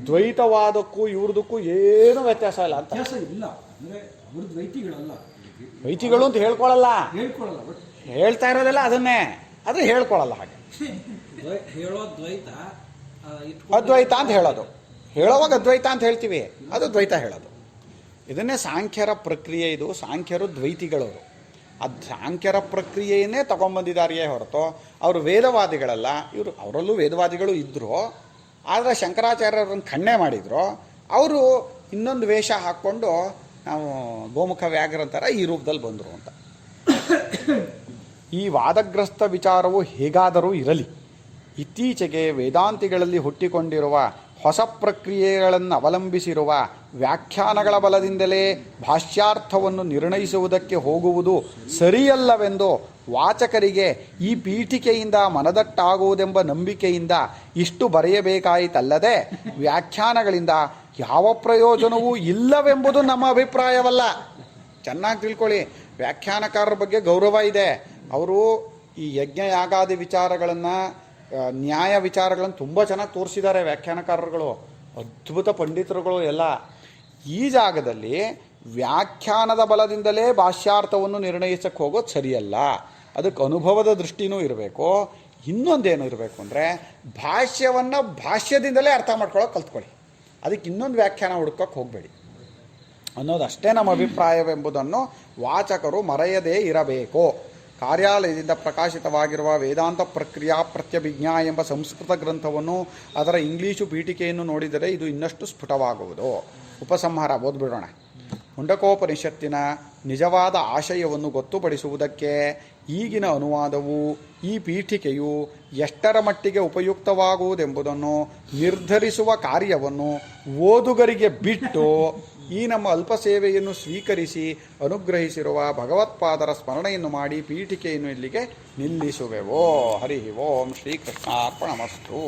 ದ್ವೈತವಾದಕ್ಕೂ ಇವ್ರದಕ್ಕೂ ಏನೂ ವ್ಯತ್ಯಾಸ ಇಲ್ಲ ಅಂತ. ವ್ಯತ್ಯಾಸ ಇಲ್ಲ ಅಂದರೆ ಅವರು ದ್ವೈತಿಗಳಲ್ಲ, ದ್ವೈತಿಗಳು ಅಂತ ಹೇಳ್ಕೊಳ್ಳಲ್ಲ, ಹೇಳ್ಕೊಳ್ಳಲ್ಲ. ಬಟ್ ಹೇಳ್ತಾ ಇರೋದೆಲ್ಲ ಅದನ್ನೇ, ಅದು ಹೇಳ್ಕೊಳ್ಳಲ್ಲ. ಹಾಗೆ ಹೇಳೋ ದ್ವೈತ ಅದ್ವೈತ ಅಂತ ಹೇಳೋದು, ಹೇಳೋವಾಗ ಅದ್ವೈತ ಅಂತ ಹೇಳ್ತೀವಿ, ಅದು ದ್ವೈತ ಹೇಳೋದು. ಇದನ್ನೇ ಸಾಂಖ್ಯರ ಪ್ರಕ್ರಿಯೆ. ಇದು ಸಾಂಖ್ಯರು ದ್ವೈತಿಗಳವರು. ಅದು ಸಾಂಖ್ಯರ ಪ್ರಕ್ರಿಯೆಯನ್ನೇ ತಗೊಂಬಂದಿದ್ದಾರೆಯೇ ಹೊರತು ಅವರು ವೇದವಾದಿಗಳಲ್ಲ. ಇವರು ಅವರಲ್ಲೂ ವೇದವಾದಿಗಳು ಇದ್ದರು, ಆದರೆ ಶಂಕರಾಚಾರ್ಯರನ್ನು ಖಂಡನೆ ಮಾಡಿದರು. ಅವರು ಇನ್ನೊಂದು ವೇಷ ಹಾಕ್ಕೊಂಡು ನಾವು ಗೋಮುಖ ವ್ಯಾಘ್ರ ಅಂತಾರೆ, ಈ ರೂಪದಲ್ಲಿ ಬಂದರು ಅಂತ. ಈ ವಾದಗ್ರಸ್ತ ವಿಚಾರವು ಹೇಗಾದರೂ ಇರಲಿ, ಇತ್ತೀಚೆಗೆ ವೇದಾಂತಿಗಳಲ್ಲಿ ಹುಟ್ಟಿಕೊಂಡಿರುವ ಹೊಸ ಪ್ರಕ್ರಿಯೆಗಳನ್ನು ಅವಲಂಬಿಸಿರುವ ವ್ಯಾಖ್ಯಾನಗಳ ಬಲದಿಂದಲೇ ಭಾಷ್ಯಾರ್ಥವನ್ನು ನಿರ್ಣಯಿಸುವುದಕ್ಕೆ ಹೋಗುವುದು ಸರಿಯಲ್ಲವೆಂದು ವಾಚಕರಿಗೆ ಈ ಪೀಠಿಕೆಯಿಂದ ಮನದಟ್ಟಾಗುವುದೆಂಬ ನಂಬಿಕೆಯಿಂದ ಇಷ್ಟು ಬರೆಯಬೇಕಾಯಿತಲ್ಲದೆ ವ್ಯಾಖ್ಯಾನಗಳಿಂದ ಯಾವ ಪ್ರಯೋಜನವೂ ಇಲ್ಲವೆಂಬುದು ನಮ್ಮ ಅಭಿಪ್ರಾಯವಲ್ಲ. ಚೆನ್ನಾಗಿ ತಿಳ್ಕೊಳ್ಳಿ, ವ್ಯಾಖ್ಯಾನಕಾರರ ಬಗ್ಗೆ ಗೌರವ ಇದೆ. ಅವರು ಈ ಯಜ್ಞ ಯಾಗಾದಿ ವಿಚಾರಗಳನ್ನು, ನ್ಯಾಯ ವಿಚಾರಗಳನ್ನು ತುಂಬ ಚೆನ್ನಾಗಿ ತೋರಿಸಿದ್ದಾರೆ ವ್ಯಾಖ್ಯಾನಕಾರರುಗಳು, ಅದ್ಭುತ ಪಂಡಿತರುಗಳು ಎಲ್ಲ. ಈ ಜಾಗದಲ್ಲಿ ವ್ಯಾಖ್ಯಾನದ ಬಲದಿಂದಲೇ ಭಾಷ್ಯಾರ್ಥವನ್ನು ನಿರ್ಣಯಿಸಕ್ಕೆ ಹೋಗೋದು ಸರಿಯಲ್ಲ. ಅದಕ್ಕೆ ಅನುಭವದ ದೃಷ್ಟಿನೂ ಇರಬೇಕು. ಇನ್ನೊಂದೇನು ಇರಬೇಕು ಅಂದರೆ, ಭಾಷ್ಯವನ್ನು ಭಾಷ್ಯದಿಂದಲೇ ಅರ್ಥ ಮಾಡ್ಕೊಳ್ಳೋಕೆ ಕಲ್ತ್ಕೊಳ್ಳಿ, ಅದಕ್ಕೆ ಇನ್ನೊಂದು ವ್ಯಾಖ್ಯಾನ ಹುಡುಕೋಕ್ಕೆ ಹೋಗಬೇಡಿ ಅನ್ನೋದಷ್ಟೇ ನಮ್ಮ ಅಭಿಪ್ರಾಯವೆಂಬುದನ್ನು ವಾಚಕರು ಮರೆಯದೇ ಇರಬೇಕು. ಕಾರ್ಯಾಲಯದಿಂದ ಪ್ರಕಾಶಿತವಾಗಿರುವ ವೇದಾಂತ ಪ್ರಕ್ರಿಯಾ ಪ್ರತ್ಯಭಿಜ್ಞಾ ಎಂಬ ಸಂಸ್ಕೃತ ಗ್ರಂಥವನ್ನು ಅದರ ಇಂಗ್ಲೀಷು ಪೀಠಿಕೆಯನ್ನು ನೋಡಿದರೆ ಇದು ಇನ್ನಷ್ಟು ಸ್ಫುಟವಾಗುವುದು. ಉಪಸಂಹಾರ ಓದ್ಬಿಡೋಣ. ಮುಂಡಕೋಪನಿಷತ್ತಿನ ನಿಜವಾದ ಆಶಯವನ್ನು ಗೊತ್ತುಪಡಿಸುವುದಕ್ಕೆ ಈಗಿನ ಅನುವಾದವು, ಈ ಪೀಠಿಕೆಯು ಎಷ್ಟರ ಮಟ್ಟಿಗೆ ಉಪಯುಕ್ತವಾಗುವುದೆಂಬುದನ್ನು ನಿರ್ಧರಿಸುವ ಕಾರ್ಯವನ್ನು ಓದುಗರಿಗೆ ಬಿಟ್ಟು ಈ ನಮ್ಮ ಅಲ್ಪ ಸೇವೆಯನ್ನು ಸ್ವೀಕರಿಸಿ ಅನುಗ್ರಹಿಸಿರುವ ಭಗವತ್ಪಾದರ ಸ್ಮರಣೆಯನ್ನು ಮಾಡಿ ಪೀಠಿಕೆಯನ್ನು ಇಲ್ಲಿಗೆ ನಿಲ್ಲಿಸುವೆವೋ. ಹರಿ ಓಂ. ಶ್ರೀಕೃಷ್ಣಾರ್ಪಣಮಸ್ತು.